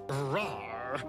Rawr.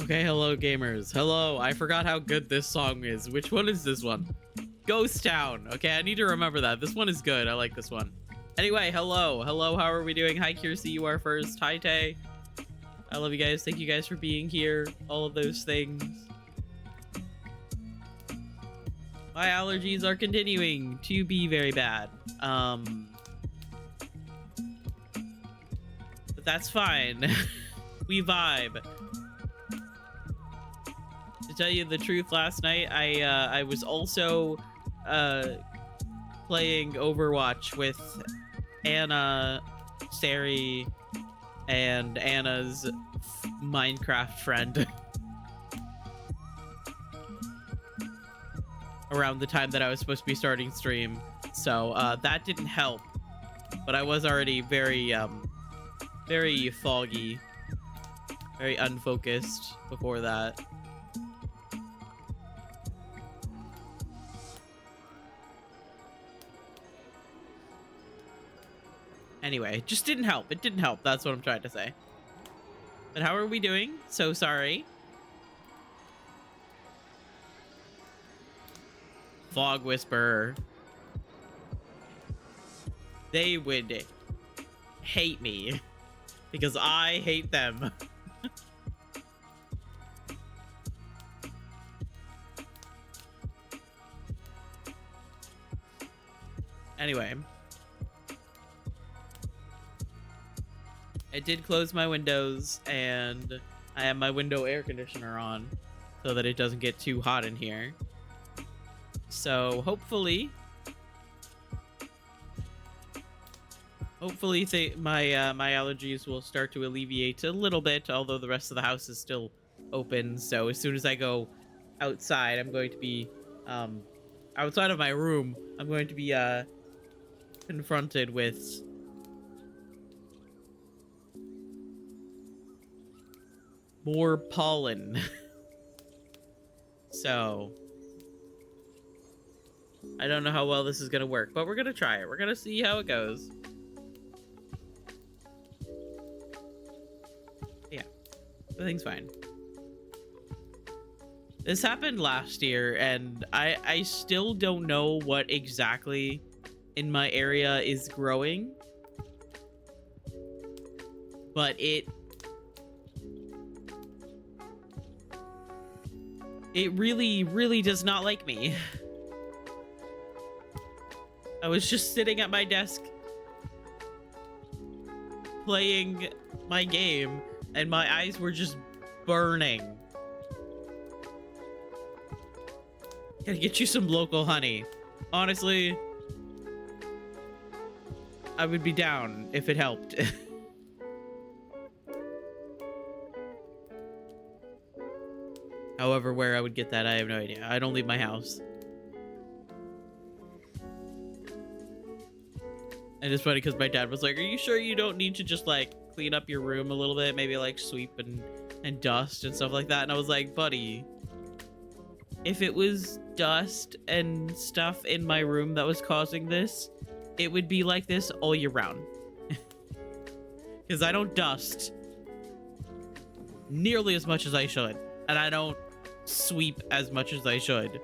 Okay, hello gamers. Hello, I forgot how good this song is. Which one is this one? Ghost Town. Okay, I need to remember that. This one is good. I like this one. Anyway, hello. Hello, how are we doing? Hi, Kiersey, you are first. Hi, Tay. I love you guys. Thank you guys for being here. All of those things. My allergies are continuing to be very bad. That's fine. We vibe. To tell you the truth, last night I was also playing Overwatch with Anna, Sari, and Anna's Minecraft friend around the time that I was supposed to be starting stream. So that didn't help, but I was already very very foggy, very unfocused before that. Anyway, just didn't help. It didn't help. That's what I'm trying to say. But how are we doing? So sorry. Fog Whisperer. They would hate me because I hate them. Anyway. I did close my windows, and I have my window air conditioner on so that it doesn't get too hot in here. So hopefully my my allergies will start to alleviate a little bit, although the rest of the house is still open. So as soon as I go outside, I'm going to be outside of my room. I'm going to be confronted with more pollen. So I don't know how well this is gonna work, but we're gonna try it. We're gonna see how it goes. Yeah, everything's fine. This happened last year, and I still don't know what exactly in my area is growing, but it really does not like me. I was just sitting at my desk playing my game, and my eyes were just burning. Gotta get you some local honey. Honestly, I would be down if it helped. However, where I would get that, I have no idea. I don't leave my house. And it's funny because my dad was like, are you sure you don't need to just like clean up your room a little bit? Maybe like sweep and dust and stuff like that. And I was like, buddy, if it was dust and stuff in my room that was causing this, it would be like this all year round. Because I don't dust nearly as much as I should. And I don't sweep as much as I should.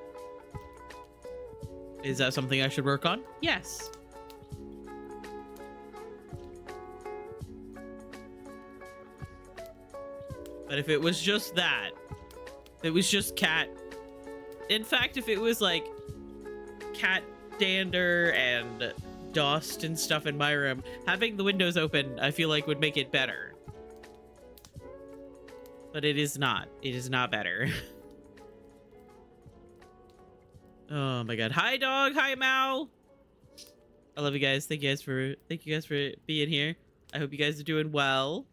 Is that something I should work on? Yes. But if it was just that, if it was just cat. In fact, if it was like cat dander and dust and stuff in my room, having the windows open, I feel like would make it better. But it is not. It is not better. Oh my god. Hi dog. Hi Mao. I love you guys. Thank you guys for being here. I hope you guys are doing well.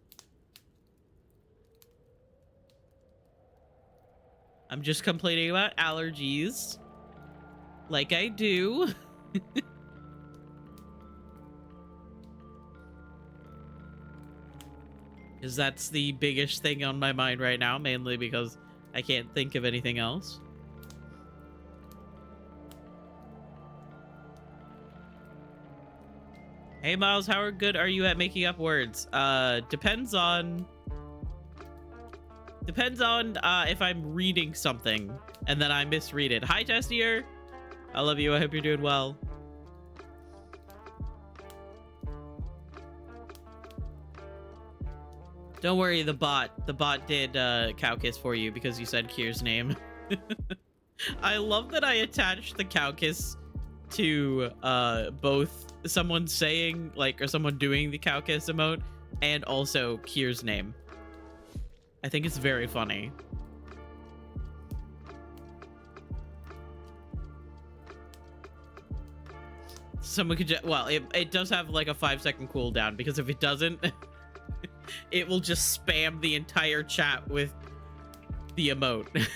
I'm just complaining about allergies. Like I do. Because that's the biggest thing on my mind right now, mainly because I can't think of anything else. Hey Miles, how good are you at making up words? Depends on if I'm reading something and then I misread it. Hi Testier, I love you. I hope you're doing well. Don't worry, the bot did cow kiss for you because you said Kier's name. I love that I attached the cow kiss to both someone saying like or someone doing the cow kiss emote and also Kier's name. I think it's very funny. Someone could just, well, it does have like a 5-second cooldown, because if it doesn't, it will just spam the entire chat with the emote.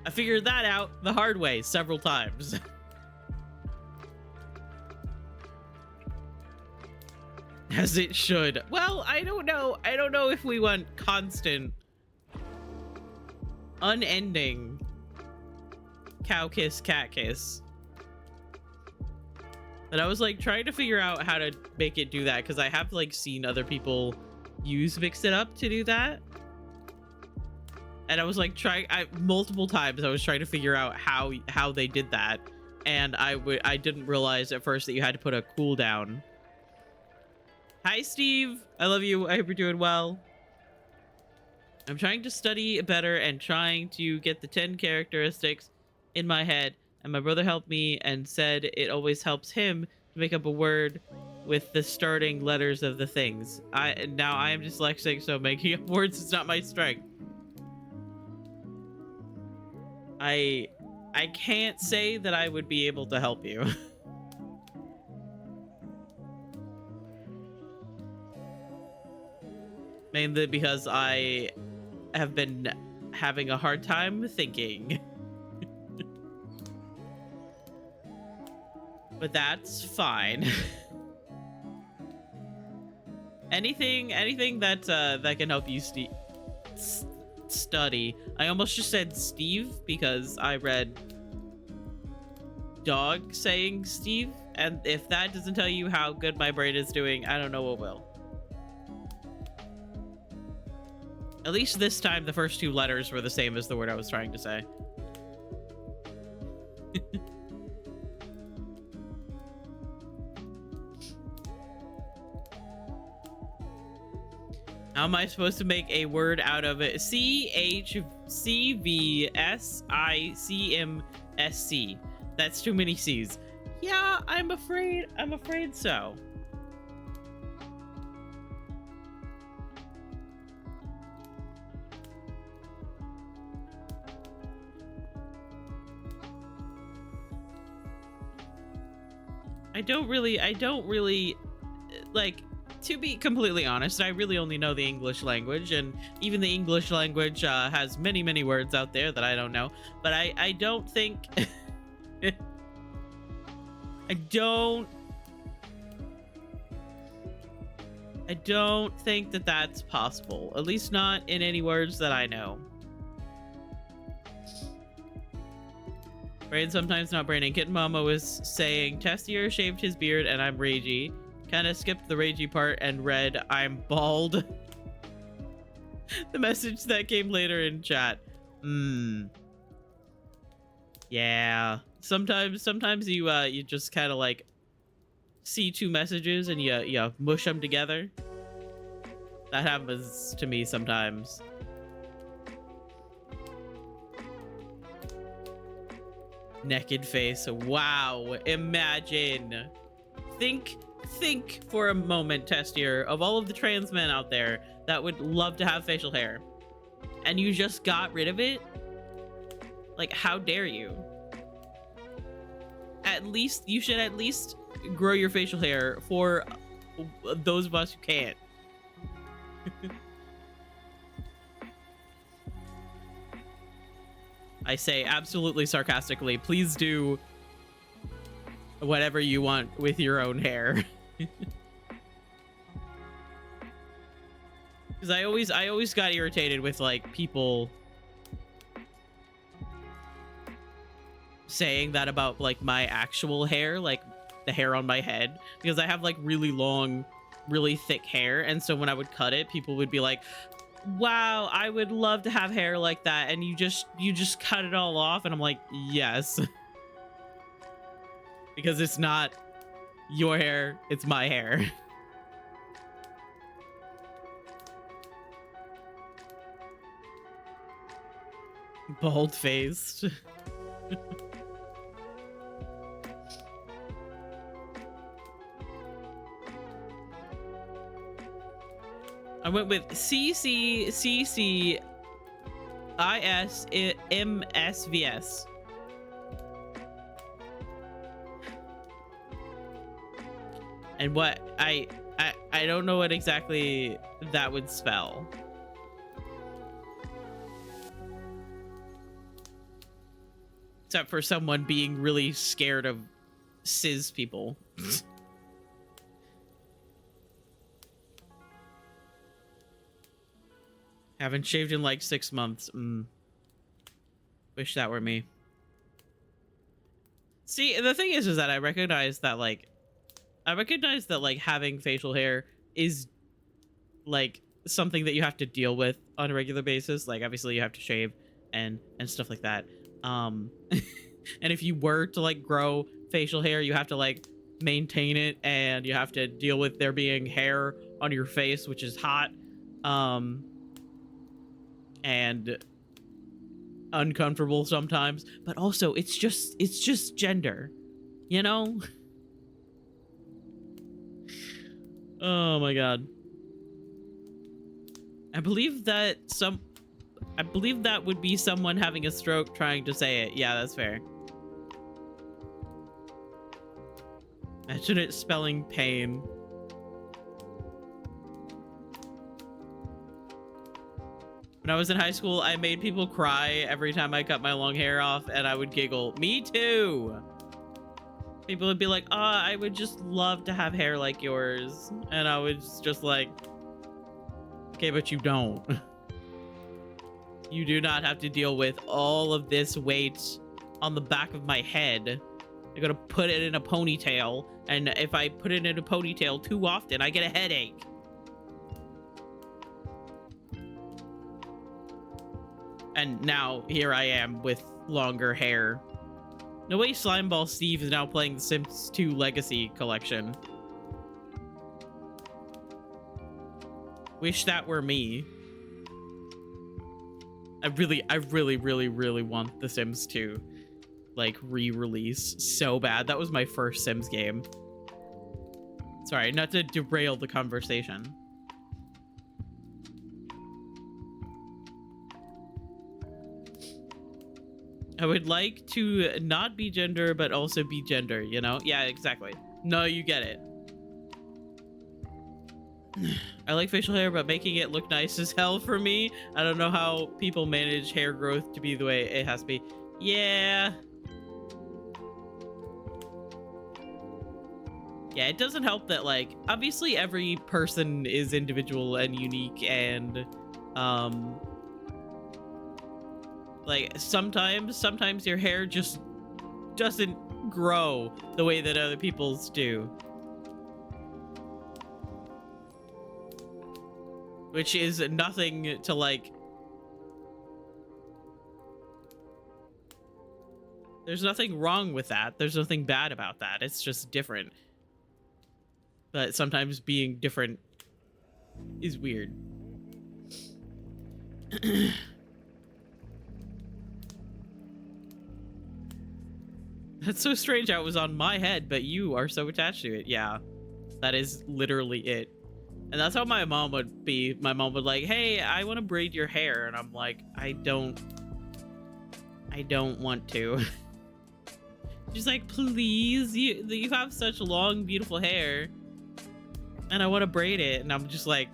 I figured that out the hard way several times. As it should. Well, I don't know. I don't know if we want constant, unending cow kiss, cat kiss. And I was like trying to figure out how to make it do that, because I have like seen other people use Mix It Up to do that. And I was like multiple times I was trying to figure out how they did that. And I didn't realize at first that you had to put a cooldown. Hi, Steve. I love you. I hope you're doing well. I'm trying to study better and trying to get the 10 characteristics in my head. And my brother helped me and said it always helps him to make up a word with the starting letters of the things. Now I am dyslexic, so making up words is not my strength. I can't say that I would be able to help you. Mainly because I have been having a hard time thinking. But that's fine. anything that that can help you study. I almost just said Steve because I read dog saying Steve, and if that doesn't tell you how good my brain is doing, I don't know what will. At least this time the first 2 letters were the same as the word I was trying to say. How am I supposed to make a word out of it? CHCVSICMSC. That's too many C's. Yeah, I'm afraid so. I don't really like, to be completely honest, I really only know the English language, and even the English language has many words out there that I don't know. But I don't think I don't think that that's possible. At least not in any words that I know. Brain sometimes not braining. Kitten Mama was saying Testier shaved his beard and I'm ragey. Kind of skipped the ragey part and read I'm bald. The message that came later in chat. Yeah. Sometimes you just kind of like see 2 messages and you mush them together. That happens to me sometimes. Naked face. Wow. Imagine. Think for a moment, Testier, of all of the trans men out there that would love to have facial hair, and you just got rid of it. Like, how dare you? You should at least grow your facial hair for those of us who can't. I say absolutely sarcastically, please do whatever you want with your own hair. Because I always got irritated with like people saying that about like my actual hair, like the hair on my head, because I have like really long, really thick hair, and so when I would cut it, people would be like, wow, I would love to have hair like that, and you just cut it all off. And I'm like, yes. Because it's not your hair, it's my hair. Bald-faced. went with CCCCISMSVS. And what I don't know what exactly that would spell. Except for someone being really scared of cis people. Haven't shaved in like 6 months. Wish that were me. See, the thing is that I recognize that like having facial hair is like something that you have to deal with on a regular basis. Like obviously you have to shave and stuff like that. And if you were to like grow facial hair, you have to like maintain it, and you have to deal with there being hair on your face, which is hot and uncomfortable sometimes. But also it's just gender, you know. Oh my god. I believe that would be someone having a stroke trying to say it. Yeah, that's fair. Imagine it spelling pain. When I was in high school, I made people cry every time I cut my long hair off, and I would giggle. Me too! People would be like, oh, I would just love to have hair like yours. And I was just like, okay, but you don't. You do not have to deal with all of this weight on the back of my head. I gotta put it in a ponytail, and if I put it in a ponytail too often, I get a headache. And now here I am with longer hair. No way Slimeball Steve is now playing the Sims 2 Legacy Collection. Wish that were me. I really want the Sims 2 like re-release so bad. That was my first Sims game. Sorry, not to derail the conversation. I would like to not be gender, but also be gender, you know? Yeah, exactly. No, you get it. I like facial hair, but making it look nice is hell for me. I don't know how people manage hair growth to be the way it has to be. Yeah. Yeah, it doesn't help that, like, obviously every person is individual and unique, and, like, sometimes your hair just doesn't grow the way that other people's do. Which is nothing to, like... There's nothing wrong with that. There's nothing bad about that. It's just different. But sometimes being different is weird. That's so strange how it was on my head, but you are so attached to it. Yeah, that is literally it. And that's how my mom would be. My mom would like, hey, I want to braid your hair. And I'm like, I don't want to. She's like, please, you have such long, beautiful hair. And I want to braid it. And I'm just like,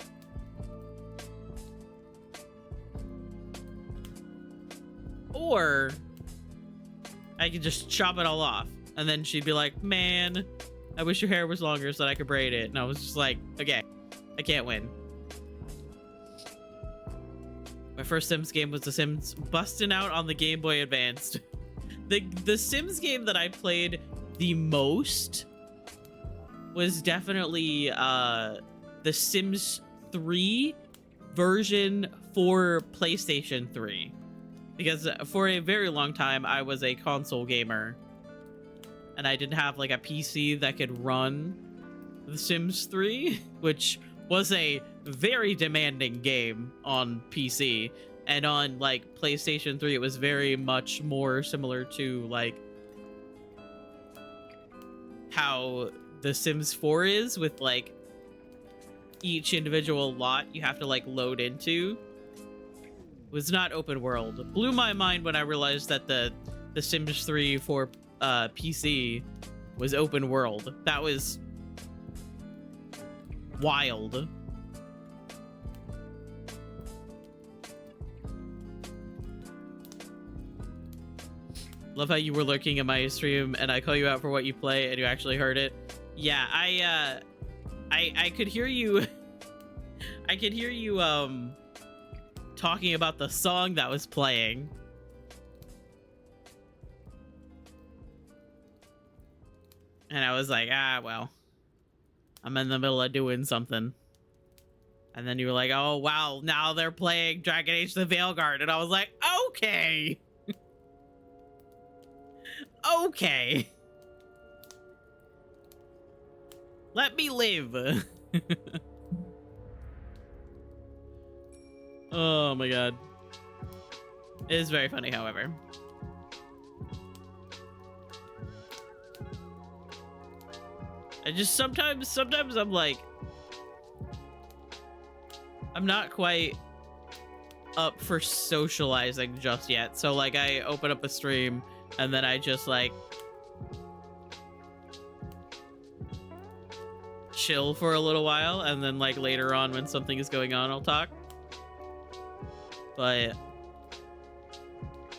or I could just chop it all off. And then she'd be like, man, I wish your hair was longer so that I could braid it. And I was just like, okay, I can't win. My first Sims game was The Sims busting out on the Game Boy Advanced. The Sims game that I played the most was definitely The Sims 3 version for PlayStation 3. Because for a very long time, I was a console gamer. And I didn't have like a PC that could run The Sims 3, which was a very demanding game on PC. And on like PlayStation 3, it was very much more similar to like how The Sims 4 is, with like each individual lot you have to like load into was not open world. It blew my mind when I realized that the Sims 3 for PC was open world. That was wild. Love how you were lurking at my stream and I call you out for what you play and you actually heard it. Yeah, I could hear you. I could hear you talking about the song that was playing. And I was like, ah, well, I'm in the middle of doing something. And then you were like, oh, wow, now they're playing Dragon Age the Veilguard. And I was like, okay. Okay. Let me live. Oh my god. It is very funny, however. I just sometimes I'm like, I'm not quite up for socializing just yet. So like I open up a stream and then I just like chill for a little while, and then like later on when something is going on I'll talk. But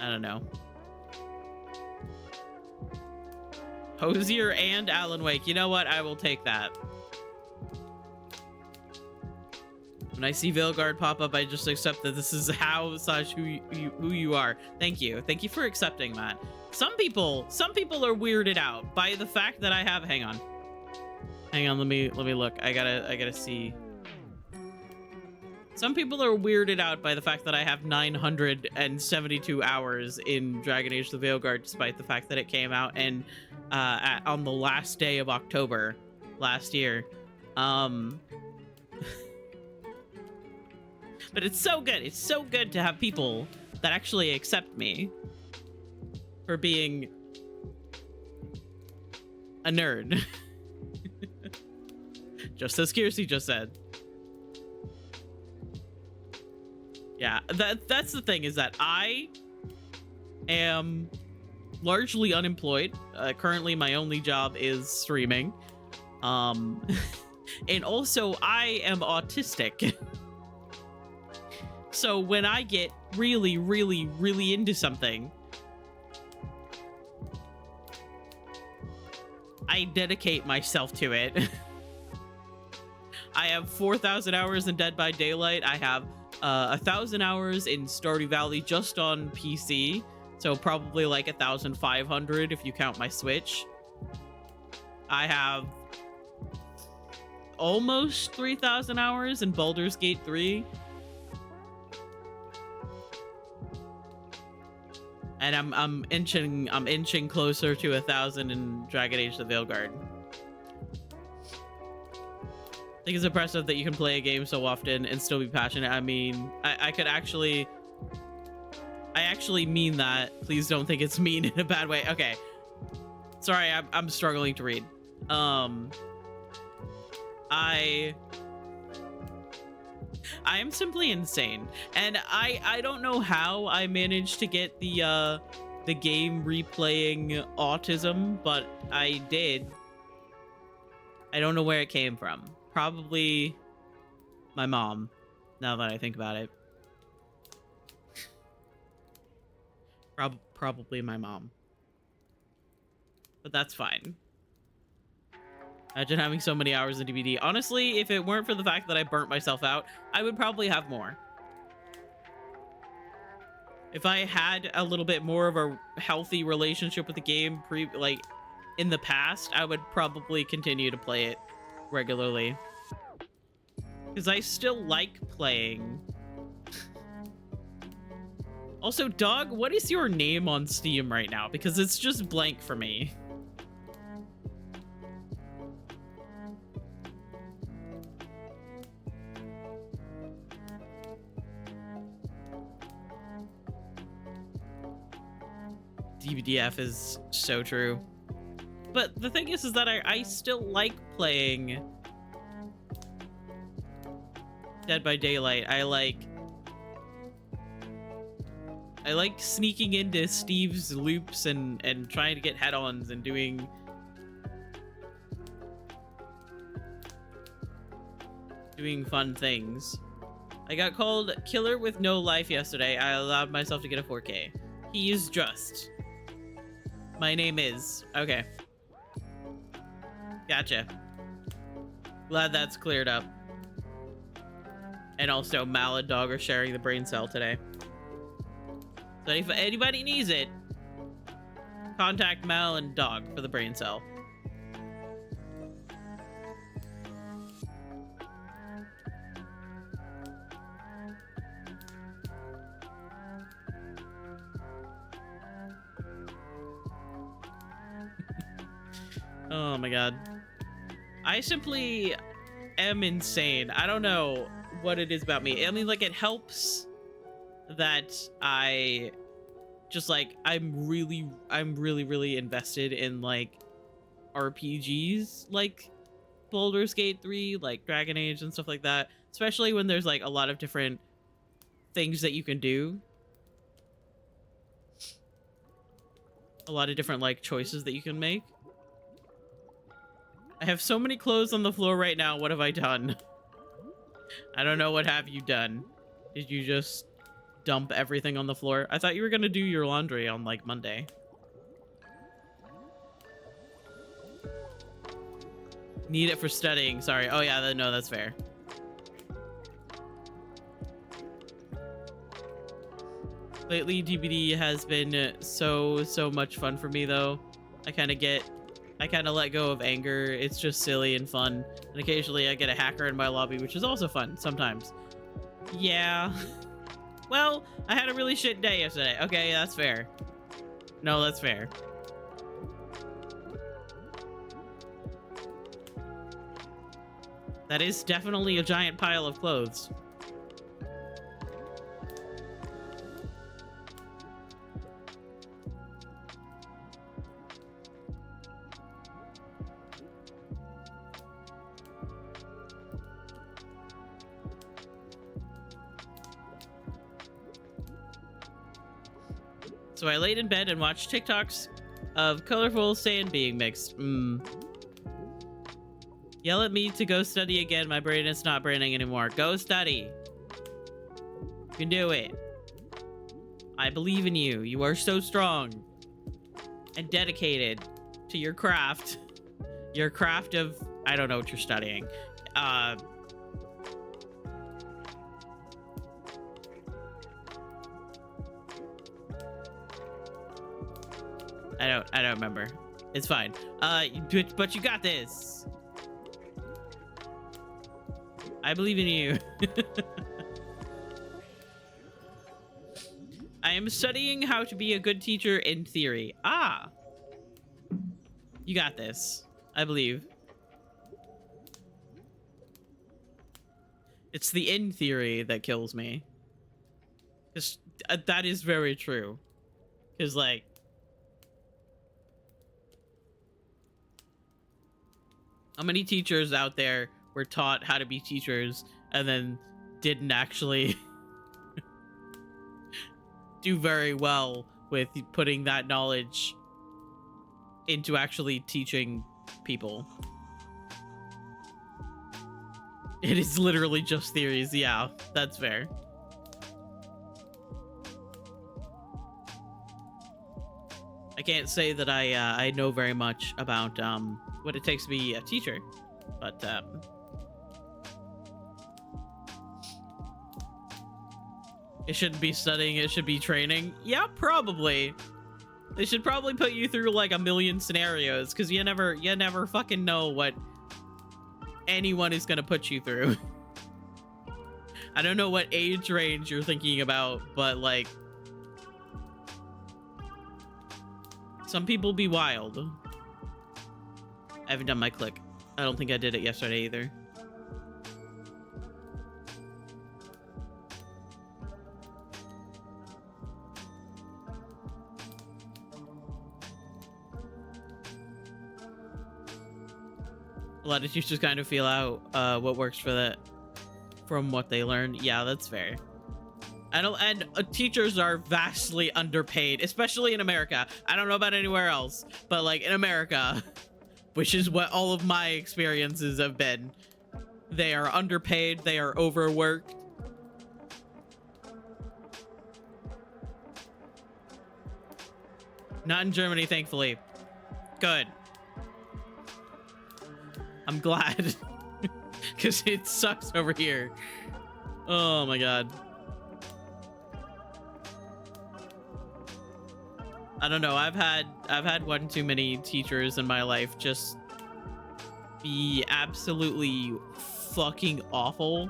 I don't know. Hosier and Alan Wake. You know what? I will take that. When I see Veilguard pop up, I just accept that this is how / who you are. Thank you. Thank you for accepting that. Some people are weirded out by the fact that I have. Hang on, let me look. I gotta see. Some people are weirded out by the fact that I have 972 hours in Dragon Age the Veilguard, despite the fact that it came out and on the last day of October last year. But it's so good. It's so good to have people that actually accept me for being a nerd. Just as Kiersey just said. Yeah, that's the thing, is that I am largely unemployed. Currently, my only job is streaming. And also, I am autistic. So when I get really, really, really into something, I dedicate myself to it. I have 4,000 hours in Dead by Daylight. I have 1,000 hours in Stardew Valley just on PC, so probably like 1,500 if you count my Switch. I have almost 3,000 hours in Baldur's Gate 3. And I'm inching closer to 1,000 in Dragon Age the Veilguard. I think it's impressive that you can play a game so often and still be passionate. I mean, I actually mean that. Please don't think it's mean in a bad way. Okay. Sorry, I'm struggling to read. I am simply insane, and I don't know how I managed to get the game replaying autism, but I did. I don't know where it came from. Probably my mom, now that I think about it. Probably my mom. But that's fine. Imagine having so many hours in DVD. Honestly, if it weren't for the fact that I burnt myself out, I would probably have more. If I had a little bit more of a healthy relationship with the game like in the past, I would probably continue to play it regularly. Because I still like playing. Also, Dog, what is your name on Steam right now? Because it's just blank for me. DVDF is so true. But the thing is that I still like playing Dead by Daylight. I like sneaking into Steve's loops and trying to get head-ons and doing fun things. I got called Killer with No Life yesterday. I allowed myself to get a 4K. He is just. My name is. Okay. Gotcha. Glad that's cleared up. And also, Mal and Dog are sharing the brain cell today. So if anybody needs it, contact Mal and Dog for the brain cell. Oh my god. I simply am insane. I don't know what it is about me. I mean, like, it helps that I just, like, I'm really invested in, like, RPGs, like Baldur's Gate 3, like Dragon Age and stuff like that. Especially when there's, like, a lot of different things that you can do. A lot of different, like, choices that you can make. I have so many clothes on the floor right now. What have I done? I don't know. What have you done? Did you just dump everything on the floor? I thought you were going to do your laundry on, like, Monday. Need it for studying. Sorry. Oh, yeah. No, that's fair. Lately, DBD has been so much fun for me, though. I kind of let go of anger. It's just silly and fun. And occasionally I get a hacker in my lobby, which is also fun sometimes. Yeah. Well, I had a really shit day yesterday. Okay, that's fair. No, that's fair. That is definitely a giant pile of clothes. So I laid in bed and watched TikToks of colorful sand being mixed. Yell at me to go study again. My brain is not braining anymore. Go study. You can do it. I believe in you. You are so strong and dedicated to your craft. Your craft of... I don't know what you're studying. I don't remember. It's fine. But you got this. I believe in you. I am studying how to be a good teacher in theory. Ah. You got this. I believe. It's the in theory that kills me. Because that is very true. Because, like... how many teachers out there were taught how to be teachers and then didn't actually do very well with putting that knowledge into actually teaching people? It is literally just theories. Yeah, that's fair. I can't say that I know very much about what it takes to be a teacher, but it shouldn't be studying, it should be training. Yeah, probably. They should probably put you through like a million scenarios, because you never fucking know what anyone is gonna put you through. I don't know what age range you're thinking about, but like some people be wild. I haven't done my click. I don't think I did it yesterday either. A lot of teachers kind of feel out what works for that. from what they learn. Yeah, that's fair. And teachers are vastly underpaid, especially in America. I don't know about anywhere else, but like in America, which is what all of my experiences have been, they are underpaid, they are overworked. Not in Germany, thankfully. Good. I'm glad. Because it sucks over here. Oh my god. I don't know. I've had one too many teachers in my life just be absolutely fucking awful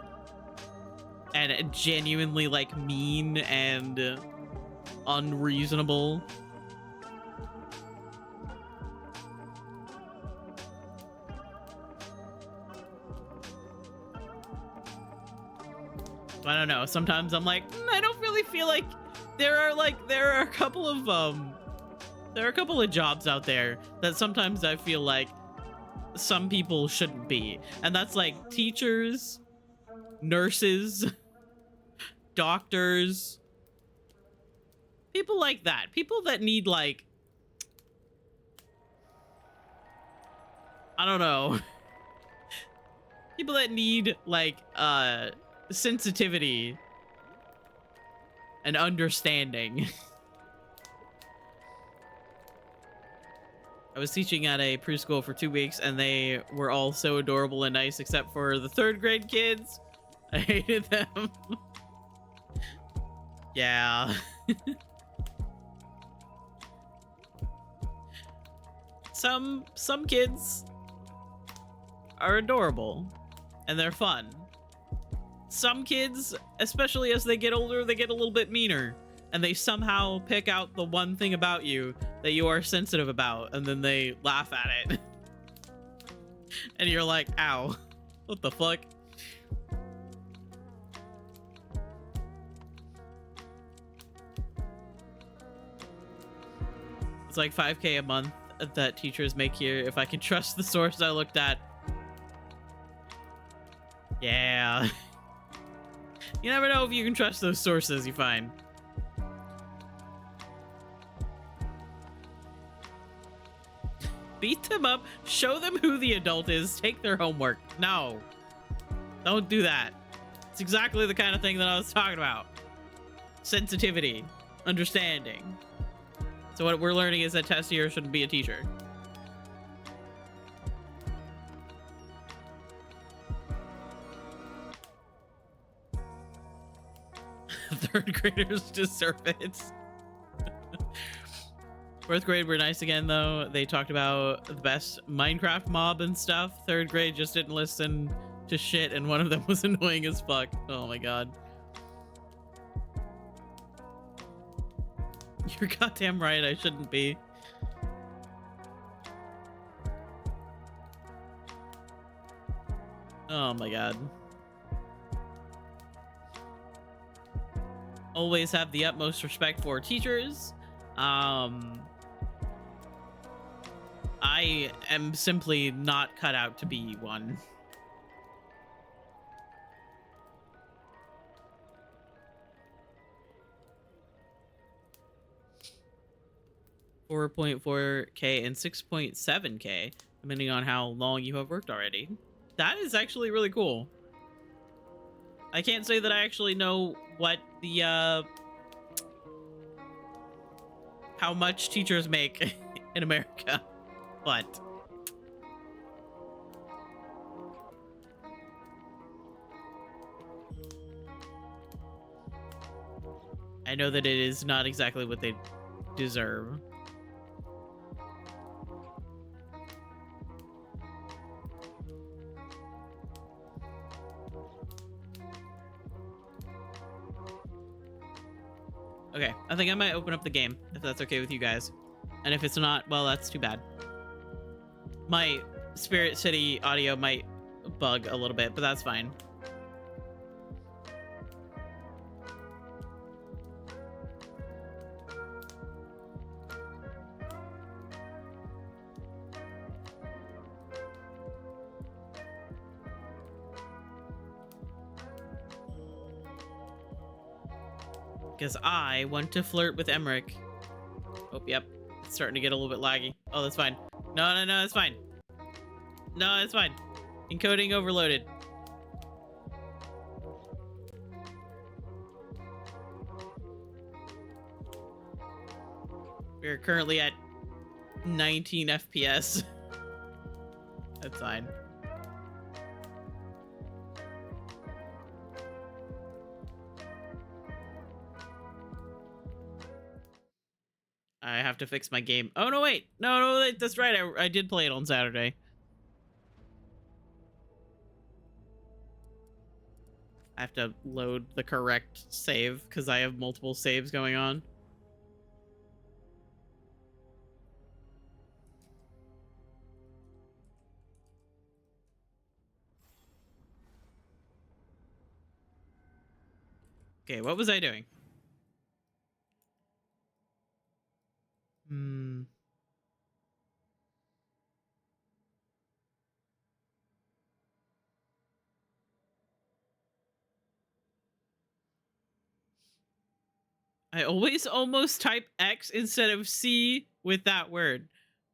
and genuinely like mean and unreasonable. I don't know. Sometimes I'm like, I don't really feel like there are a couple of jobs out there that sometimes I feel like some people shouldn't be. And that's like teachers, nurses, doctors, people like that. People that need like, I don't know. People that need like sensitivity and understanding. I was teaching at a preschool for 2 weeks and they were all so adorable and nice except for the 3rd grade kids. I hated them. Yeah. Some kids are adorable and they're fun. Some kids, especially as they get older, they get a little bit meaner and they somehow pick out the one thing about you that you are sensitive about and then they laugh at it. And you're like, ow, what the fuck? It's like 5K a month that teachers make here. If I can trust the source I looked at. Yeah. You never know if you can trust those sources you find. Beat them up, show them who the adult is, take their homework. No. Don't do that. It's exactly the kind of thing that I was talking about. Sensitivity. Understanding. So what we're learning is that Tessier shouldn't be a teacher. Third graders deserve it. 4th grade were nice again though. They talked about the best Minecraft mob and stuff. 3rd grade just didn't listen to shit and one of them was annoying as fuck. Oh my god. You're goddamn right, I shouldn't be. Oh my god. Always have the utmost respect for teachers. I am simply not cut out to be one. $4.4K and 6.7K, depending on how long you have worked already. That is actually really cool. I can't say that I actually know what the how much teachers make in America, but I know that it is not exactly what they deserve. Okay, I think I might open up the game, if that's okay with you guys. And if it's not, well, that's too bad. My Spirit City audio might bug a little bit, but that's fine. Because I want to flirt with Emmrich. Oh, yep. It's starting to get a little bit laggy. Oh, that's fine. No, it's fine. No, it's fine. Encoding overloaded. We're currently at 19 FPS. That's fine. I have to fix my game. Oh, no, wait. No, that's right. I did play it on Saturday. I have to load the correct save because I have multiple saves going on. Okay, what was I doing? I always almost type X instead of C with that word.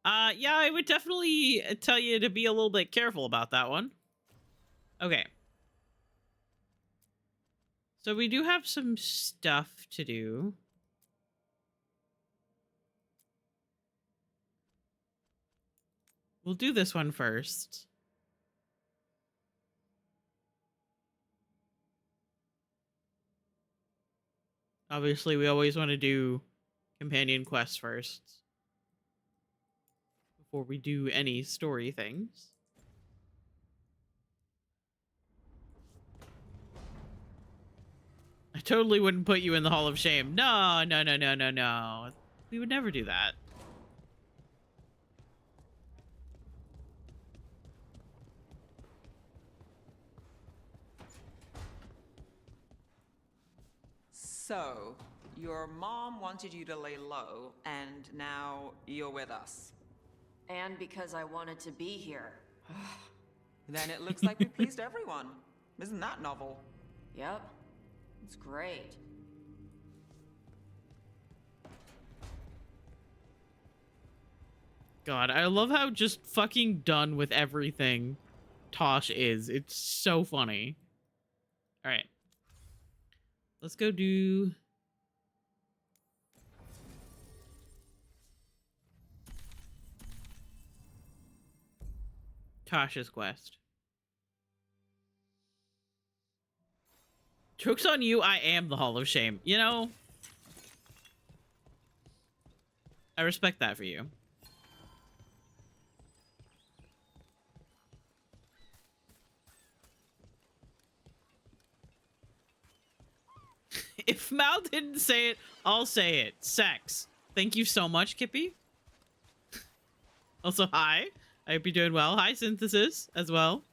Yeah, I would definitely tell you to be a little bit careful about that one. Okay. So we do have some stuff to do. We'll do this one first. Obviously, we always want to do companion quests first before we do any story things. I totally wouldn't put you in the Hall of Shame. No. We would never do that. So, your mom wanted you to lay low, and now you're with us. And because I wanted to be here. Then it looks like we pleased everyone. Isn't that novel? Yep. It's great. God, I love how just fucking done with everything Tosh is. It's so funny. All right. Let's go do... Tosh's quest. Joke's on you, I am the Hall of Shame. You know? I respect that for you. If Mal didn't say it, I'll say it. Sex. Thank you so much, Kippy. Also, hi. I hope you're doing well. Hi, Synthesis, as well.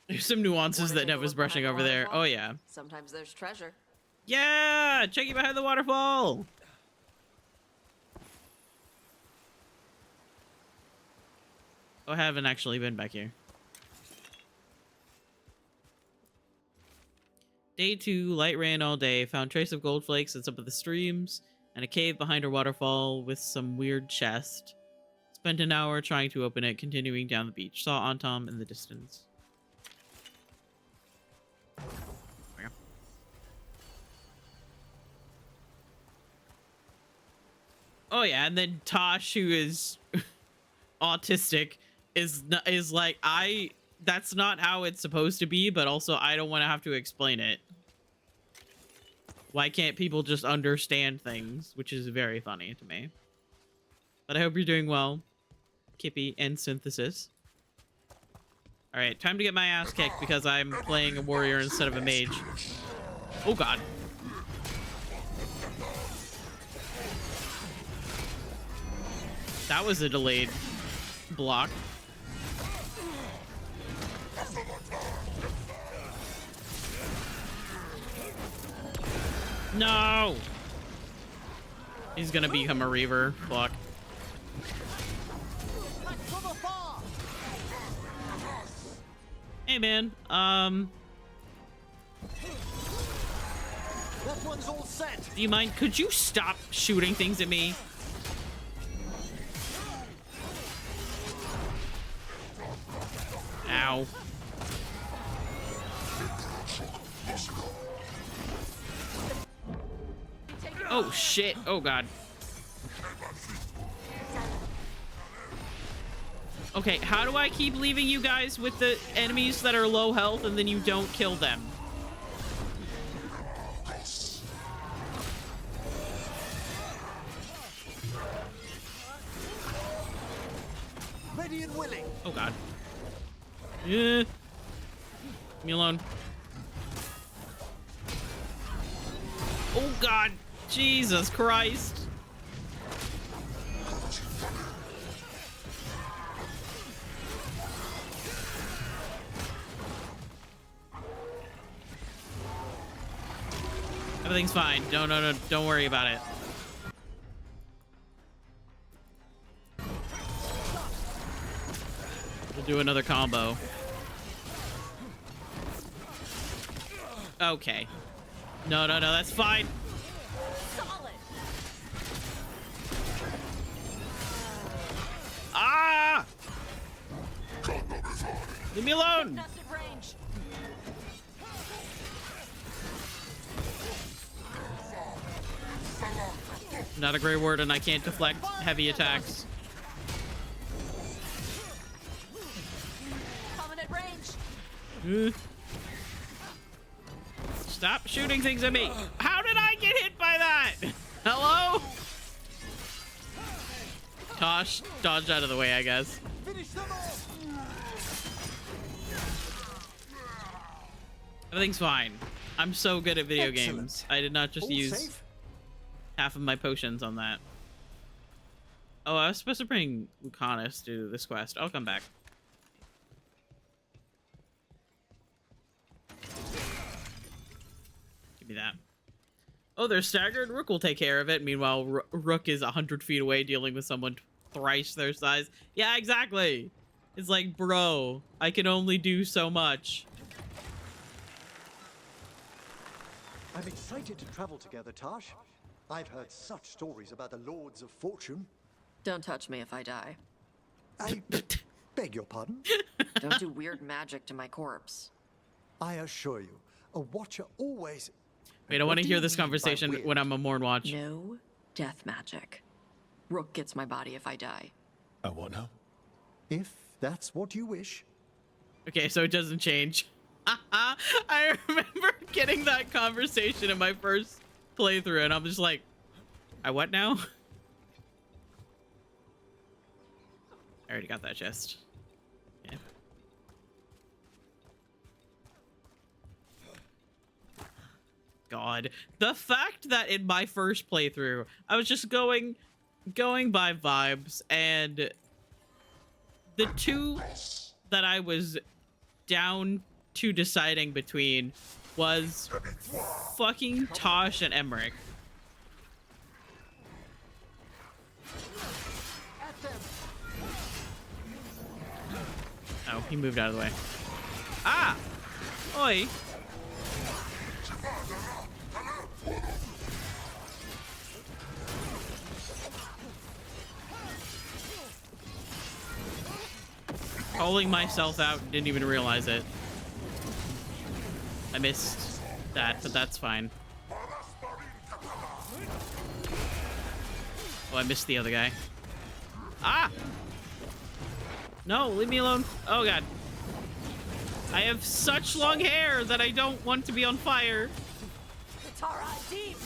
There's some nuances that Nev was brushing over there. Oh, yeah. Sometimes there's treasure. Yeah! Check you behind the waterfall! Oh, I haven't actually been back here. Day 2, light ran all day, found trace of gold flakes at some of the streams, and a cave behind a waterfall with some weird chest. Spent an hour trying to open it, continuing down the beach. Saw Antom in the distance. Oh yeah, and then Tosh, who is autistic, is like, that's not how it's supposed to be, but also I don't want to have to explain it. Why can't people just understand things? Which is very funny to me. But I hope you're doing well, Kippy and Synthesis. Alright, time to get my ass kicked because I'm playing a warrior instead of a mage. Oh god. That was a delayed block. No! He's gonna become a Reaver. Fuck. Hey, man. That one's all set. Do you mind? Could you stop shooting things at me? Ow. Oh, shit. Oh, God. Okay, how do I keep leaving you guys with the enemies that are low health and then you don't kill them? Ready and willing. Oh, God. Yeah. Leave me alone. Oh, God. Jesus Christ. Everything's fine. No, no, no. Don't worry about it. We'll do another combo. Okay. No, no, no. That's fine. Solid. Ah! Leave me alone. Contested range. Not a great word, and I can't deflect heavy attacks. Coming at range. Stop shooting things at me. How did I get hit by that? Hello? Tosh, dodge out of the way, I guess. Finish them off. Everything's fine. I'm so good at video Excellent. games. I did not just All use safe? half of my potions on that. Oh, I was supposed to bring Lucanus to this quest. I'll come back. Give me that. Oh, they're staggered? Rook will take care of it. Meanwhile, Rook is 100 feet away dealing with someone thrice their size. Yeah, exactly. It's like, bro, I can only do so much. I'm excited to travel together, Tosh. I've heard such stories about the Lords of Fortune. Don't touch me if I die. I beg your pardon? Don't do weird magic to my corpse. I assure you, a watcher always... Wait, I What want to do hear you this mean by conversation weird? when I'm a Morn watch. No death magic. Rook gets my body if I die. What now? If that's what you wish. Okay, so it doesn't change. I remember getting that conversation in my first playthrough, and I'm just like, I what now? I already got that chest. Yeah. God, the fact that in my first playthrough, I was just going by vibes, and the two that I was down to deciding between was fucking Tosh and Emmrich. Oh, he moved out of the way. Ah! Oi! Calling myself out, didn't even realize it. I missed that, but that's fine. Oh, I missed the other guy. Ah! No, leave me alone. Oh, God. I have such long hair that I don't want to be on fire. Katara deep.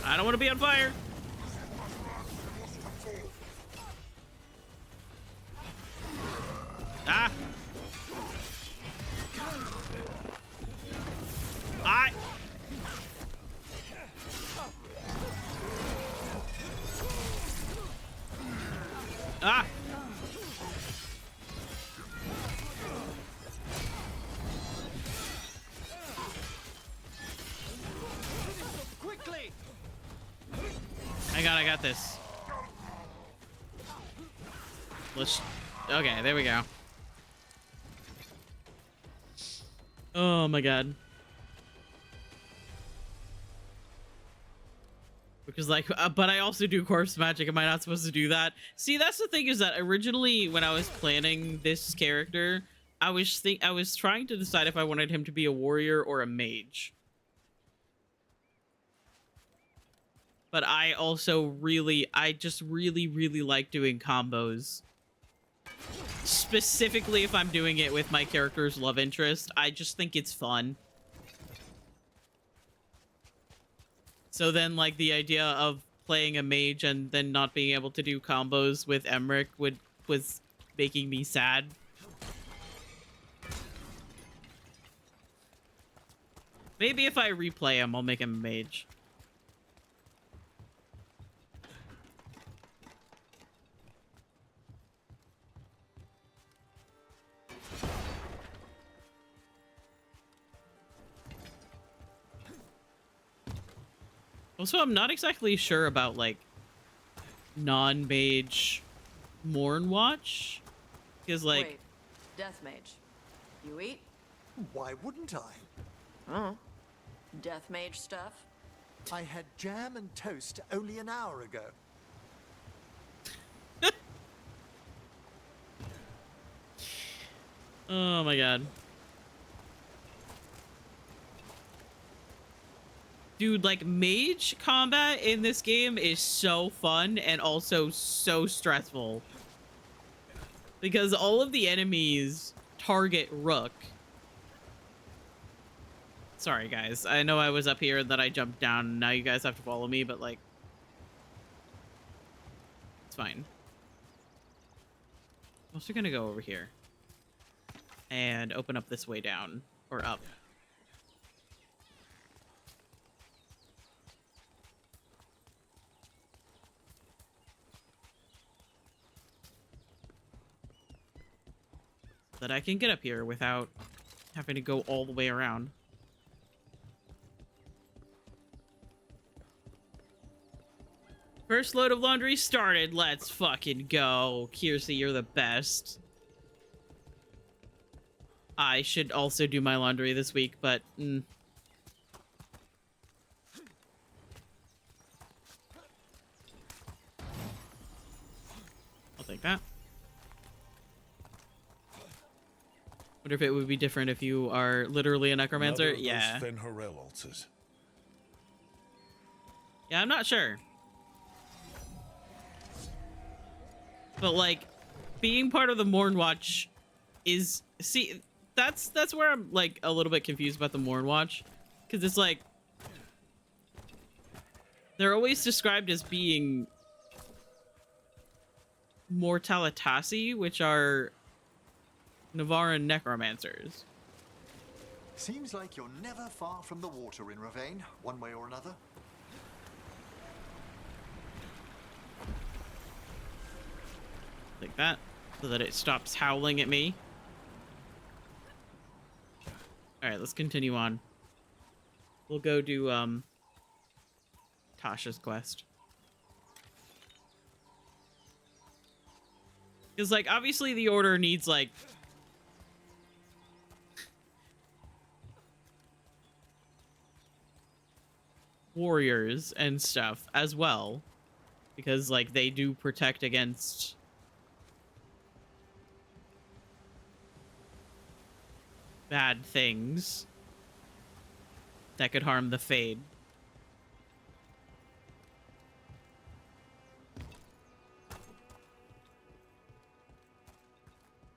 I don't want to be on fire. Ah! Ah! hang on, I got this. Let's... Okay, there we go. Oh my god. Because like, but I also do corpse magic. Am I not supposed to do that? See, that's the thing, is that originally when I was planning this character, I was trying to decide if I wanted him to be a warrior or a mage. But I also I just really like doing combos. Specifically if I'm doing it with my character's love interest. I just think it's fun. So then, like, the idea of playing a mage and then not being able to do combos with Emmrich was making me sad. Maybe if I replay him, I'll make him a mage. Also, I'm not exactly sure about, like, non-mage Mournwatch. Because, like... Wait, Death Mage. You eat? Why wouldn't I? Oh. Death Mage stuff? I had jam and toast only an hour ago. Oh my god. Dude, like, mage combat in this game is so fun and also so stressful. Because all of the enemies target Rook. Sorry, guys. I know I was up here and then I jumped down and now you guys have to follow me, but, like... It's fine. I'm also gonna go over here. And open up this way down. Or up. That I can get up here without having to go all the way around. First load of laundry started. Let's fucking go. Kiersey, you're the best. I should also do my laundry this week, but... I'll take that. Wonder if it would be different if you are literally a necromancer. Yeah. Yeah, I'm not sure. But like, being part of the Mournwatch is, see, that's where I'm like a little bit confused about the Mournwatch, because it's like they're always described as being Mortalitasi, which are Navaran necromancers. Seems like you're never far from the water in Ravane, one way or another. Like that, so that it stops howling at me. Alright, let's continue on. We'll go do, Tasha's quest. Because, like, obviously the Order needs, like... warriors and stuff as well. Because, like, they do protect against... bad things that could harm the Fade.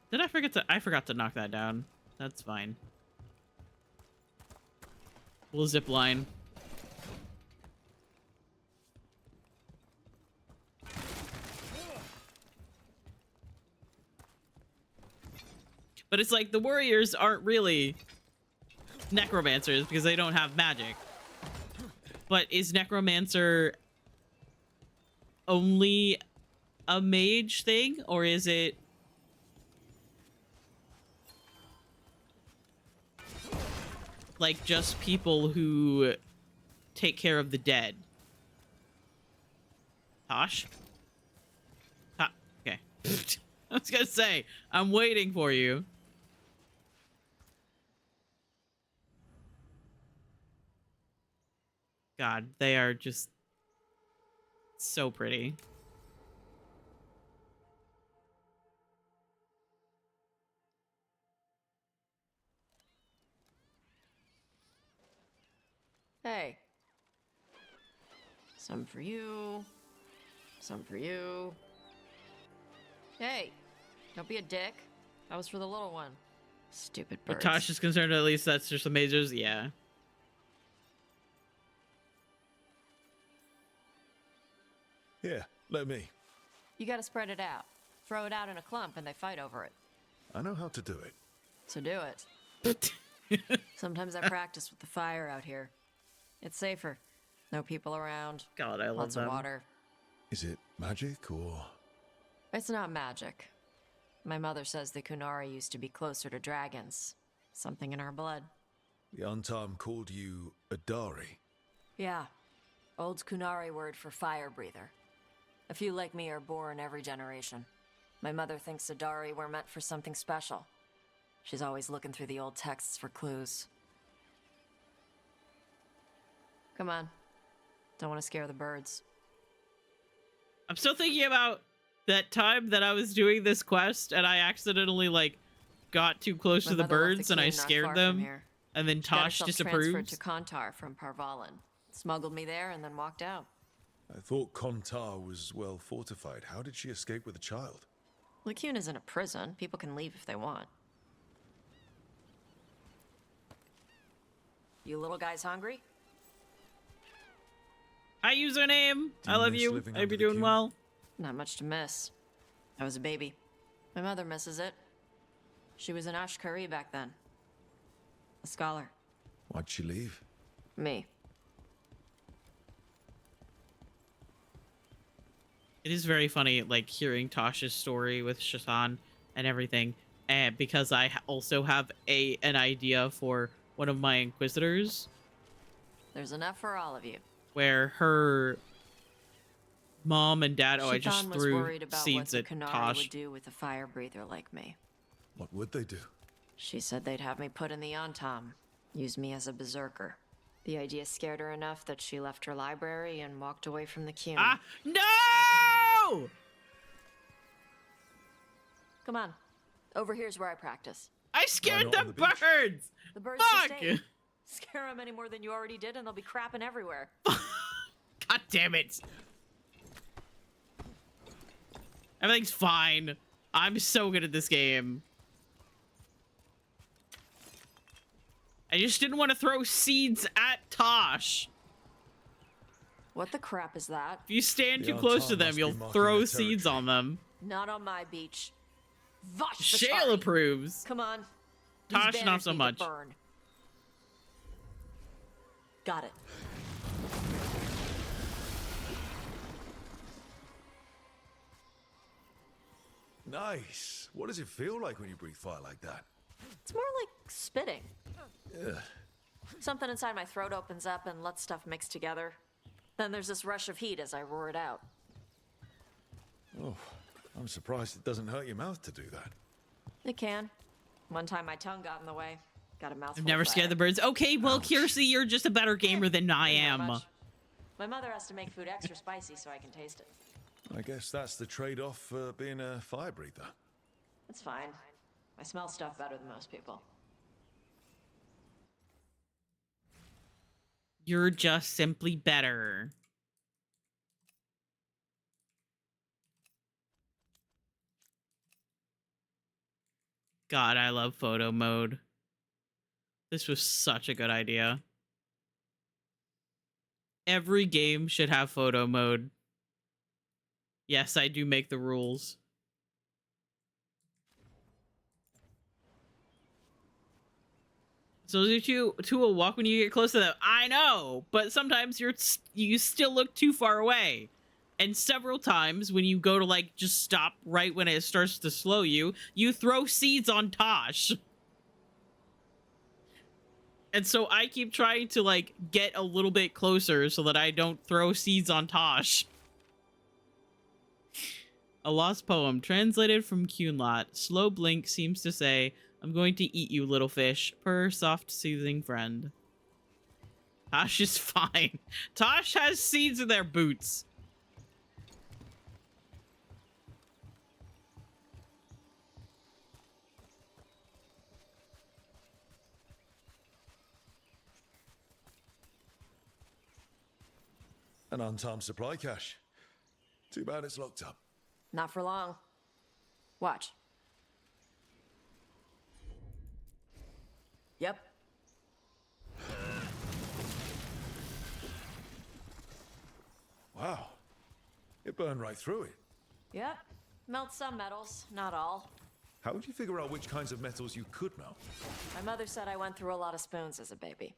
Did I forget to... I forgot to knock that down. That's fine. We'll zip line. But it's like the warriors aren't really necromancers because they don't have magic. But is necromancer only a mage thing, or is it like just people who take care of the dead? Tosh? Okay. I was gonna say, I'm waiting for you. God, they are just so pretty. Hey. Some for you. Some for you. Hey, don't be a dick. That was for the little one. Stupid birds. But Tosh is concerned, at least that's just the majors. Yeah. Here, let me. You gotta spread it out. Throw it out in a clump and they fight over it. I know how to do it. So do it. Sometimes I practice with the fire out here. It's safer. No people around. God, I love Lots them. of water. Is it magic or... It's not magic. My mother says the Kunari used to be closer to dragons. Something in our blood. The Untarm called you a Dari? Yeah. Old Kunari word for fire breather. A few like me are born every generation. My mother thinks Adari were meant for something special. She's always looking through the old texts for clues. Come on. Don't want to scare the birds. I'm still thinking about that time that I was doing this quest and I accidentally, like, got too close to the birds and I scared them. And then Tosh transferred disapproves. to Kontar from Parvalin. Smuggled me there and then walked out. I thought Kontar was well fortified. How did she escape with a child? Lycune isn't a prison. People can leave if they want. You little guys hungry? Hi, username. I love miss you. living Hope under you're the doing cube? well. Not much to miss. I was a baby. My mother misses it. She was an Ashkari back then. A scholar. Why'd she leave? Me. It is very funny, like, hearing Tosh's story with Shatan and everything, and because I also have an idea for one of my Inquisitors, There's enough for all of you. where her mom and dad, I Shaitan just was threw worried about seeds what at the Kunari Tosh. would do with a fire breather like me. What would they do? She said they'd have me put in the Antam, use me as a berserker. The idea scared her enough that she left her library and walked away from the Cune. Ah, no! Come on. Over here's where I practice. I scared not the on the beach? birds! The birds Fuck! just ate. Scare them any more than you already did and they'll be crapping everywhere. God damn it. Everything's fine. I'm so good at this game. I just didn't want to throw seeds at Tosh. What the crap is that? If you stand The too close to Altar them, must be you'll marking throw their seeds territory. on them. Not on my beach. Vosh Shale approves. Come on. Tosh, These not banners so need to much. burn. Got it. Nice. What does it feel like when you breathe fire like that? It's more like spitting. Ugh. Something inside my throat opens up and lets stuff mix together. Then there's this rush of heat as I roar it out. Oh, I'm surprised it doesn't hurt your mouth to do that. It can. One time my tongue got in the way. Got a mouthful I've never of scared fire. the birds. Okay, well, Ouch. Kiersey, you're just a better gamer than I Not am. much. My mother has to make food extra spicy so I can taste it. I guess that's the trade-off for being a fire breather. It's fine. I smell stuff better than most people. You're just simply better. God, I love photo mode. This was such a good idea. Every game should have photo mode. Yes, I do make the rules. So you will walk when you get close to them. I know, but sometimes you still look too far away. And several times when you go to like just stop right when it starts to slow you, you throw seeds on Tosh. And so I keep trying to like get a little bit closer so that I don't throw seeds on Tosh. A lost poem translated from Cunlot. Slow blink seems to say, I'm going to eat you, little fish. Purr, soft, soothing friend. Tosh is fine. Tosh has seeds in their boots. An untimed supply cache. Too bad it's locked up. Not for long. Watch. Yep. Wow. It burned right through it. Yep. Melt some metals, not all. How would you figure out which kinds of metals you could melt? My mother said I went through a lot of spoons as a baby.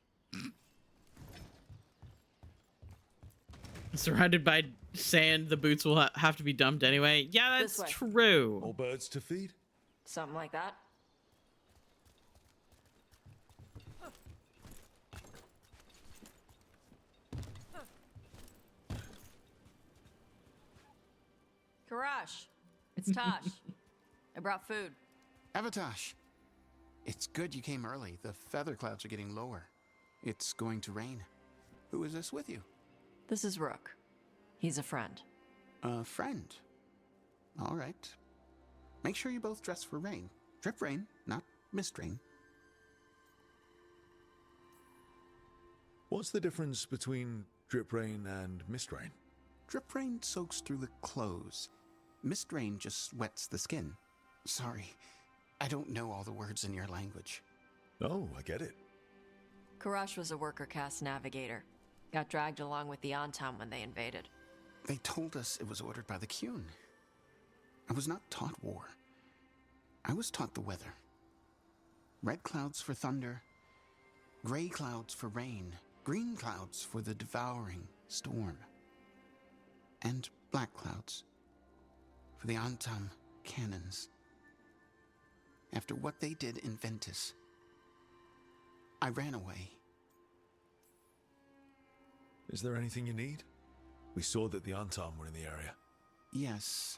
Surrounded by sand, the boots will have to be dumped anyway. Yeah, This that's way. true. More birds to feed? Something like that. Karash, it's Tosh. I brought food. Avatosh, it's good you came early. The feather clouds are getting lower. It's going to rain. Who is this with you? This is Rook. He's a friend. A friend. All right. Make sure you both dress for rain. Drip rain, not mist rain. What's the difference between drip rain and mist rain? Drip rain soaks through the clothes. Mist rain just wets the skin. Sorry, I don't know all the words in your language. Oh, I get it. Karash was a worker caste navigator. Got dragged along with the Antam when they invaded. They told us it was ordered by the Qun. I was not taught war. I was taught the weather. Red clouds for thunder, gray clouds for rain, green clouds for the devouring storm, and black clouds for the Antam cannons. After what they did in Ventus, I ran away. Is there anything you need? We saw that the Antam were in the area. Yes,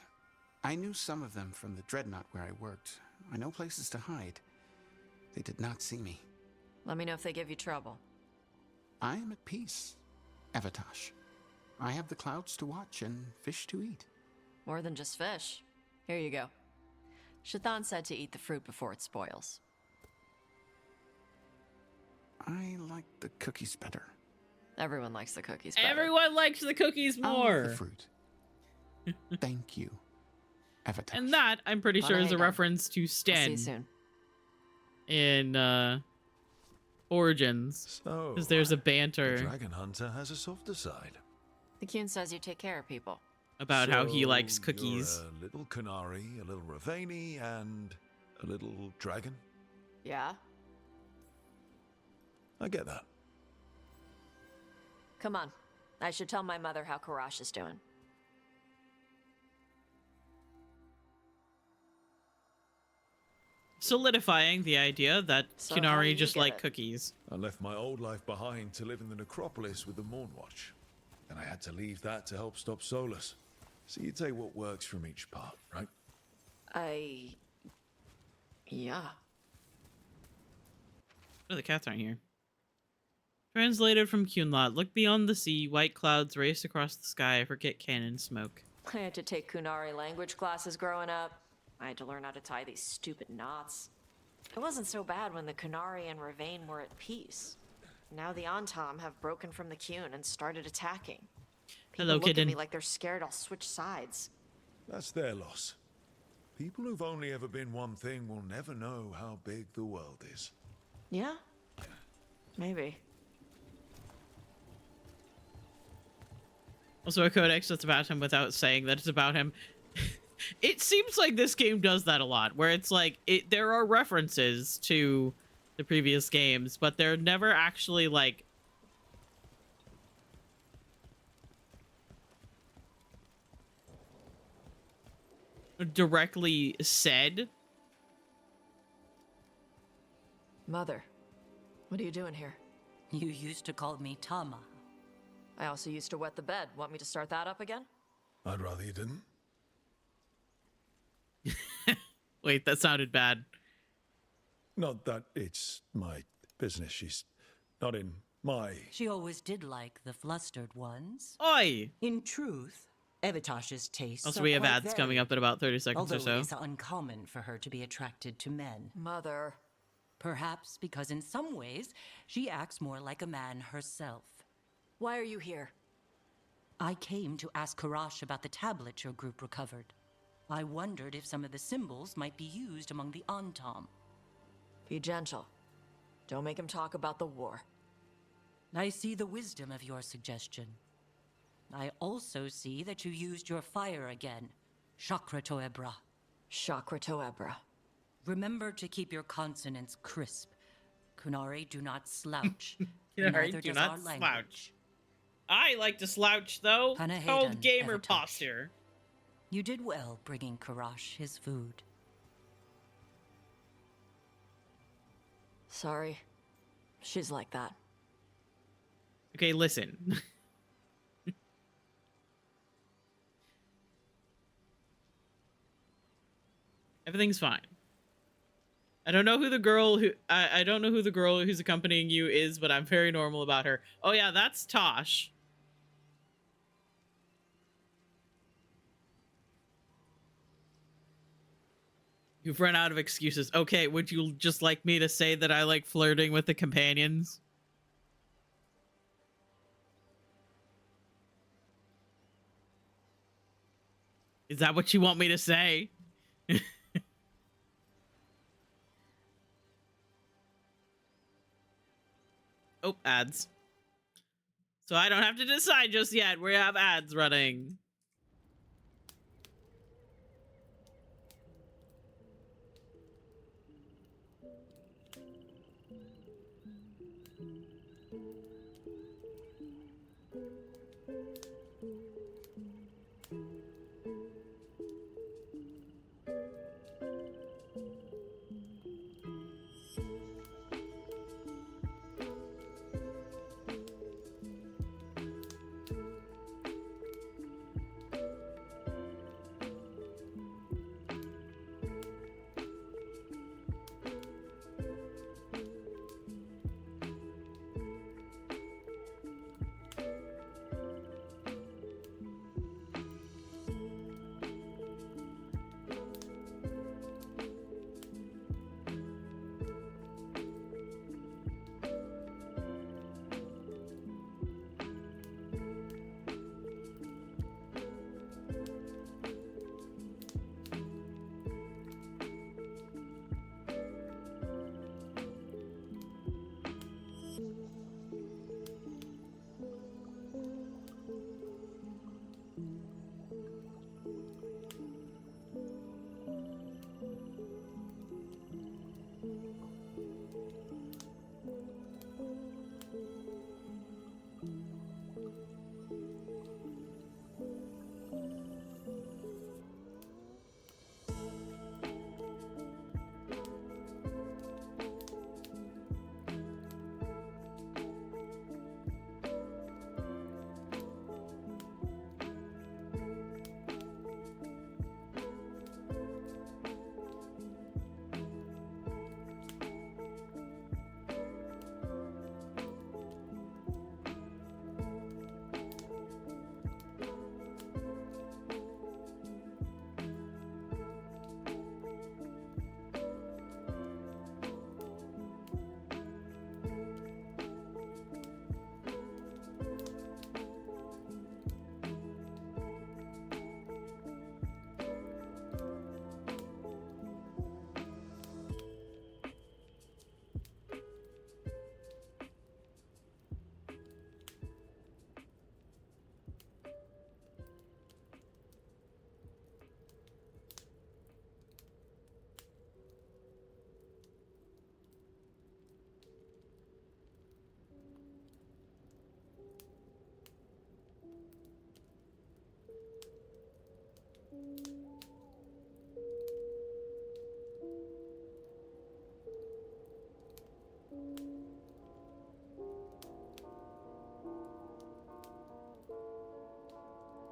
I knew some of them from the Dreadnought where I worked. I know places to hide. They did not see me. Let me know if they give you trouble. I am at peace, Avatosh. I have the clouds to watch and fish to eat. More than just fish. Here you go. Shathan said to eat the fruit before it spoils. I like the cookies better. Everyone likes the cookies better. Everyone likes the cookies I love more. the fruit. Thank you, Avatosh. And that, I'm pretty Wanna sure, is a hang on? reference to I'll see Sten you soon. in Origins. So, Because there's a the banter dragon hunter has a softer side. The Qun says you take care of people. about how he So likes cookies. You're a little Kunari, a little Ravani, and a little dragon. Yeah? I get that. Come on. I should tell my mother how Karash is doing. Solidifying the idea that So how do Kunari you just get like it? cookies. I left my old life behind to live in the necropolis with the Mornwatch. And I had to leave that to help stop Solus. So you take what works from each part, right? Yeah. Oh, the cats aren't here. Translated from Cunlot. Look beyond the sea. White clouds race across the sky. Forget cannon smoke. I had to take Kunari language classes growing up. I had to learn how to tie these stupid knots. It wasn't so bad when the Kunari and Ravane were at peace. Now the Antam have broken from the Qun and started attacking. People Hello, look at kitten. me like they're scared I'll switch sides. That's their loss. People who've only ever been one thing will never know how big the world is. Yeah? Maybe. Also, a codex that's about him without saying that it's about him. It seems like this game does that a lot, where it's like, there are references to the previous games, but they're never actually, like, directly said. Mother, what are you doing here? You used to call me Tama. I also used to wet the bed. Want me to start that up again? I'd rather you didn't. Wait, that sounded bad. Not that it's my business. She's not in my... She always did like the flustered ones. Oi! In truth, Evitash's tastes Also, are we have quite ads coming varied, up in about 30 seconds although or so. it is uncommon for her to be attracted to men. Mother. Perhaps because in some ways, she acts more like a man herself. Why are you here? I came to ask Karash about the tablet your group recovered. I wondered if some of the symbols might be used among the Antom. Be gentle. Don't make him talk about the war. I see the wisdom of your suggestion. I also see that you used your fire again, Chakra Toebra. Chakra Toebra. Remember to keep your consonants crisp. Kunari do not slouch. Kunari Neither do does not our slouch. language. I like to slouch, though. Hanahedan, Old gamer Evitosh. posture. You did well bringing Karash his food. Sorry. She's like that. Okay, listen. Everything's fine. I don't know who the girl who I don't know who the girl who's accompanying you is, but I'm very normal about her. Oh yeah, that's Tosh. You've run out of excuses. Okay, would you just like me to say that I like flirting with the companions? Is that what you want me to say? Oh, ads. So I don't have to decide just yet. We have ads running.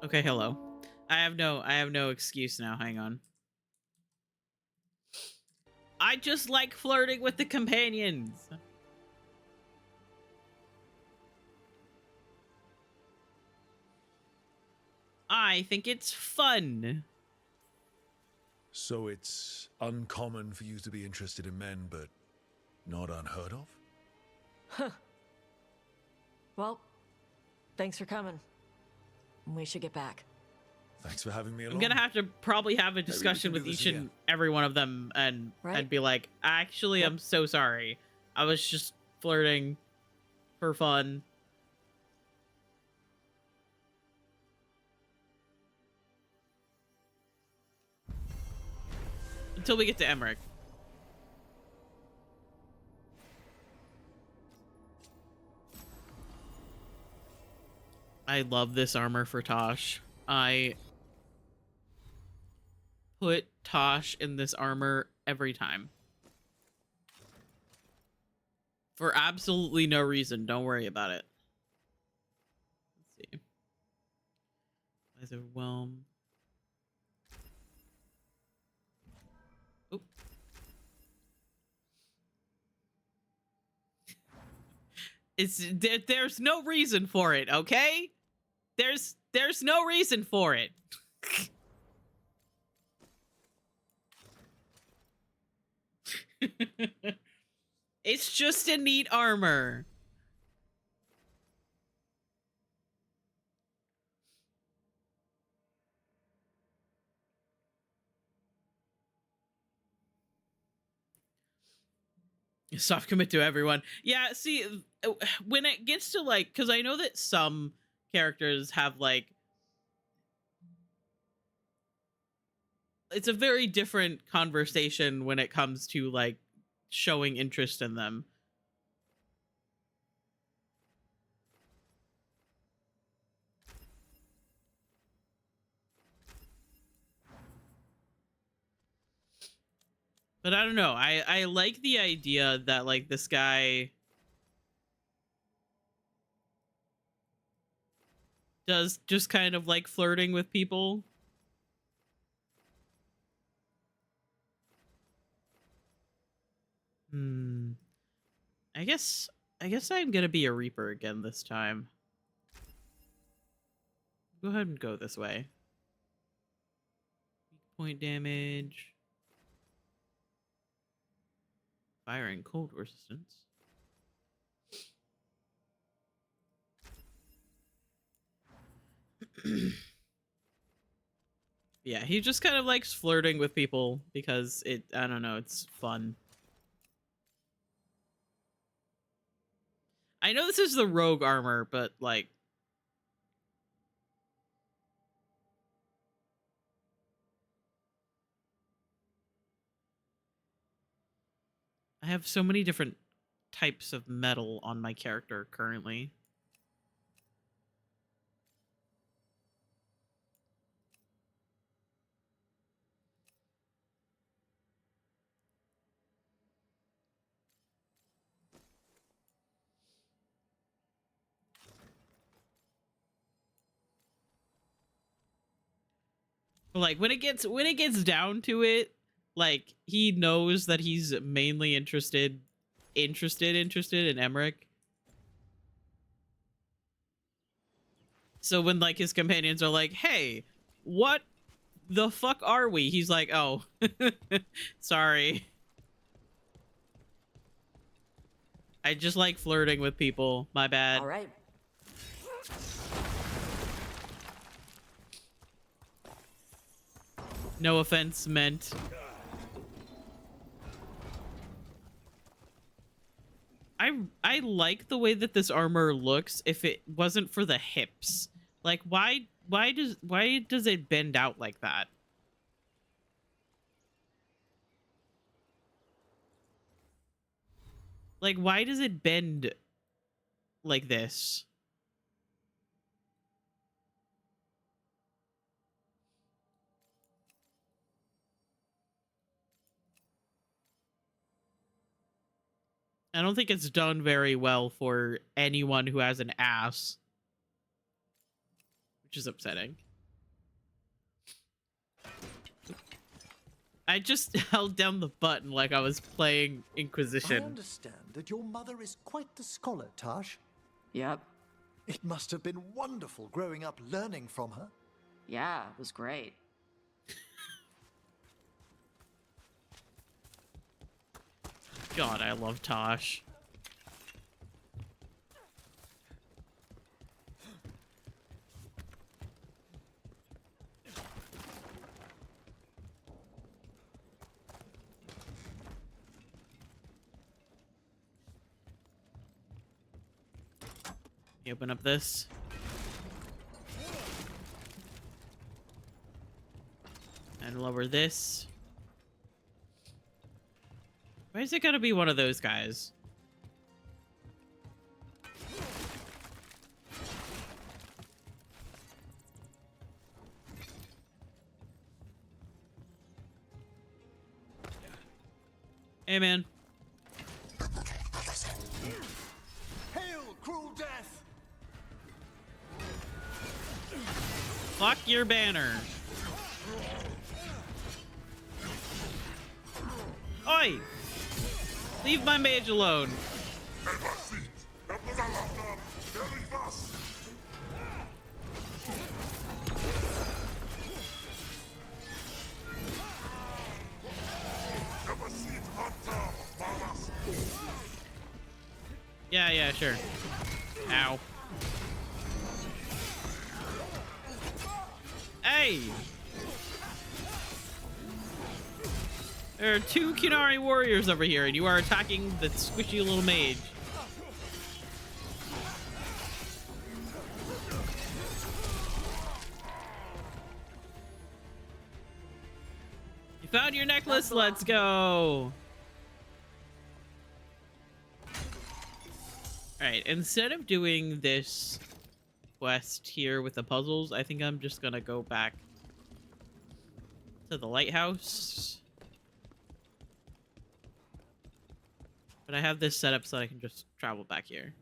Okay, hello. I have no excuse now. Hang on. I just like flirting with the companions. I think it's fun. So it's uncommon for you to be interested in men, but not unheard of? Well, thanks for coming. We should get back. Thanks for having me along. I'm gonna have to probably have a discussion with do this each and again. every one of them and Right. be like, actually, I'm so sorry. I was just flirting for fun. Until we get to Emmrich. I love this armor for Tosh. I put Tosh in this armor every time. For absolutely no reason. Don't worry about it. Let's see. Eyes of Whelm. Oop. There's no reason for it, okay? There's no reason for it. It's just a neat armor. Soft commit to everyone. Yeah, see, when it gets to like, because I know that some characters have like, it's a very different conversation when it comes to like showing interest in them. But I don't know. I like the idea that like this guy does just kind of like flirting with people. I guess I'm gonna be a Reaper again this time. Go ahead and go this way. Weak point damage. Fire and cold resistance. Yeah, he just kind of likes flirting with people because I don't know, it's fun. I know this is the rogue armor, but like, I have so many different types of metal on my character currently. Like when it gets down to it, like he knows that he's mainly interested in Emmrich. So when like his companions are like, "Hey, what the fuck are we?" He's like, "Oh, sorry. I just like flirting with people. My bad." All right. No offense meant. I like the way that this armor looks if it wasn't for the hips. Like why does it bend out like that? Like why does it bend like this? I don't think it's done very well for anyone who has an ass, which is upsetting. I just held down the button like I was playing I Inquisition. understand that your mother is quite the scholar, Tash. Yep. It must have been wonderful growing up learning from her. Yeah, it was great. God, I love Tosh. You open up this. And lower this. Why is it gotta be one of those guys? Hey, man. Hail, cruel death! Fuck your banner. Oi! Leave my mage alone. Yeah, sure. Ow. Hey! There are 2 Kunari warriors over here, and you are attacking the squishy little mage. You found your necklace, let's go! Alright, instead of doing this quest here with the puzzles, I think I'm just gonna go back to the lighthouse. But I have this set up so I can just travel back here.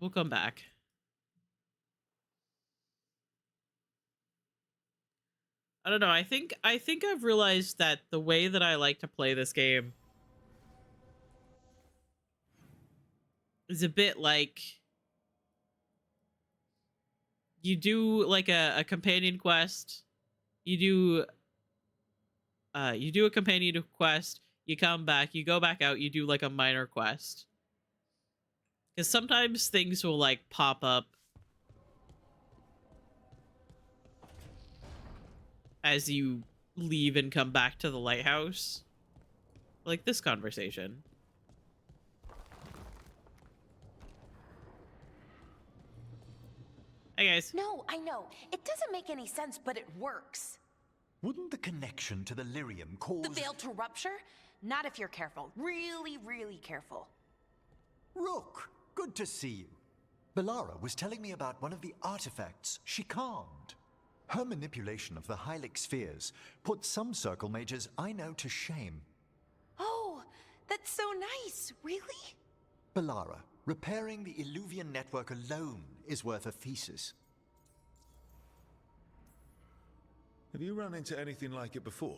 We'll come back. I don't know, I think I've realized that the way that I like to play this game is a bit like you do like a companion quest, you do a companion quest, you come back, you go back out, you do like a minor quest. Because sometimes things will like pop up as you leave and come back to the lighthouse. Like this conversation. Hey guys. No, I know. It doesn't make any sense, but it works. Wouldn't the connection to the lyrium cause... The veil to rupture? Not if you're careful. Really, really careful. Rook, good to see you. Belara was telling me about one of the artifacts she calmed. Her manipulation of the Hylic spheres put some circle mages I know to shame. Oh, that's so nice. Really? Belara, repairing the Illuvian network alone is worth a thesis. Have you run into anything like it before?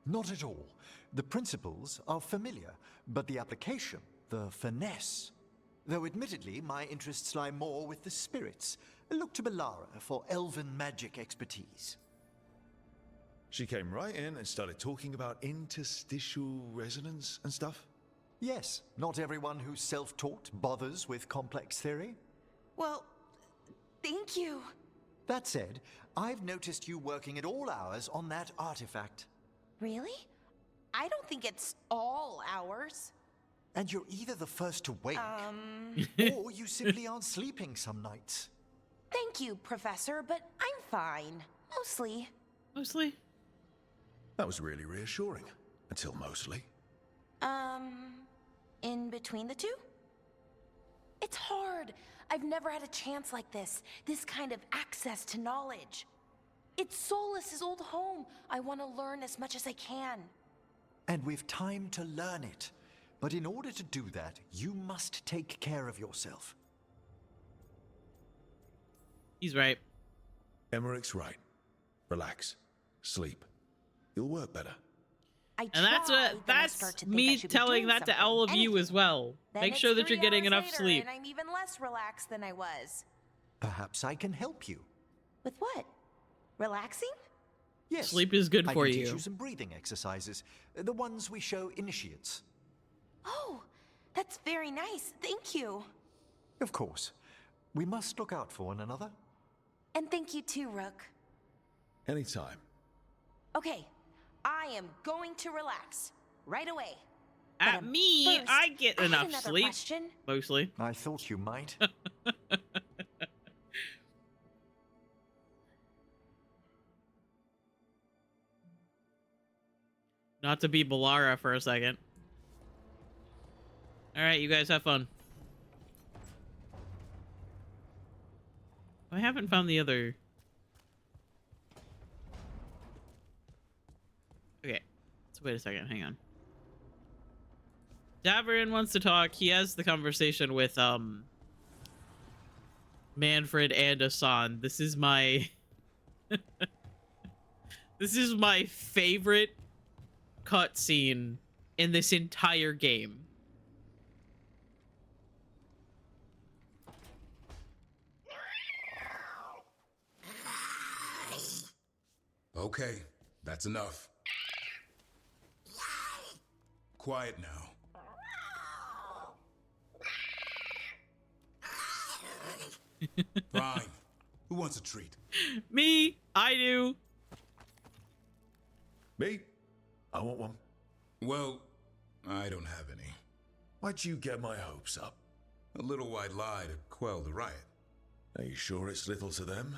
Not at all. The principles are familiar, but the application, the finesse. Though admittedly, my interests lie more with the spirits. Look to Belara for elven magic expertise. She came right in and started talking about interstitial resonance and stuff? Yes, not everyone who's self-taught bothers with complex theory. Well, thank you. That said, I've noticed you working at all hours on that artifact. Really? I don't think it's all ours. And you're either the first to wake, or you simply aren't sleeping some nights. Thank you, Professor, but I'm fine. Mostly. Mostly? That was really reassuring. Until mostly. In between the two? It's hard. I've never had a chance like this kind of access to knowledge. It's Solus's old home. I want to learn as much as I can. And we've time to learn it. But in order to do that, you must take care of yourself. He's right. Emmerich's right. Relax. Sleep. You'll work better. I And that's tried, what then I start that's to think I me should be telling doing that to something, all of you anything. as well. Then Make it's sure that 3 you're getting hours enough later, sleep. And I'm even less relaxed than I was. Perhaps I can help you. With what? Relaxing? Yes. Sleep is good I for can you. teach you some breathing exercises, the ones we show initiates. Oh, that's very nice. Thank you. Of course. We must look out for one another. And thank you too, Rook. Anytime. Okay, I am going to relax right away. But, At me, first, I get I had enough another sleep. question. Mostly. I thought you might. Not to be Balara for a second. Alright, you guys have fun. I haven't found the other... Okay. So wait a second, hang on. Davrin wants to talk. He has the conversation with, Manfred and Asan. This is my... This is my favorite cutscene in this entire game. Okay, that's enough. Quiet now. Fine. Who wants a treat? Me, I do. Me? I want one. Well, I don't have any. Why'd you get my hopes up? A little white lie to quell the riot. Are you sure it's little to them?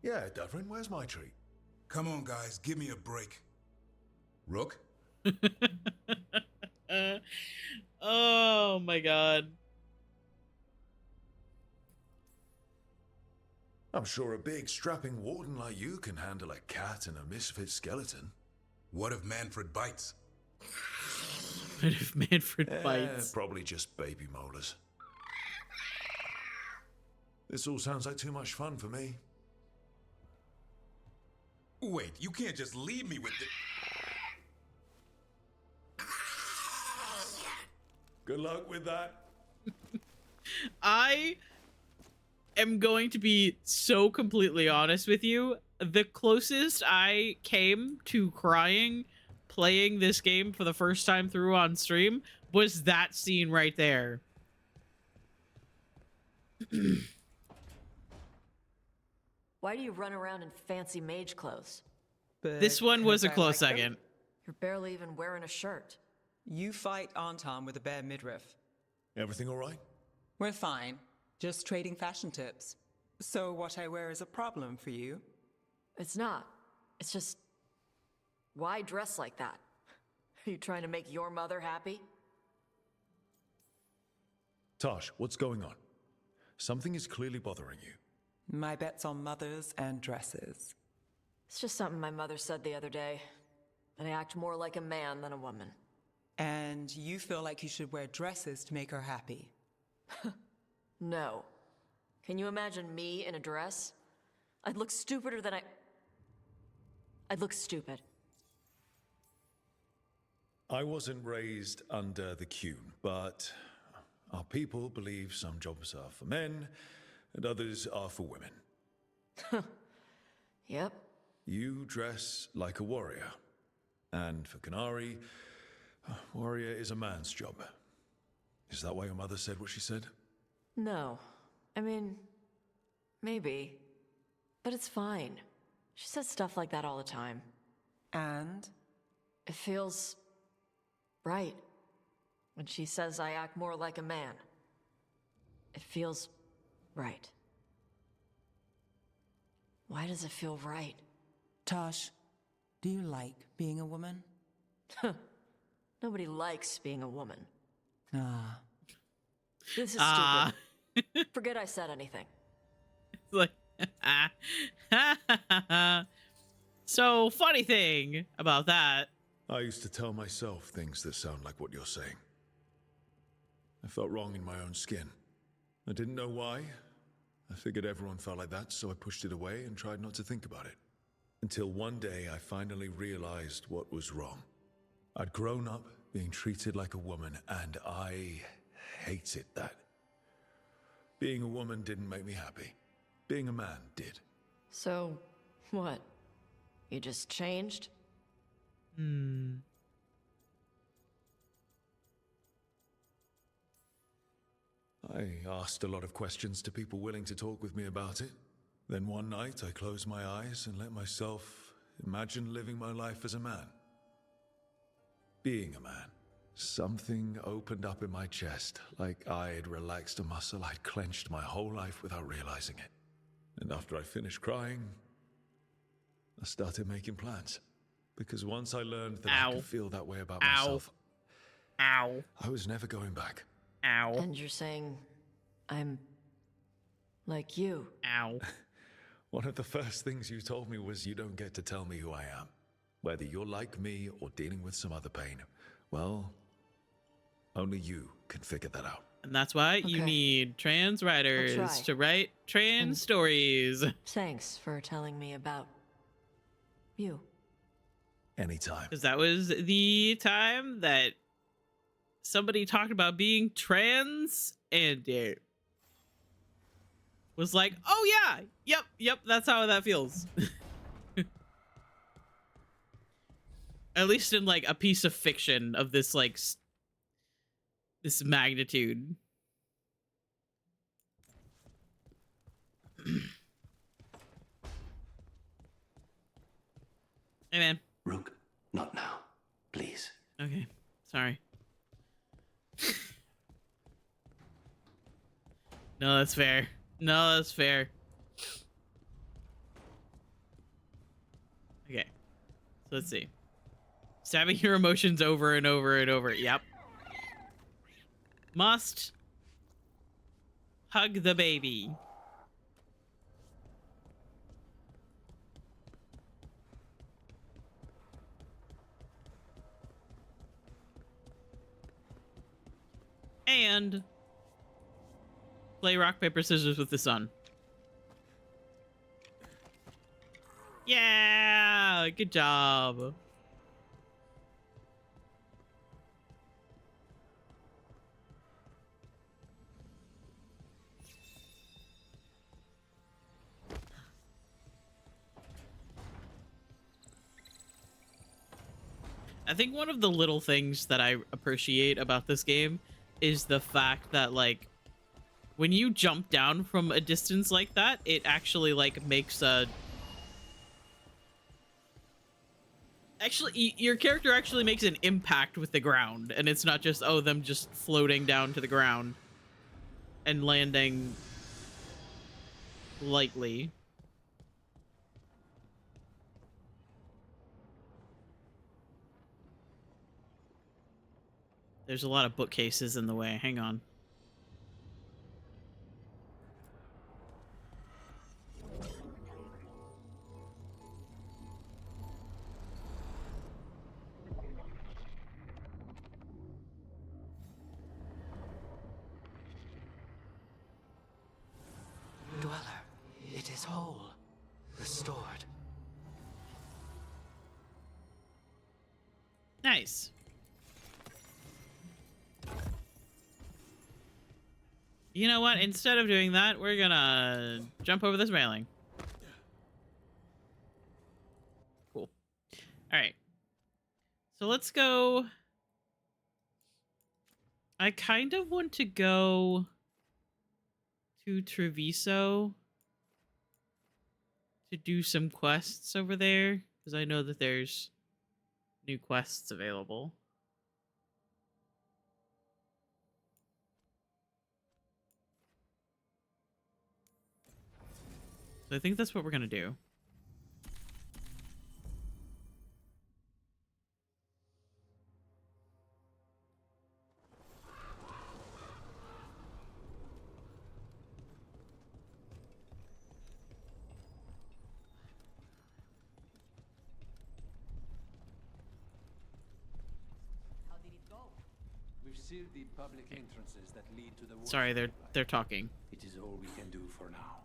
Yeah, Davrin, where's my treat? Come on, guys, give me a break. Rook? Oh my god. I'm sure a big, strapping warden like you can handle a cat and a misfit skeleton. What if Manfred bites? What if Manfred bites? Probably just baby molars. This all sounds like too much fun for me. Wait, you can't just leave me with the... Good luck with that. I am going to be so completely honest with you. The closest I came to crying playing this game for the first time through on stream was that scene right there. Why do you run around in fancy mage clothes? But This one was a 'cause I close like them. second. You're barely even wearing a shirt. You fight Anton with a bare midriff. Everything all right? We're fine. Just trading fashion tips. So what I wear is a problem for you? It's not. It's just... Why dress like that? Are you trying to make your mother happy? Tosh, what's going on? Something is clearly bothering you. My bet's on mothers and dresses. It's just something my mother said the other day. That I act more like a man than a woman. And you feel like you should wear dresses to make her happy. No. Can you imagine me in a dress? I'd look stupider than I'd look stupid. I wasn't raised under the Qune, but our people believe some jobs are for men and others are for women. Yep. You dress like a warrior. And for Canary, warrior is a man's job. Is that why your mother said what she said? No. I mean, maybe. But it's fine. She says stuff like that all the time. And? It feels... right. When she says I act more like a man. It feels... right. Why does it feel right? Tosh, do you like being a woman? Nobody likes being a woman. Ah. This is Ah. stupid. Forget I said anything. It's like, so funny thing about that. I used to tell myself things that sound like what you're saying. I felt wrong in my own skin. I didn't know why. I figured everyone felt like that, so I pushed it away and tried not to think about it. Until one day I finally realized what was wrong. I'd grown up being treated like a woman, and I hated that. Being a woman didn't make me happy. Being a man did. So, what? You just changed? I asked a lot of questions to people willing to talk with me about it. Then one night I closed my eyes and let myself imagine living my life as a man. Being a man. Something opened up in my chest, like I had relaxed a muscle I'd clenched my whole life without realizing it. And after I finished crying, I started making plans. Because once I learned that I could feel that way about myself, I was never going back. And you're saying I'm like you? One of the first things you told me was you don't get to tell me who I am. Whether you're like me or dealing with some other pain. Well, only you can figure that out. And that's why you need trans writers to write trans stories. Thanks for telling me about you. Anytime. Because that was the time that somebody talked about being trans, and it was like, oh yeah, yep, that's how that feels. At least in like a piece of fiction of this like this magnitude. Hey man. Rook, not now, please. Okay, sorry. No, that's fair. No, that's fair. Okay, so let's see. Stabbing your emotions over and over and over. Yep. Must hug the baby. And play rock, paper, scissors with the sun. Yeah, good job. I think one of the little things that I appreciate about this game is the fact that, like, when you jump down from a distance like that, it actually, like, makes a... Actually, your character actually makes an impact with the ground, and it's not just, oh, them just floating down to the ground and landing lightly. There's a lot of bookcases in the way. Hang on. Dweller, it is whole, restored. Nice. You know what? Instead of doing that, we're gonna jump over this railing. Cool. All right. So let's go. I kind of want to go to Treviso to do some quests over there, because I know that there's new quests available. So I think that's what we're gonna do. We're seal the public entrances that lead to the Sorry, they're talking. It is all we can do for now.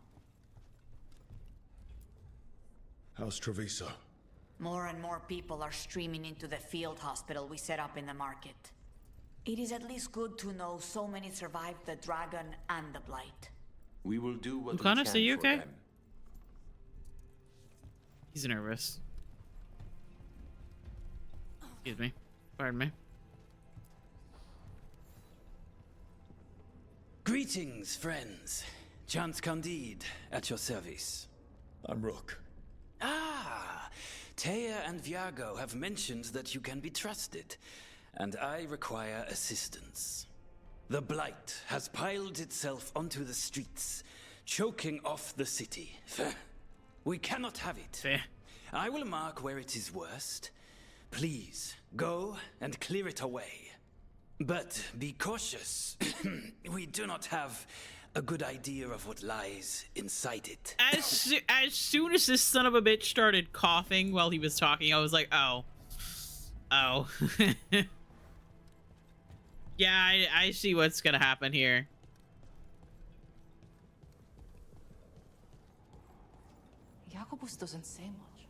How's Treviso? More and more people are streaming into the field hospital we set up in the market. It is at least good to know so many survived the dragon and the blight. We will do what we Lucanus, can are you for okay? them. He's nervous. Excuse me. Pardon me. Greetings, friends. Chance Candide, at your service. I'm Rook. Ah, Taya and Viago have mentioned that you can be trusted, and I require assistance. The Blight has piled itself onto the streets, choking off the city. We cannot have it. Fair. I will mark where it is worst. Please, go and clear it away. But be cautious. We do not have a good idea of what lies inside it. As soon as this son of a bitch started coughing while he was talking, I was like, oh. Oh. Yeah, I see what's gonna happen here. Jacobus doesn't say much.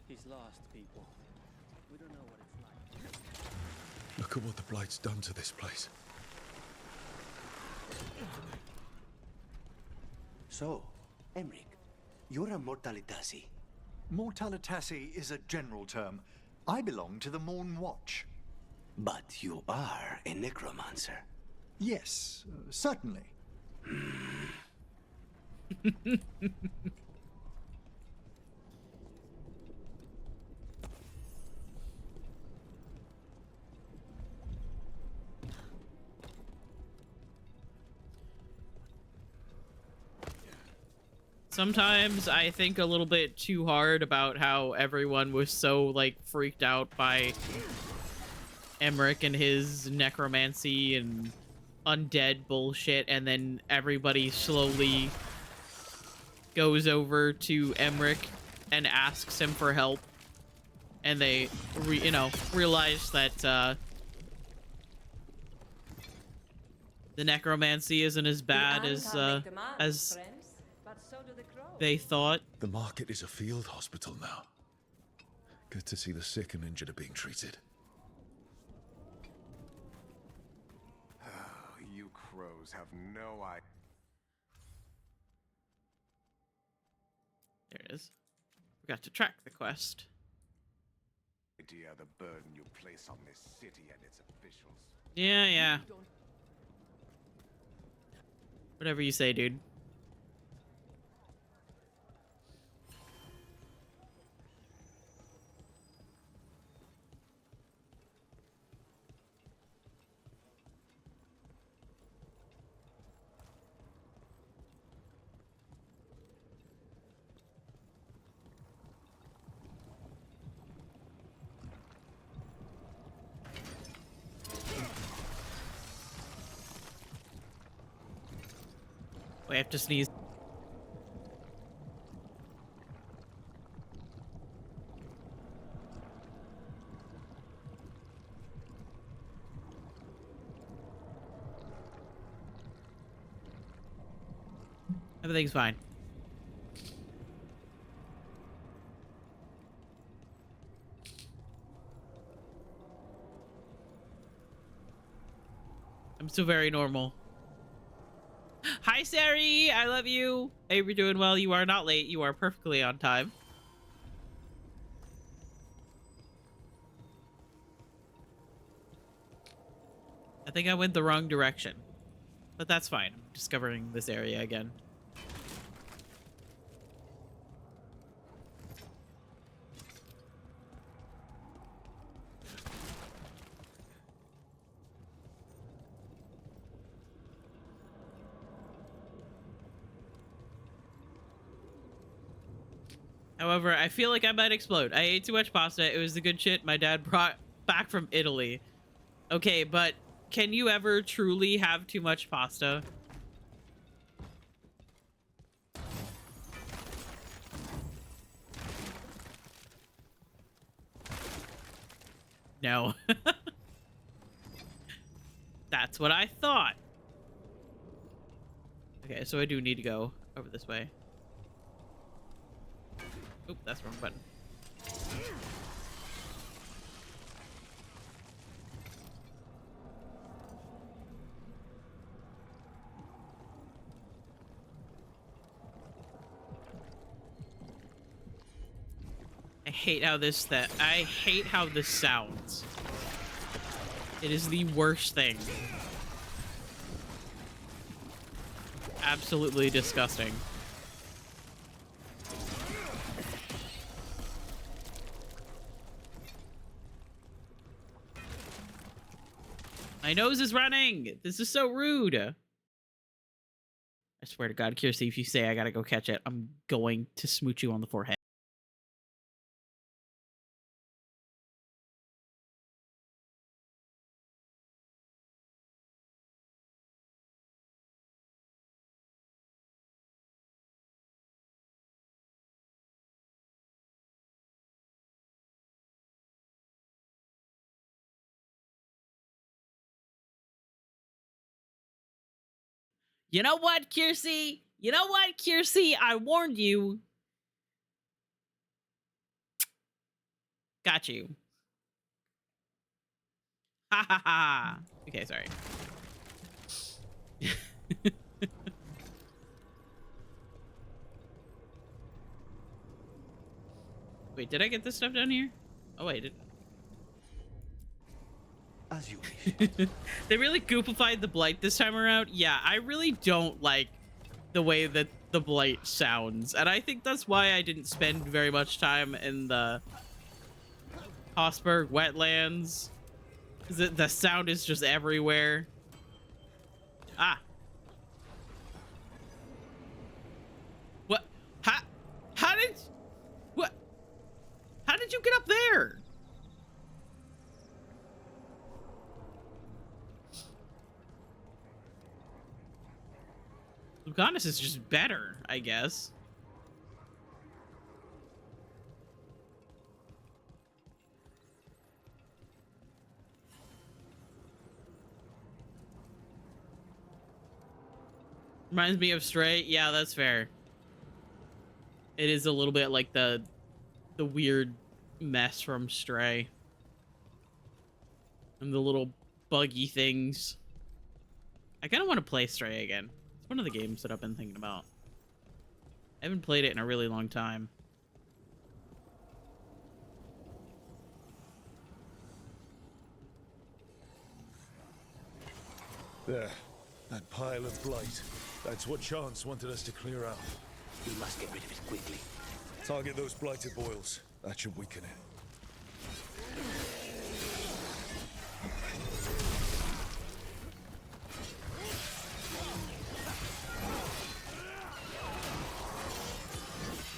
He's lost, people. We don't know what it's like. Look at what the Blight's done to this place. So, Emmrich, you're a Mortalitasi. Mortalitasi is a general term. I belong to the Morn Watch. But you are a necromancer. Yes, certainly. Sometimes I think a little bit too hard about how everyone was so, like, freaked out by Emmrich and his necromancy and undead bullshit, and then everybody slowly goes over to Emmrich and asks him for help, and they, realize that, the necromancy isn't as bad as they thought. The market is a field hospital now. Good to see the sick and injured are being treated. You crows have no idea. There it is. We got to track the quest. The burden you place on this city and its officials. Yeah. Whatever you say, dude. We have to sneeze. Everything's fine. I'm still very normal. Hi, Sari! I love you! I hope you're doing well. You are not late. You are perfectly on time. I think I went the wrong direction. But that's fine. I'm discovering this area again. However, I feel like I might explode. I ate too much pasta. It was the good shit my dad brought back from Italy. Okay, but can you ever truly have too much pasta? No. That's what I thought. Okay, so I do need to go over this way. Oop, that's the wrong button. I hate how I hate how this sounds. It is the worst thing. Absolutely disgusting. My nose is running. This is so rude. I swear to God, Kirsty, if you say I gotta go catch it, I'm going to smooch you on the forehead. You know what, Kirsty? You know what, Kirsty? I warned you. Got you. Ha ha ha. Okay, sorry. Wait, did I get this stuff down here? Oh, wait. As you wish. They really goopified the Blight this time around. Yeah, I really don't like the way that the Blight sounds. And I think that's why I didn't spend very much time in the Hossberg wetlands. The sound is just everywhere. Ah. What? How did... What? How did you get up there? Lucanus is just better, I guess. Reminds me of Stray. Yeah, that's fair. It is a little bit like the weird mess from Stray. And the little buggy things. I kind of want to play Stray again. It's one of the games that I've been thinking about. I haven't played it in a really long time. There. That pile of blight. That's what Chance wanted us to clear out. We must get rid of it quickly. Target those blighted boils. That should weaken it.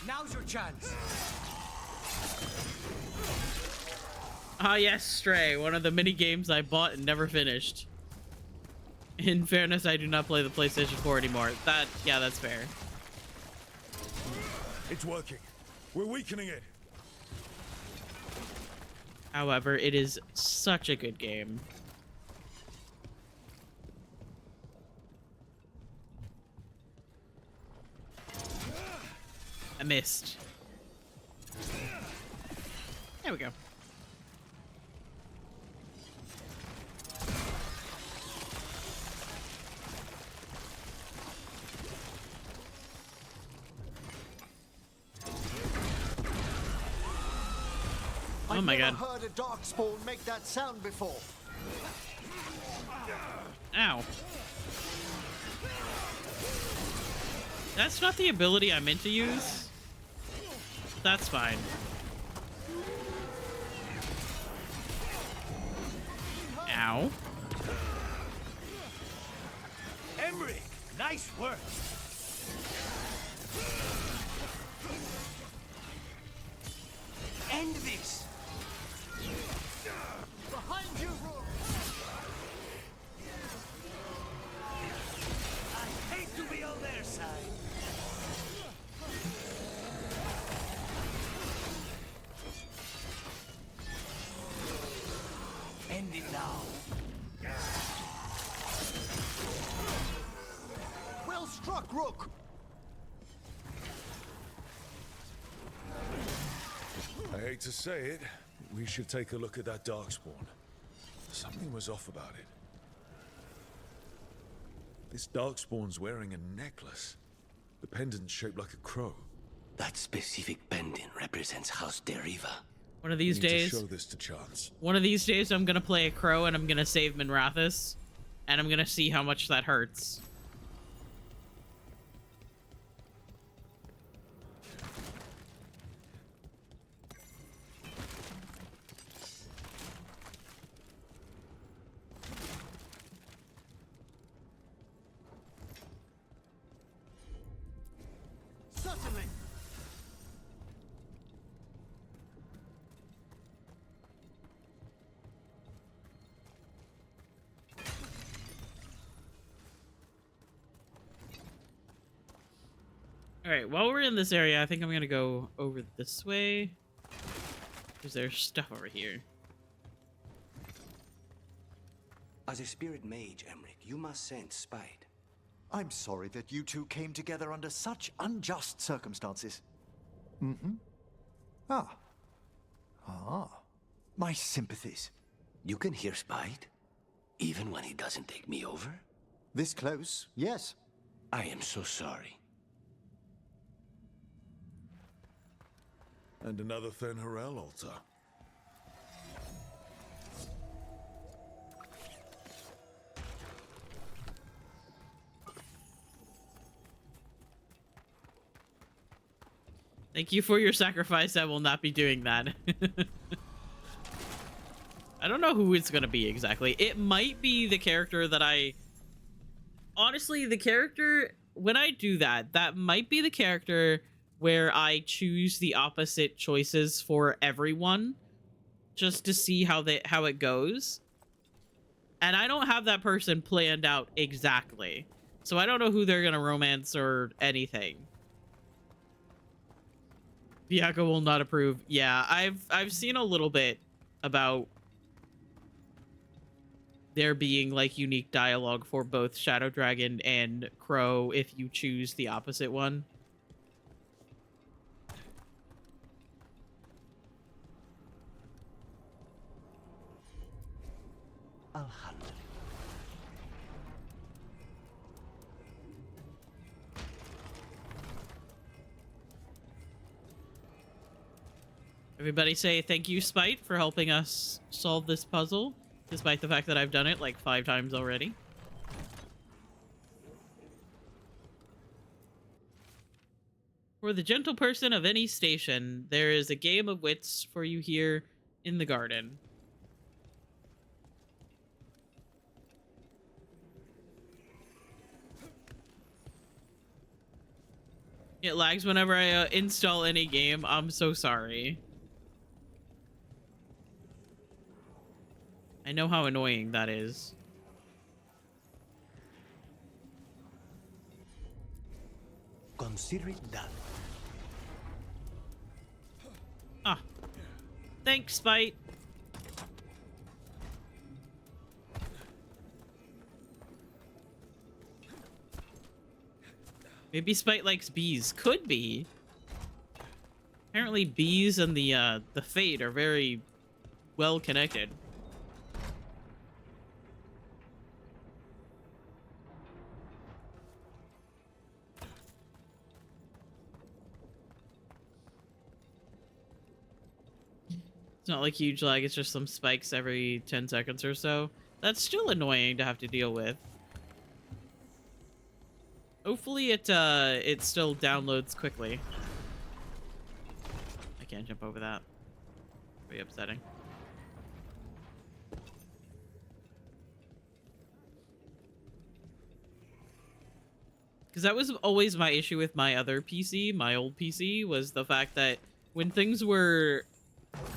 Now's your chance. Ah, yes, Stray. One of the mini games I bought and never finished. In fairness, I do not play the PlayStation 4 anymore. Yeah, that's fair. It's working. We're weakening it. However, it is such a good game. I missed. There we go. Oh my God. I've never heard a darkspawn make that sound before. Ow. That's not the ability I meant to use. That's fine. Ow. Emmrich, nice work. End this. Behind you, Rook. I hate to be on their side. End it now. rook! I hate to say it, we should take a look at that darkspawn. Something was off about it. This darkspawn's wearing a necklace. The pendant's shaped like a crow. That specific pendant represents House Deriva. One of these days, show this to Chance. One of these days, I'm gonna play a crow and I'm gonna save Minrathous, and I'm gonna see how much that hurts. Certainly. Alright, while we're in this area, I think I'm gonna go over this way. Because there's stuff over here. As a spirit mage, Emmrich, you must sense spite. I'm sorry that you two came together under such unjust circumstances. Mm-hmm. Ah. My sympathies. You can hear spite, even when he doesn't take me over? This close, yes. I am so sorry. And another Fen'Harel altar. Thank you for your sacrifice. I will not be doing that. I don't know who it's gonna be exactly. It might be the character that I... Honestly, the character... When I do that, that might be the character where I choose the opposite choices for everyone, just to see how it goes. And I don't have that person planned out exactly, so I don't know who they're gonna romance or anything. Bianca will not approve. Yeah, I've seen a little bit about there being like unique dialogue for both Shadow Dragon and Crow if you choose the opposite one. I'll handle it. Everybody say thank you, Spite, for helping us solve this puzzle, despite the fact that I've done it like 5 times already. For the gentle person of any station, there is a game of wits for you here in the garden. It lags whenever I install any game. I'm so sorry. I know how annoying that is. Consider it done. Ah. Thanks, Spite. Maybe Spite likes bees. Could be. Apparently bees and the Fate are very well connected. It's not like huge lag, it's just some spikes every 10 seconds or so. That's still annoying to have to deal with. Hopefully it still downloads quickly. I can't jump over that. Pretty upsetting. Because that was always my issue with my other PC, my old PC, was the fact that when things were...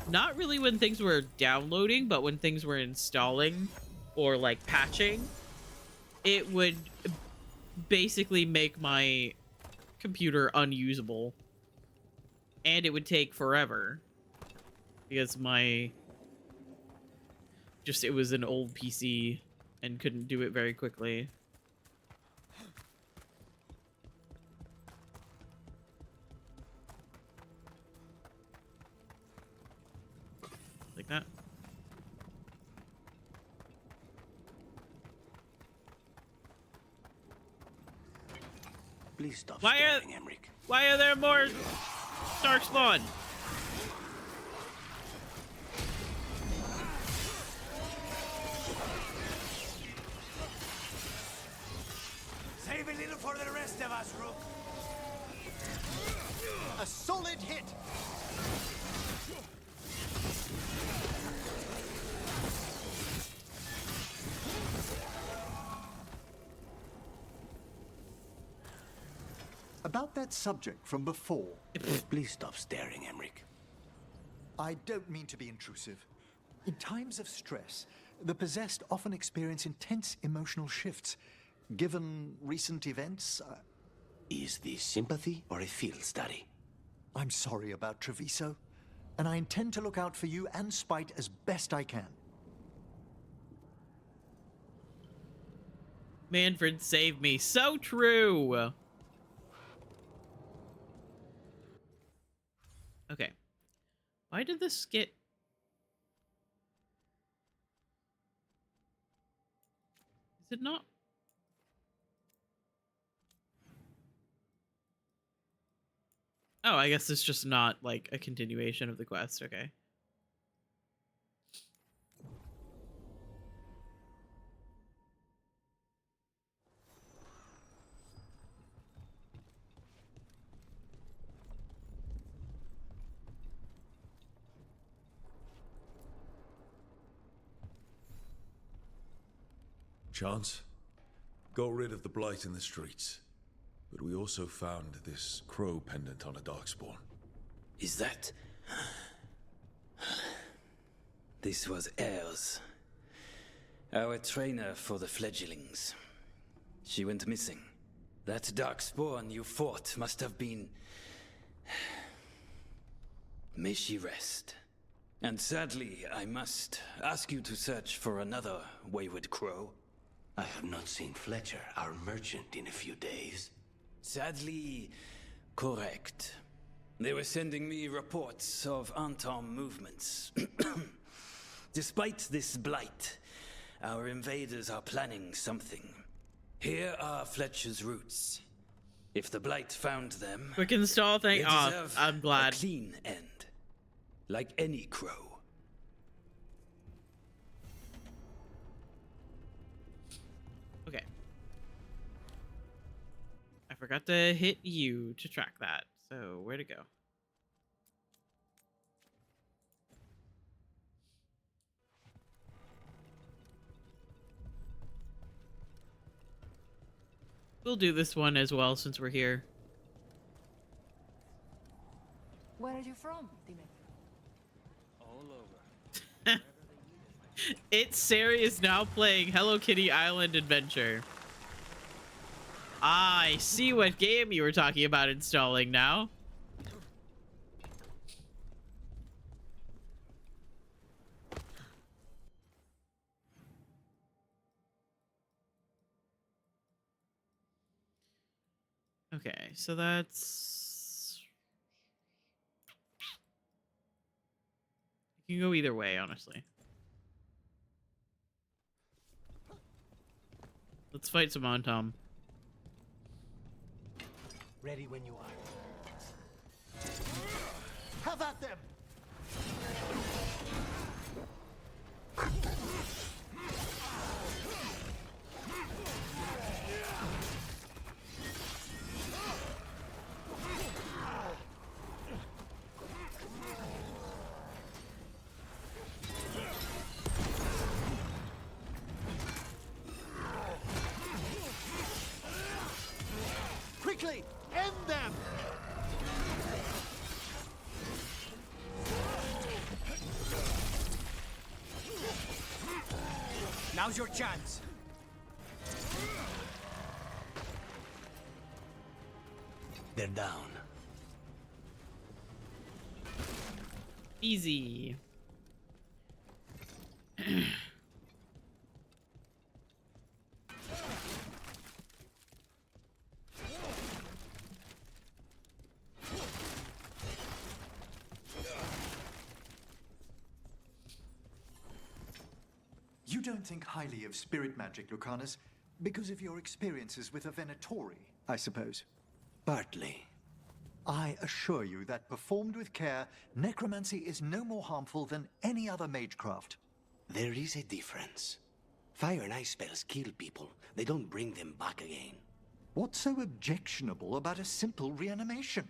Not really when things were downloading, but when things were installing or like patching, it would basically make my computer unusable. And it would take forever. Because it was an old PC and couldn't do it very quickly. Take that. Please stop Why staring, Emmrich. Why are there more Darkspawn? Save a little for the rest of us, Rook. A solid hit! About that subject from before. Please stop staring, Emmrich. I don't mean to be intrusive. In times of stress, the possessed often experience intense emotional shifts. Given recent events, Is this sympathy or a field study? I'm sorry about Treviso, and I intend to look out for you and Spite as best I can. Manfred saved me. So true. Okay. Why did this get... Is it not? Oh, I guess it's just not like a continuation of the quest. Okay. Chance? Got rid of the blight in the streets. But we also found this crow pendant on a darkspawn. Is that... This was Ayers, our trainer for the fledglings. She went missing. That darkspawn you fought must have been... May she rest. And sadly, I must ask you to search for another wayward crow. I have not seen Fletcher, our merchant, in a few days. Sadly, correct. They were sending me reports of Anton movements. Despite this blight, our invaders are planning something. Here are Fletcher's roots. If the blight found them, Quick install thing. they Oh, deserve I'm glad. a clean end, like any crow. Okay. I forgot to hit you to track that. So where to go? We'll do this one as well since we're here. Where are you from, Dimitri? All over. It's Sari is now playing Hello Kitty Island Adventure. I see what game you were talking about installing now. Okay, so that's... You can go either way, honestly. Let's fight some Tom. Ready when you are. Have at them! Quickly, end them! Now's your chance. They're down. Easy. don't think highly of spirit magic, Lucanus, because of your experiences with a Venatori, I suppose. Partly. I assure you that performed with care, necromancy is no more harmful than any other magecraft. There is a difference. Fire and ice spells kill people. They don't bring them back again. What's so objectionable about a simple reanimation?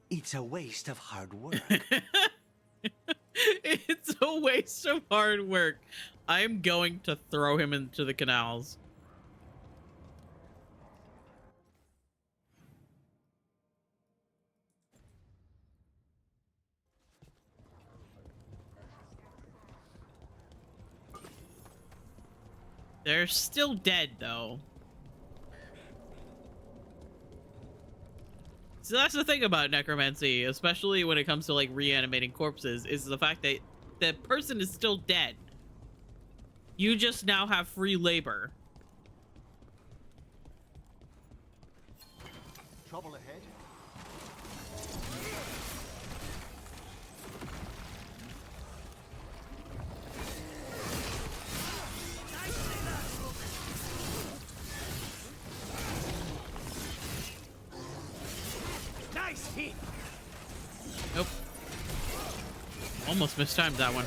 It's a waste of hard work. It's a waste of hard work. I'm going to throw him into the canals. They're still dead, though. So that's the thing about necromancy, especially when it comes to like reanimating corpses, is the fact that the person is still dead. You just now have free labor. Trouble ahead. Nice hit. Nope. Almost mistimed that one.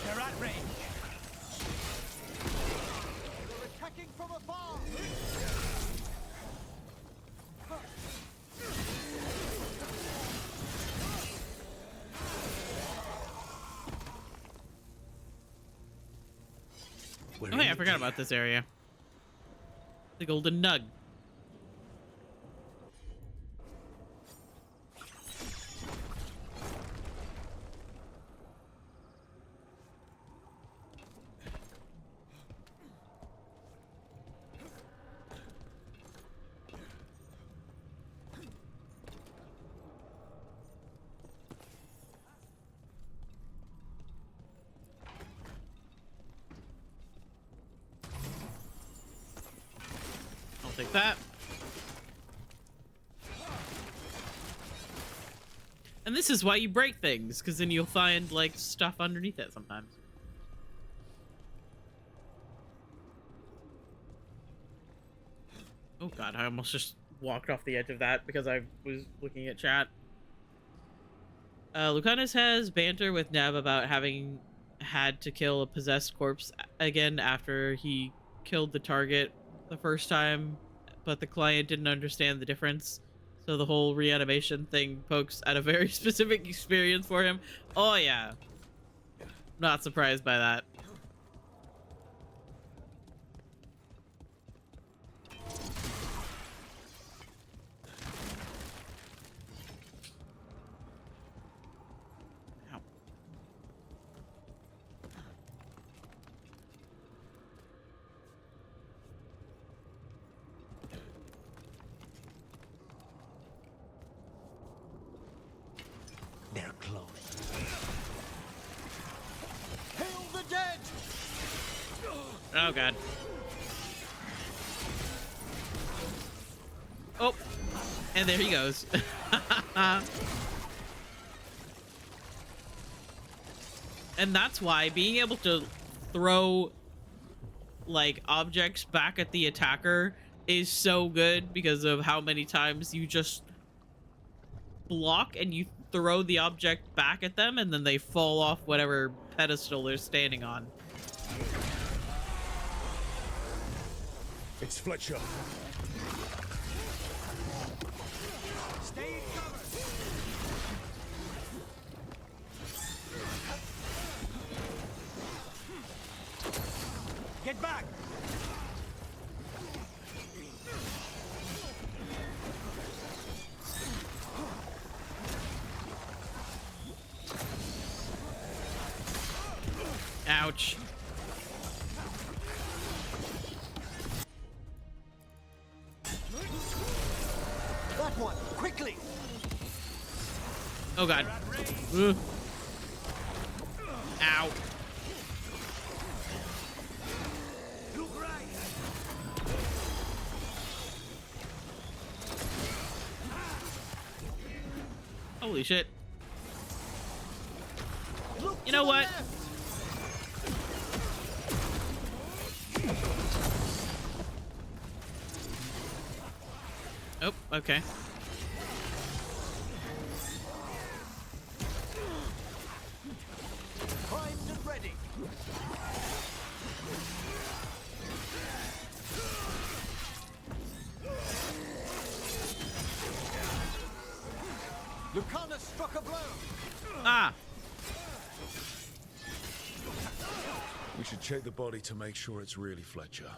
They're at range. They're attacking from afar. Oh yeah, I forgot about this area. The Golden Nug. Take that. And this is why you break things, because then you'll find like stuff underneath it sometimes. Oh god, I almost just walked off the edge of that because I was looking at chat. Lucanus has banter with Neb about having had to kill a possessed corpse again after he killed the target the first time, but the client didn't understand the difference. So the whole reanimation thing pokes at a very specific experience for him. Oh yeah. Not surprised by that. Ow. They're close. Hail the dead! Oh god. Oh, and there he goes. And that's why being able to throw like objects back at the attacker is so good, because of how many times you just block and you throw the object back at them and then they fall off whatever pedestal they're standing on. It's Fletcher. Stay in cover. Get back. Ouch. That one, quickly! Oh god. Ugh. Ow. Look right. Holy shit. Look You to know the what? left. Oh, okay. Primed and ready. Lucana struck a blow. Ah! We should check the body to make sure it's really Fletcher.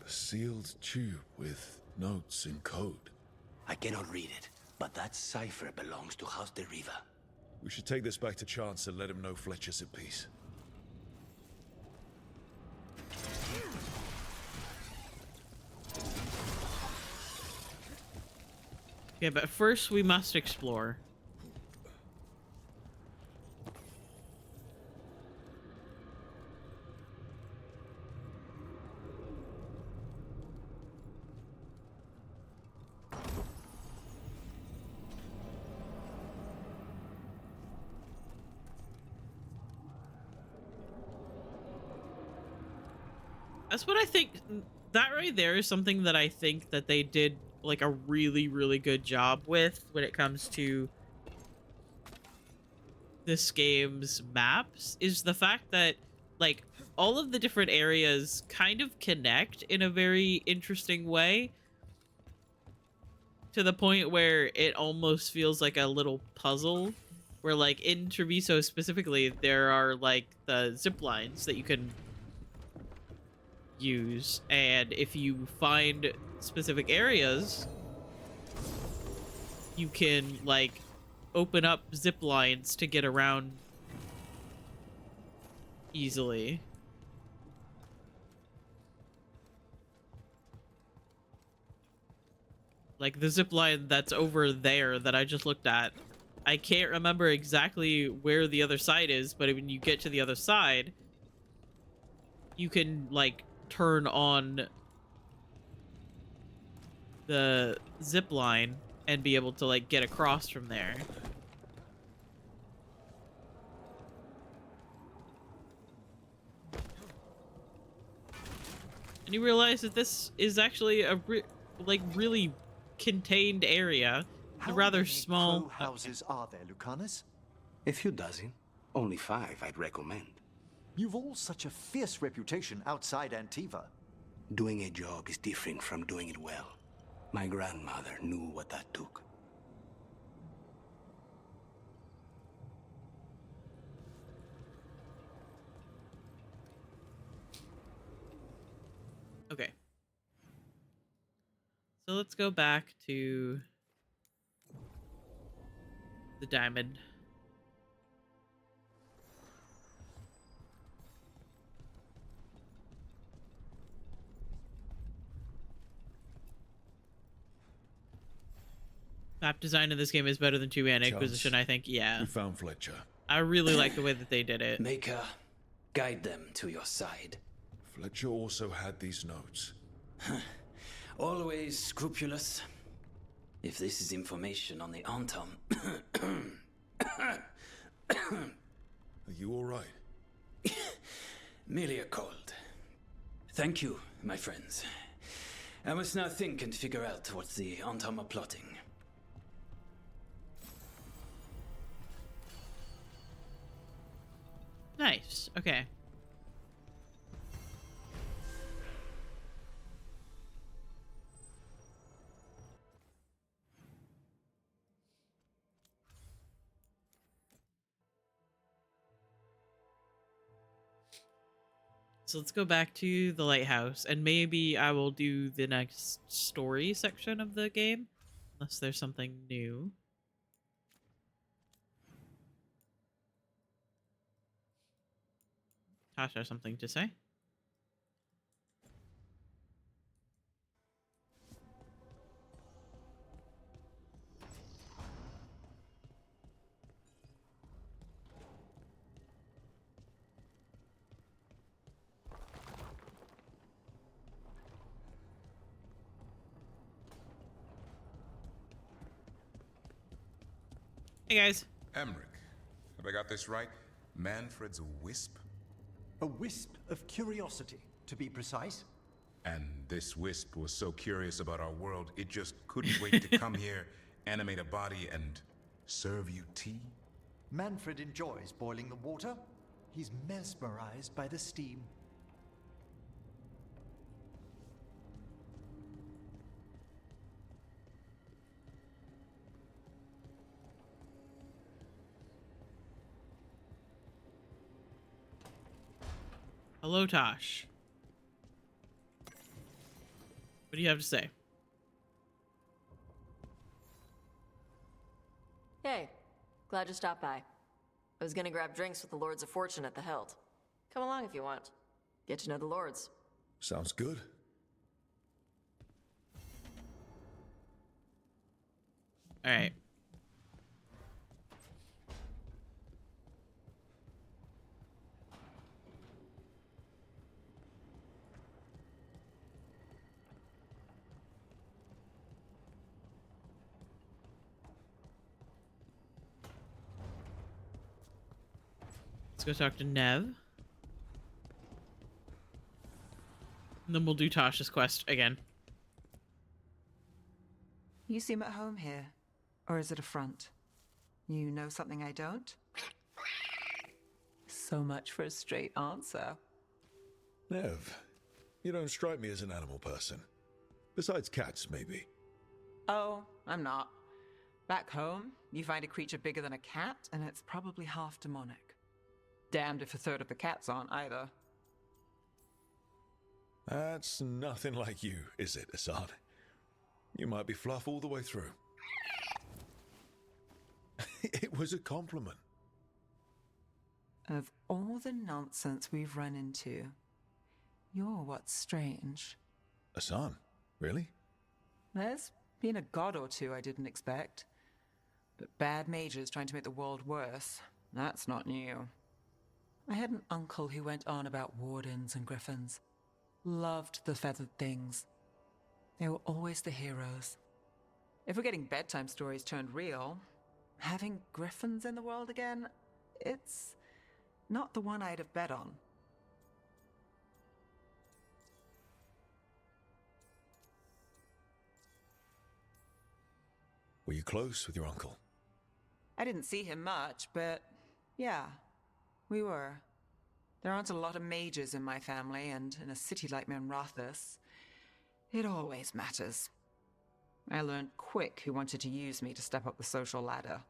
A sealed tube with notes in code. I cannot read it, but that cipher belongs to House de Riva. We should take this back to Chance and let him know Fletcher's at peace. Okay, but first we must explore. That's what I think. That right there is something that I think that they did like a really, really good job with when it comes to this game's maps, is the fact that like all of the different areas kind of connect in a very interesting way, to the point where it almost feels like a little puzzle, where like in Treviso specifically there are like the zip lines that you can use, and if you find specific areas you can like open up zip lines to get around easily. Like the zip line that's over there that I just looked at, I can't remember exactly where the other side is, but when you get to the other side you can like turn on the zip line and be able to like get across from there. And you realize that this is actually a really contained area, a rather small. Crow houses are there, Lucanus? A few dozen. Only 5 I'd recommend. You've all such a fierce reputation outside Antiva. Doing a job is different from doing it well. My grandmother knew what that took. Okay. So let's go back to the diamond. Map design in this game is better than 2-man Inquisition, I think. Yeah. We found Fletcher. I really like the way that they did it. Maker, guide them to your side. Fletcher also had these notes. Always scrupulous. If this is information on the Antom... Are you alright? Merely a cold. Thank you, my friends. I must now think and figure out what the Antom are plotting. Nice. Okay. So let's go back to the lighthouse, and maybe I will do the next story section of the game, unless there's something new. Tasha has something to say. Hey guys. Emmrich, have I got this right? Manfred's wisp? A wisp of curiosity, to be precise. And this wisp was so curious about our world, it just couldn't wait to come here, animate a body, and serve you tea? Manfred enjoys boiling the water. He's mesmerized by the steam. Hello, Tosh. What do you have to say? Hey, glad you stopped by. I was gonna grab drinks with the Lords of Fortune at the Hilt. Come along if you want. Get to know the Lords. Sounds good. All right. Let's go talk to Nev. And then we'll do Tasha's quest again. You seem at home here. Or is it a front? You know something I don't? So much for a straight answer. Nev, you don't strike me as an animal person. Besides cats, maybe. Oh, I'm not. Back home, you find a creature bigger than a cat, and it's probably half demonic. Damned if a third of the cats aren't either. That's nothing like you, is it, Assad? You might be fluff all the way through. It was a compliment. Of all the nonsense we've run into, you're what's strange. Assad? Really? There's been a god or two I didn't expect. But bad mages trying to make the world worse, that's not new. I had an uncle who went on about wardens and griffins. Loved the feathered things. They were always the heroes. If we're getting bedtime stories turned real, having griffins in the world again, it's not the one I'd have bet on. Were you close with your uncle? I didn't see him much, but yeah, we were. There aren't a lot of mages in my family, and in a city like Minrathous, it always matters. I learned quick who wanted to use me to step up the social ladder.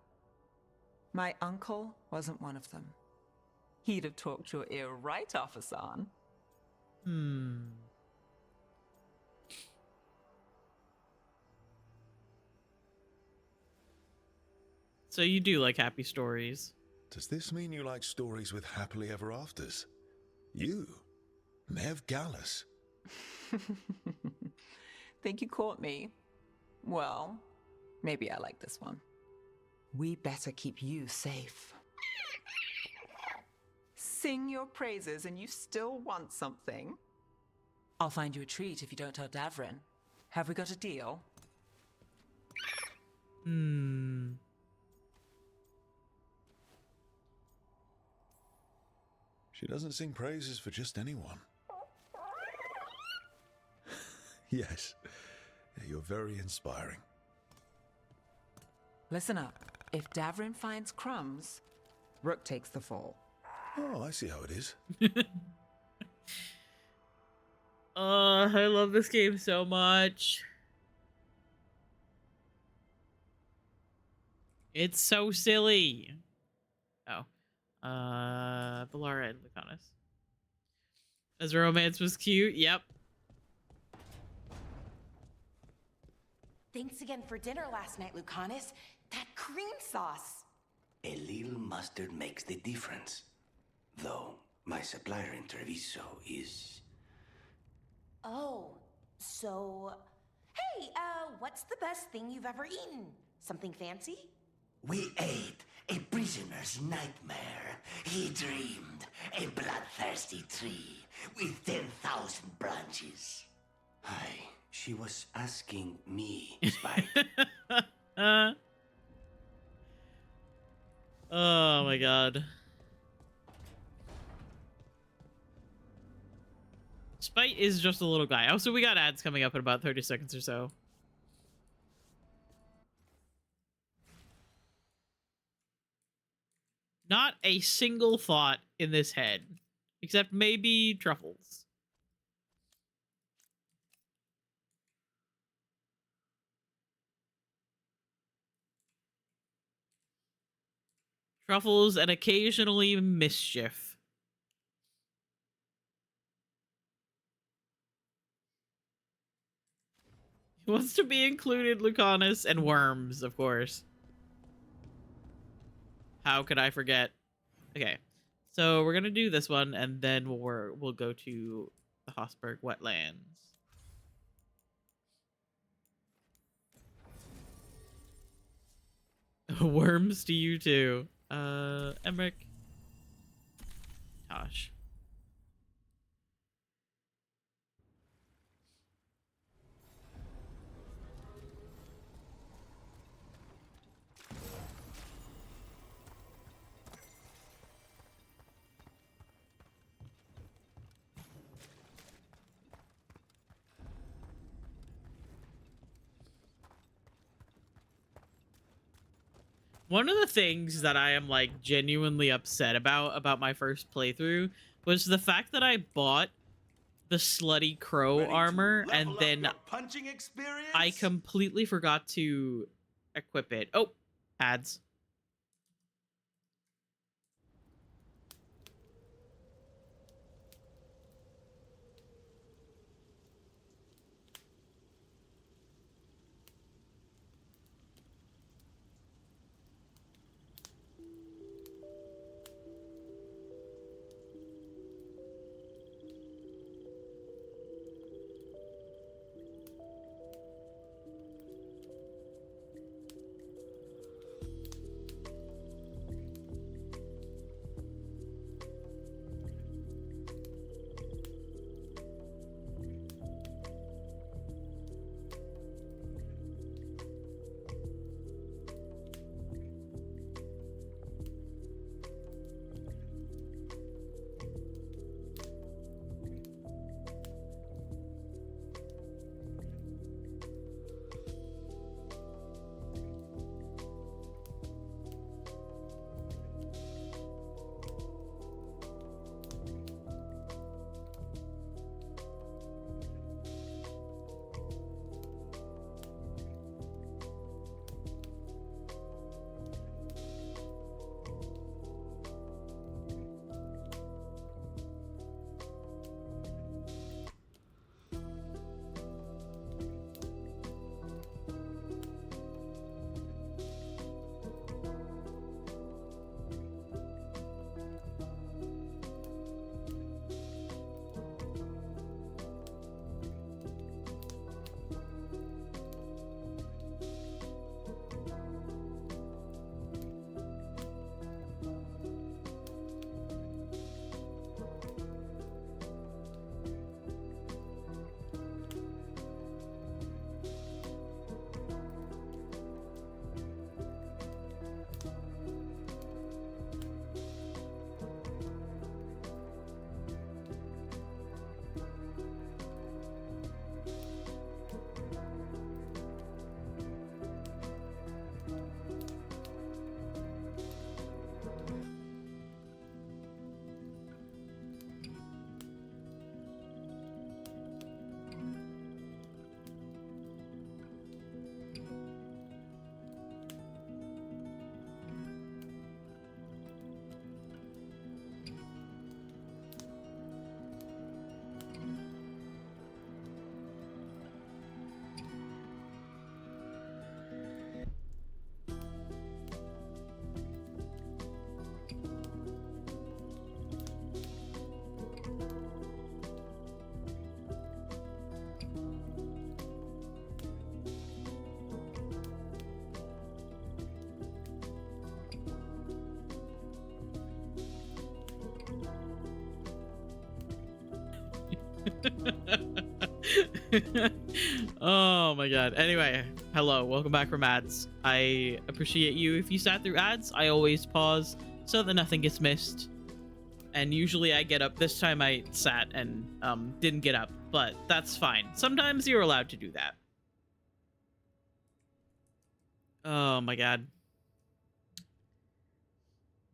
My uncle wasn't one of them. He'd have talked your ear right off, Hassan. So you do like happy stories. Does this mean you like stories with happily ever afters? You, Nev Gallus. Think you caught me? Well, maybe I like this one. We better keep you safe. Sing your praises and you still want something? I'll find you a treat if you don't tell Davrin. Have we got a deal? She doesn't sing praises for just anyone. Yes, you're very inspiring. Listen up. If Davrin finds crumbs, Rook takes the fall. Oh, I see how it is. I love this game so much. It's so silly. Oh. Valara and Lucanus. As romance was cute, yep. Thanks again for dinner last night, Lucanus. That cream sauce. A little mustard makes the difference. Though, my supplier in Treviso is... Oh, so... Hey, what's the best thing you've ever eaten? Something fancy? We ate a prisoner's nightmare. He dreamed a bloodthirsty tree with 10,000 branches. Aye, she was asking me, Spike. Oh my god. Spite is just a little guy. Also, we got ads coming up in about 30 seconds or so. Not a single thought in this head, except maybe truffles. Truffles and occasionally mischief. He wants to be included, Lucanus, and worms, of course. How could I forget? Okay, so we're gonna do this one, and then we'll go to the Hosberg wetlands. Worms to you too, Emmrich. Gosh. One of the things that I am like genuinely upset about my first playthrough was the fact that I bought the slutty crow armor and then I completely forgot to equip it. Oh, ads. Oh my god. Anyway, hello, welcome back from ads. I appreciate you if you sat through ads. I always pause so that nothing gets missed. and usually I get up. This time I sat and didn't get up, but that's fine. Sometimes you're allowed to do that. Oh my god.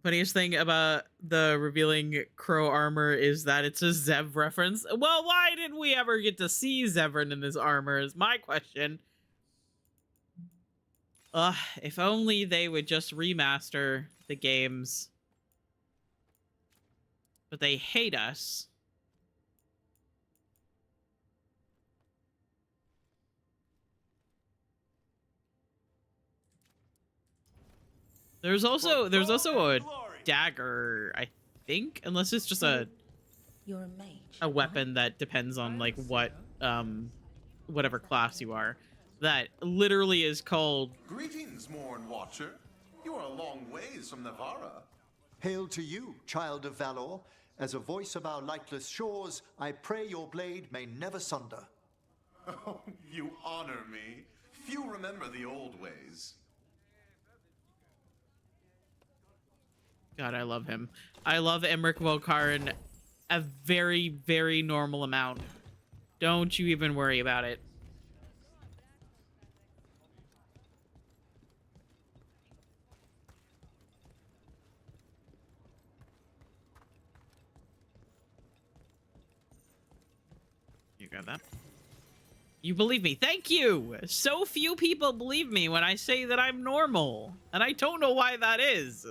Funniest thing about the revealing crow armor is that it's a Zev reference. Well, why didn't we ever get to see Zevran in this armor is my question. If only they would just remaster the games. But they hate us. There's also a dagger, I think, unless it's just a weapon that depends on like what whatever class you are. That literally is called. Greetings, Morn Watcher. You are a long ways from Navarra. Hail to you, child of valor. As a voice of our lightless shores, I pray your blade may never sunder. Oh, you honor me. Few remember the old ways. God, I love him. I love Emmrich Volkarin a very, very normal amount. Don't you even worry about it. You got that? You believe me. Thank you! So few people believe me when I say that I'm normal. And I don't know why that is.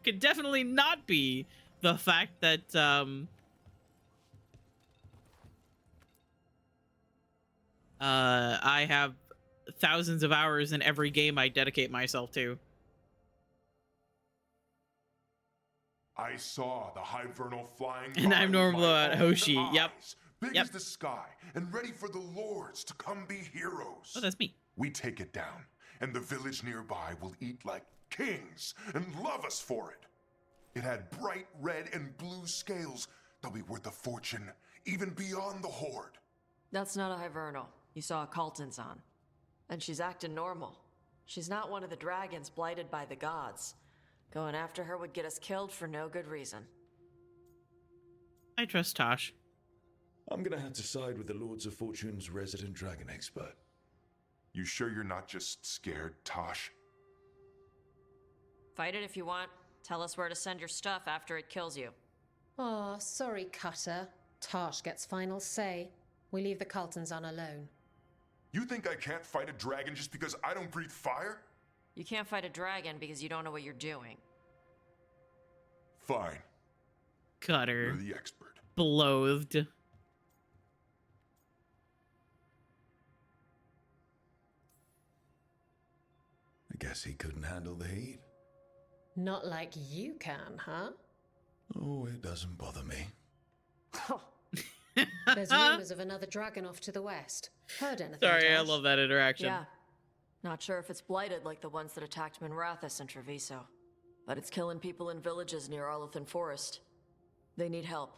Could definitely not be the fact that I have thousands of hours in every game I dedicate myself to. I saw the Hivernal flying And I'm normal about Hoshi. Yep. Big as the sky and ready for the lords to come be heroes. Oh, that's me. We take it down, and the village nearby will eat like kings and love us for it. It had bright red and blue scales. They'll be worth a fortune, even beyond the Horde. That's not a Hivernal. You saw a Calton's on. And she's acting normal. She's not one of the dragons blighted by the gods. Going after her would get us killed for no good reason. I trust Tosh. I'm gonna have to side with the Lords of Fortune's resident dragon expert. You sure you're not just scared, Tosh? Fight it if you want. Tell us where to send your stuff after it kills you. Oh, sorry, Cutter. Tosh gets final say. We leave the Carltons on alone. You think I can't fight a dragon just because I don't breathe fire? You can't fight a dragon because you don't know what you're doing. Fine. Cutter. You're the expert. Bloathed. I guess he couldn't handle the heat. Not like you can, huh? Oh, it doesn't bother me. There's rumors of another dragon off to the west. Heard anything? Sorry, I Tosh? love that interaction. Yeah. Not sure if it's blighted like the ones that attacked Minrathous and Treviso. But it's killing people in villages near Arlothan Forest. They need help.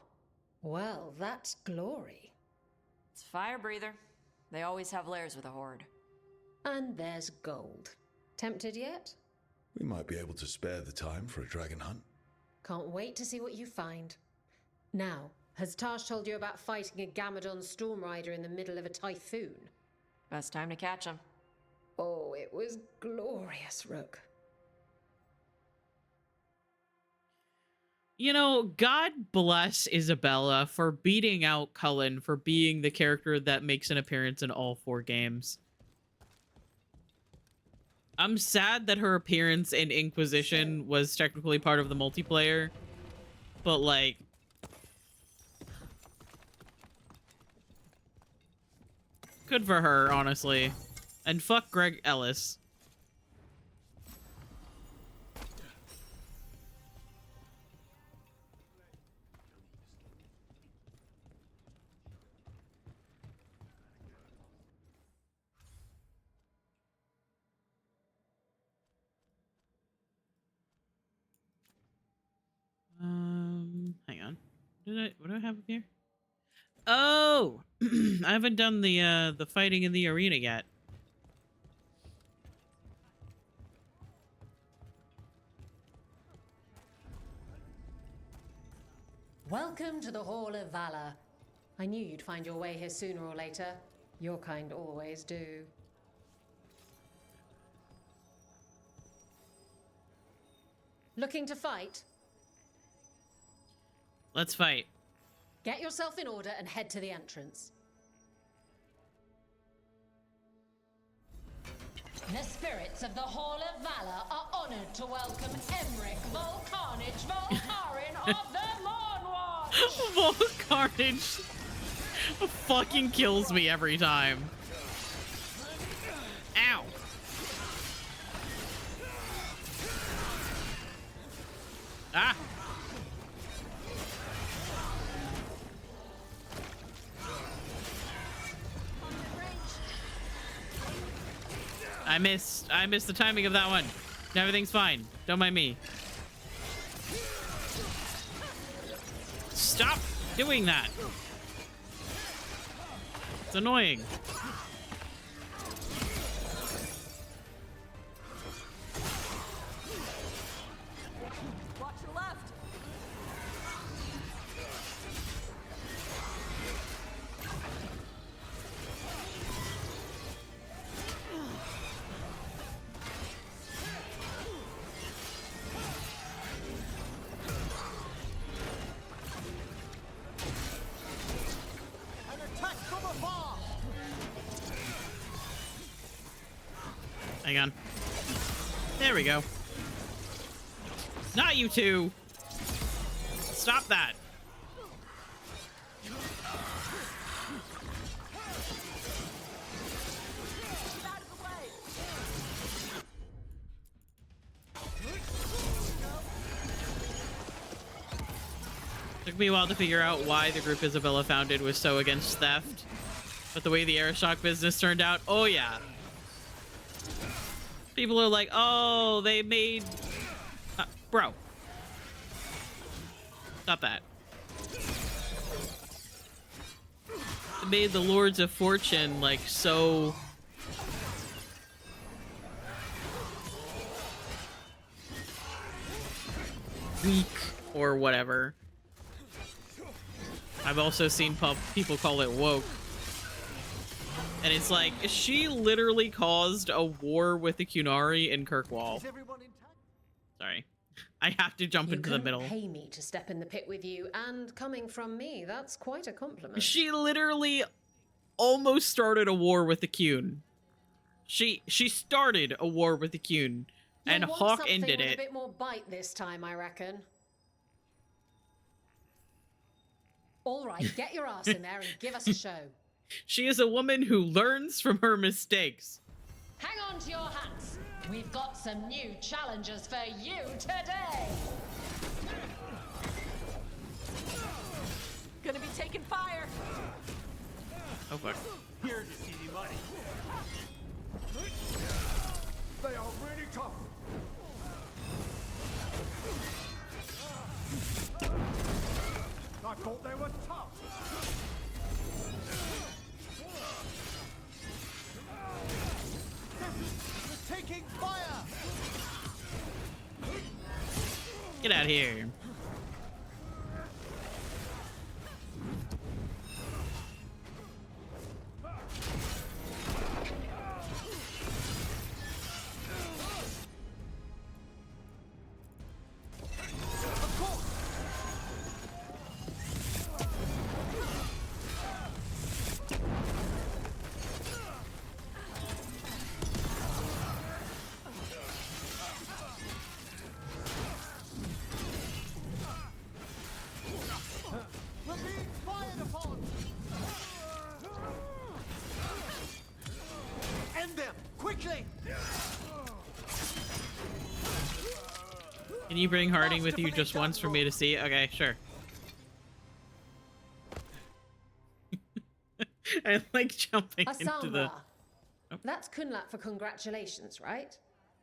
Well, that's glory. It's Fire Breather. They always have lairs with a horde. And there's gold. Tempted yet? We might be able to spare the time for a dragon hunt. Can't wait to see what you find. Now, has Tosh told you about fighting a Gamadon Stormrider in the middle of a typhoon? Best time to catch him. Oh, it was glorious, Rook. You know, God bless Isabella for beating out Cullen for being the character that makes an appearance in all 4 games. I'm sad that her appearance in Inquisition was technically part of the multiplayer, but like... good for her, honestly. And fuck Greg Ellis. Hang on. What do I have up here? Oh! I haven't done the fighting in the arena yet. Welcome to the Hall of Valor. I knew you'd find your way here sooner or later. Your kind always do. Looking to fight? Let's fight. Get yourself in order and head to the entrance. The spirits of the Hall of Valor are honored to welcome Emmrich Volkarin of the Lawnwatch! Volkarin fucking kills me every time. Ow. Ah. I missed the timing of that one. Everything's fine. Don't mind me. Stop doing that. It's annoying. Watch your left. Hang on. There we go. Not you two. Stop that. Took me a while to figure out why the group Isabella founded was so against theft. But the way the Aeroshock business turned out, oh yeah. People are like, oh, they made... bro. Stop that. They made the Lords of Fortune, like, so... weak, or whatever. I've also seen people call it woke. And it's like, she literally caused a war with the Qunari in Kirkwall. Sorry. I have to jump into the middle. You couldn't pay me to step in the pit with you, and coming from me, that's quite a compliment. She literally almost started a war with the Qun. She started a war with the Qun, and Hawk ended it. A bit more bite this time, I reckon. All right, get your ass in there and give us a show. She is a woman who learns from her mistakes. Hang on to your hats. We've got some new challenges for you today. Gonna be taking fire. Oh fuck. Here's your easy money. They are really tough. I thought they were tough. We're taking fire. Get out of here. Can you bring Harding with you just once for me to see? Okay, sure. I like jumping into the... Oh. That's Kunlat for congratulations, right?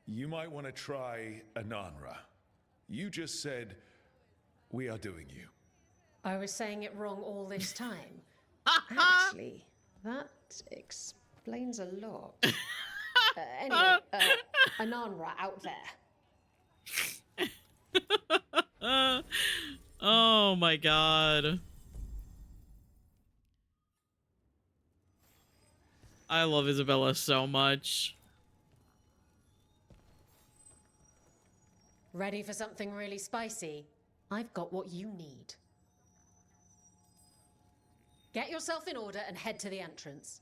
You might want to try Ananra. You just said, we are doing you. I was saying it wrong all this time. Actually, that explains a lot. Anyway, Ananra out there. Oh Oh my god. I love Isabella so much. Ready for something really spicy? I've got what you need. Get yourself in order and head to the entrance.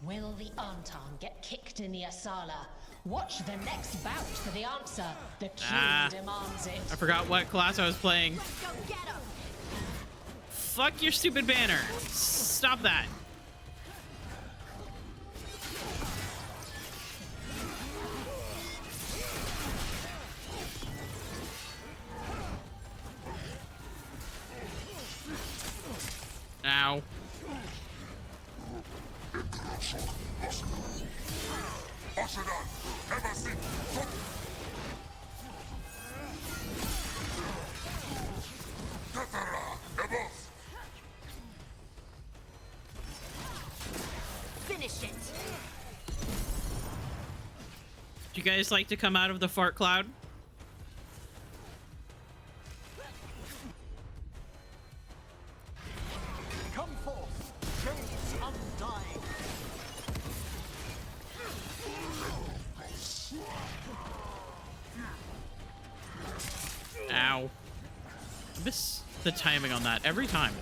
Will the Anton get kicked in the Asala? Watch the next bout for the answer. The king demands it. I forgot what class I was playing. Fuck your stupid banner. Stop that. Ow. Finish it. Do you guys like to come out of the fart cloud? Come forth, chains undying. Ow. I miss the timing on that every time.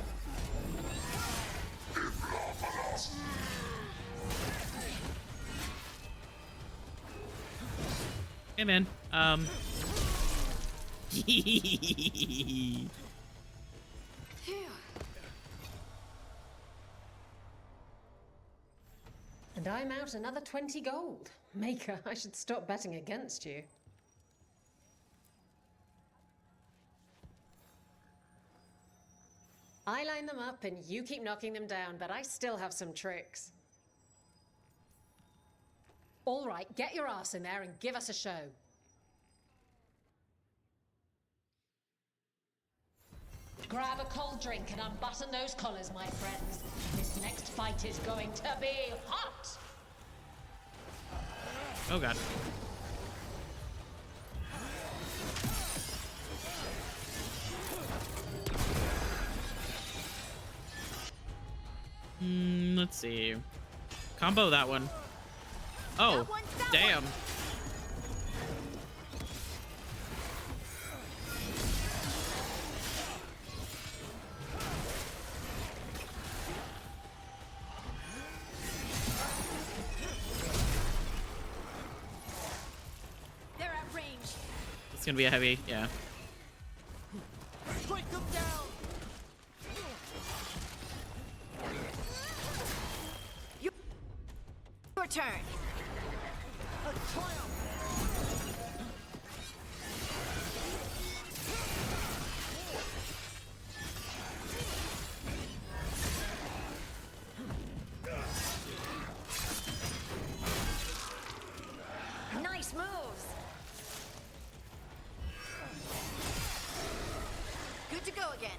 Hey man, And I'm out another 20 gold. Maker, I should stop betting against you. I line them up and you keep knocking them down, but I still have some tricks. All right, get your ass in there and give us a show. Grab a cold drink and unbutton those collars, my friends. This next fight is going to be hot! oh god. Let's see. Combo that one. Oh, damn. They're at range. It's gonna be a heavy, yeah. Strike them down. Your turn. A triumph. Nice moves. Good to go again.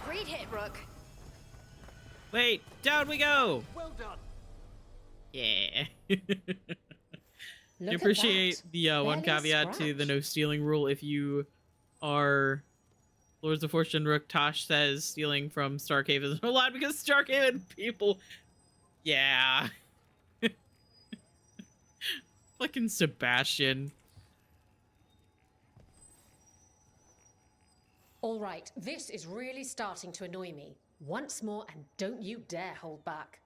Great hit, Rook. Wait, down we go. Well done. Yeah. Look I at appreciate that. the one Barely caveat to the scratched. no stealing rule. If you are Lords of Fortune, Rook Tosh says stealing from Starcave isn't allowed because Starcave people. Yeah. Fucking Sebastian. All right, this is really starting to annoy me. Once more, and don't you dare hold back.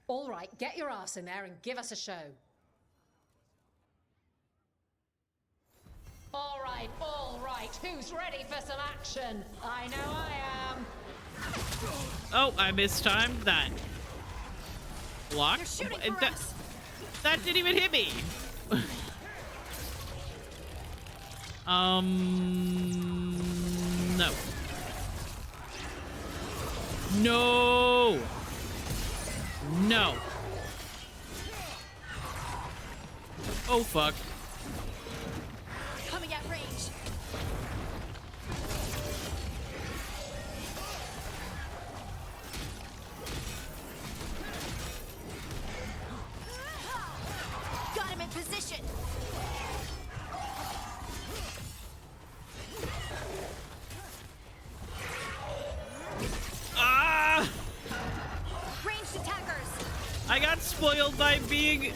All right, get your ass in there and give us a show. All right, who's ready for some action? I know I am. Oh, I mistimed that. Block? You're shooting for us. That didn't even hit me. No. No. No. Oh, fuck. Coming at range. Got him in position. Ah! Ranged attackers. I got spoiled by being...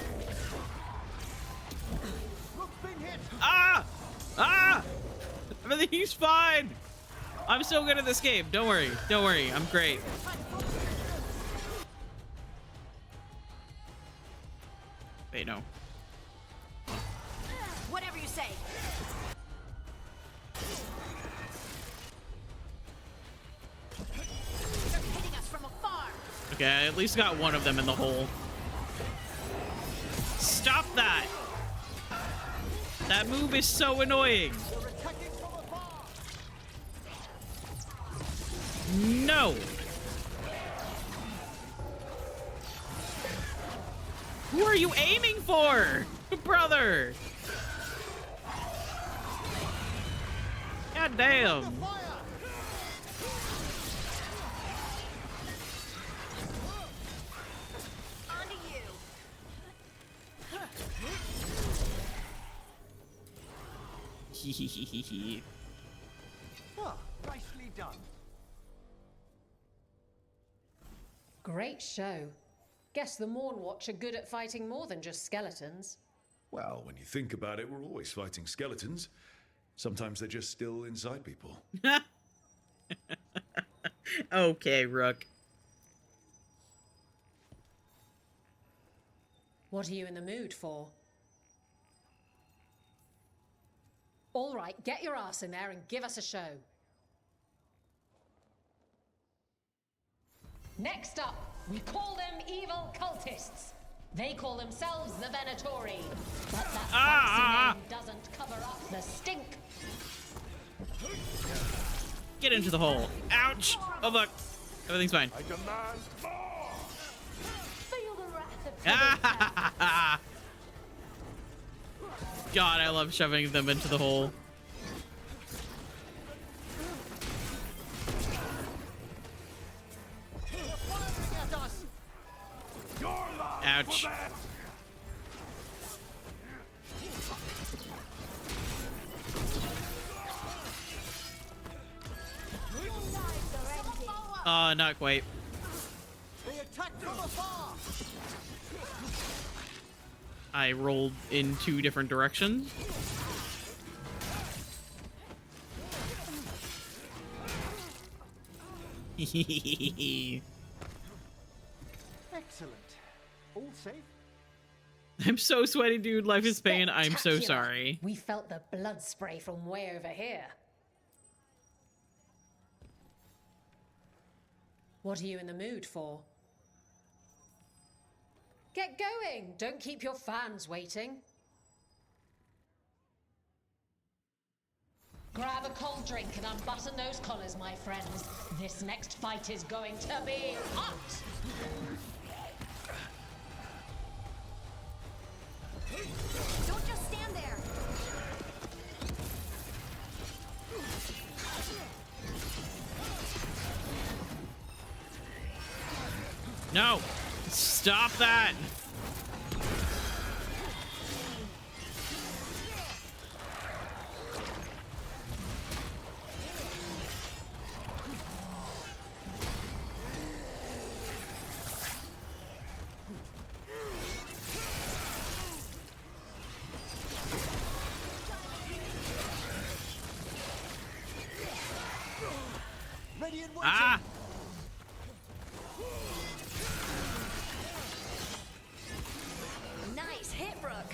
Ah! Ah! Everything's fine! I'm so good at this game. Don't worry. Don't worry. I'm great. Wait, no. Whatever you say. They're hitting us from afar. Okay, I at least got one of them in the hole. Stop that! That move is so annoying. No! Who are you aiming for? Brother! God damn. Onto you. Ah, nicely done. Great show. Guess the Morn Watch are good at fighting more than just skeletons. Well, when you think about it, we're always fighting skeletons. Sometimes they're just still inside people. Okay, Rook. What are you in the mood for? All right, get your ass in there and give us a show. Next up, we call them evil cultists. They call themselves the Venatori, but that fancy name doesn't cover up the stink. Get into the hole. Ouch! Oh, look. Everything's fine. I demand more! Feel the wrath of God, I love shoving them into the hole. Ouch. Not quite. They attack from afar. I rolled in 2 different directions. Excellent. All safe? I'm so sweaty, dude. Life is pain. I'm so Spectacular. sorry. We felt the blood spray from way over here. What are you in the mood for? Get going! Don't keep your fans waiting. Grab a cold drink and unbutton those collars, my friends. This next fight is going to be hot! Don't just stand there. No! Stop that! Ready and waiting. Ah! Nice hit, Rook.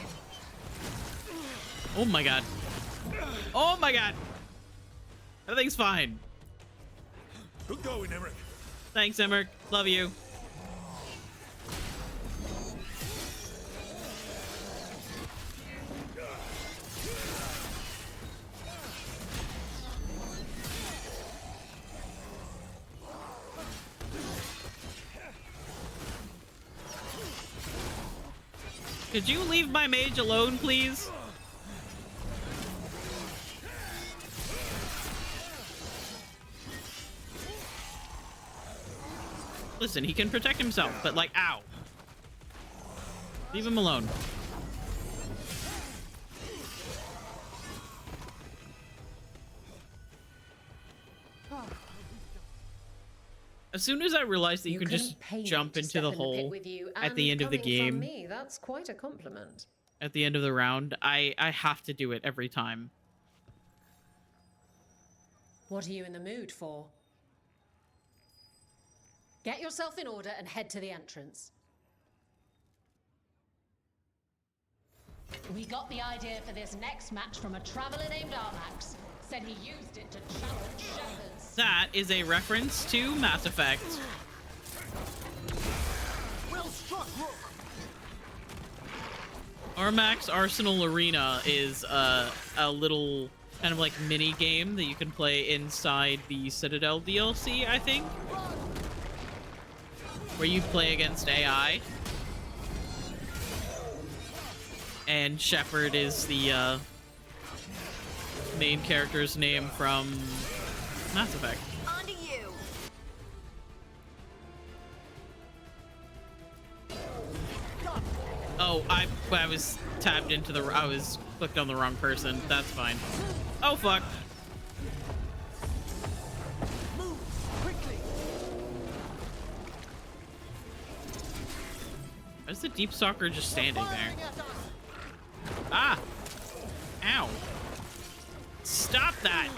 Oh my god. Oh my god! Everything's fine. Good going, Emmrich. Thanks, Emmrich. Love you. Could you leave my mage alone, please? Listen, he can protect himself, but like, ow. Leave him alone. As soon as I realized that you can just jump into the hole at the end of the game, me, that's quite a compliment. at the end of the round, I have to do it every time. What are you in the mood for? Get yourself in order and head to the entrance. We got the idea for this next match from a traveler named Armax. Said he used it to challenge shepherds. That is a reference to Mass Effect. Well struck, Rook. Armax Arsenal Arena is a little kind of like mini game that you can play inside the Citadel DLC, I think, where you play against AI. And Shepard is the main character's name from Mass Effect. On to you. Oh, I was tabbed into the... I was clicked on the wrong person. That's fine. Oh, fuck. Move quickly. Why is the Deep Stalker just standing there? Ah! Ow. Stop that!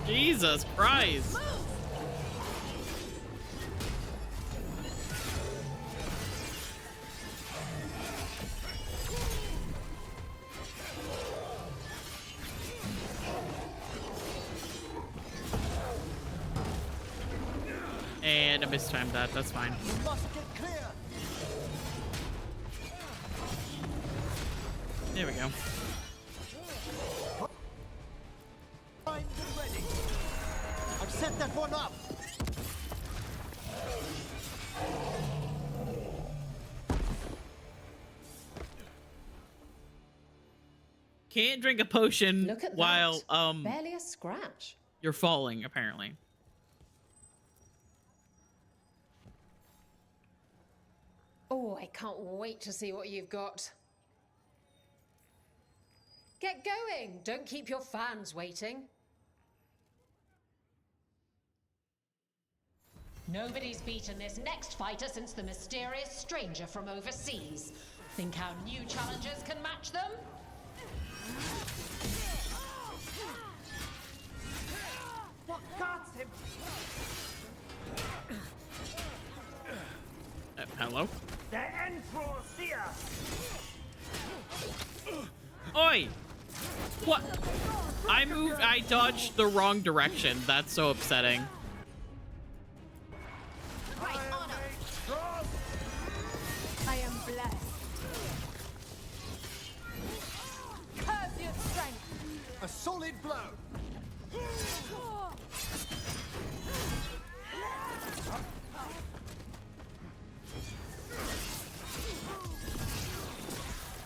Jesus Christ! And I mistimed that. That's fine. You must get clear. There we go. Primed and ready. I've set that one up. Can't drink a potion Look at while that. Barely a scratch. you're falling, apparently. Oh, I can't wait to see what you've got. Get going! Don't keep your fans waiting. Nobody's beaten this next fighter since the mysterious stranger from overseas. Think our new challengers can match them? What got him? Hello? The Emperor Seer! Oi! What? I dodged the wrong direction. That's so upsetting. Right on him. I am blessed. Curse your strength. A solid blow.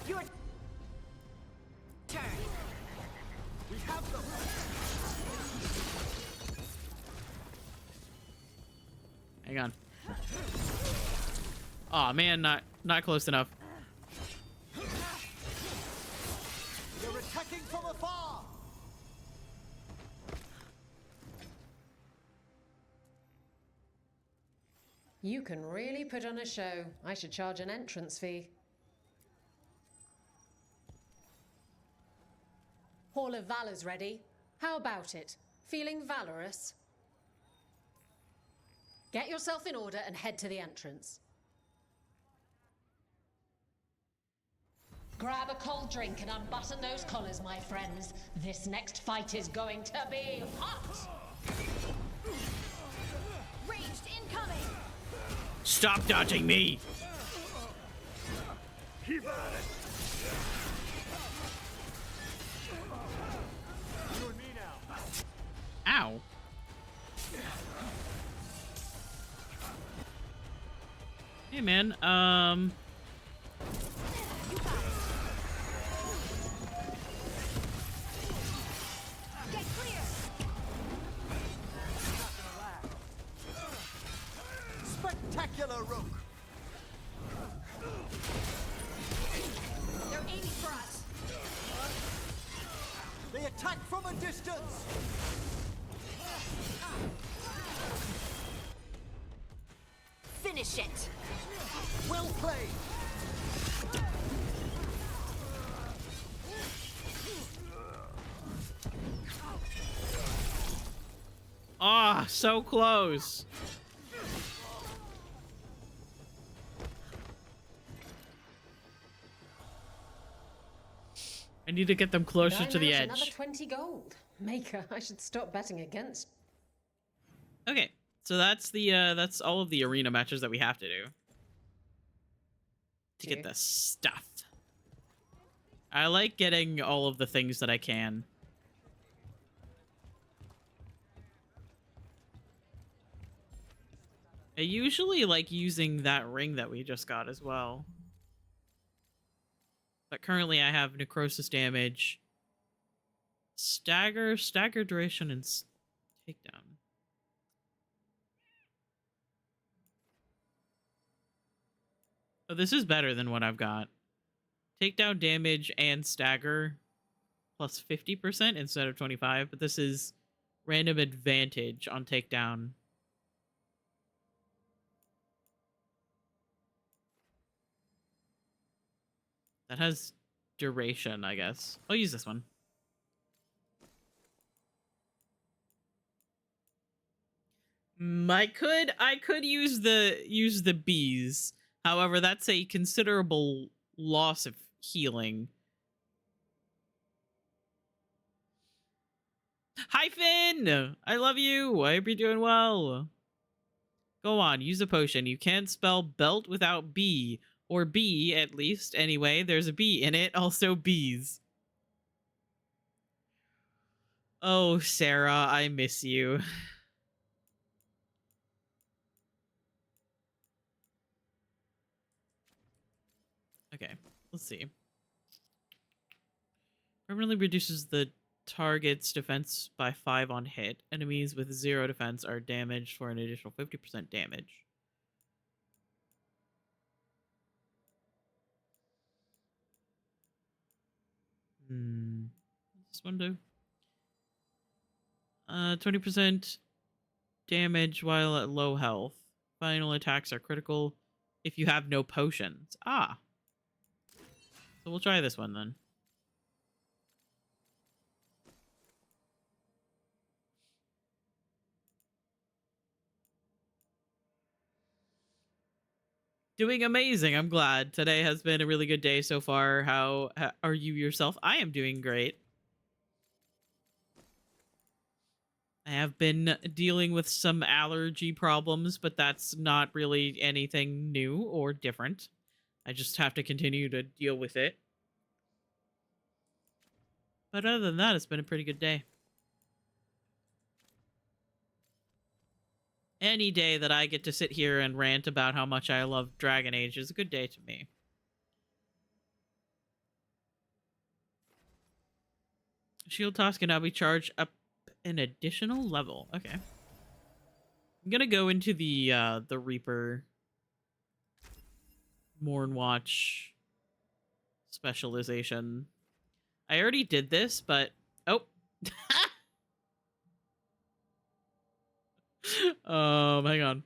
Your turn. We have them. Hang on. Aw, man, not close enough. They're attacking from afar. You can really put on a show. I should charge an entrance fee. Hall of Valor's ready. How about it? Feeling valorous? Get yourself in order and head to the entrance. Grab a cold drink and unbutton those collars, my friends. This next fight is going to be hot! Ranged incoming. Stop dodging me! Keep at it! You and me now. Ow. Hey, man, yellow rope. They're aiming for us. They attack from a distance. Finish it. Well played. Ah, so close. I need to get them closer to the edge. Another 20 gold. Maker, I should stop betting against. Okay, so that's that's all of the arena matches that we have to do to get the stuff. I like getting all of the things that I can. I usually like using that ring that we just got as well. But currently I have necrosis damage, stagger duration, and takedown. Oh, this is better than what I've got. Takedown damage and stagger plus 50% instead of 25, but this is random advantage on takedown. That has duration, I guess. I'll use this one. I could use the bees. However, that's a considerable loss of healing. Hi, Finn! I love you. I hope you're doing well. Go on, use a potion. You can't spell belt without B. Or B, at least. Anyway, there's a B in it. Also bees. Oh, Sarah, I miss you. Okay, let's see. Permanently reduces the target's defense by 5 on hit. Enemies with 0 defense are damaged for an additional 50% damage. This one do? 20% damage while at low health. Final attacks are critical if you have no potions. Ah. So we'll try this one then. Doing amazing. I'm glad. Today has been a really good day so far. How are you yourself? I am doing great. I have been dealing with some allergy problems, but that's not really anything new or different. I just have to continue to deal with it. But other than that, it's been a pretty good day. Any day that I get to sit here and rant about how much I love Dragon Age is a good day to me. Shield toss can now be charged up an additional level. Okay. I'm gonna go into the Reaper Mornwatch specialization. I already did this, but oh. Hang on.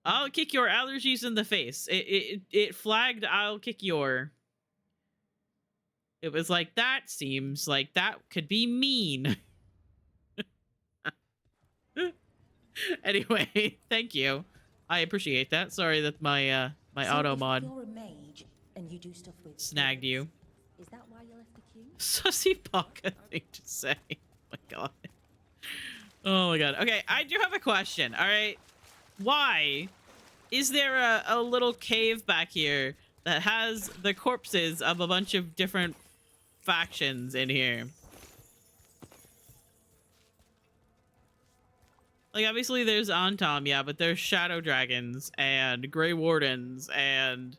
I'll kick your allergies in the face. It flagged I'll kick your. It was like, that seems like that could be mean. Anyway, thank you. I appreciate that. Sorry that my my auto mod snagged you. Is that why you left the queue? Sussy Baka thing to say. Oh my god. Oh my god. Okay, I do have a question. All right. Why is there a little cave back here that has the corpses of a bunch of different factions in here? Like, obviously there's Antom, yeah, but there's Shadow Dragons and Grey Wardens and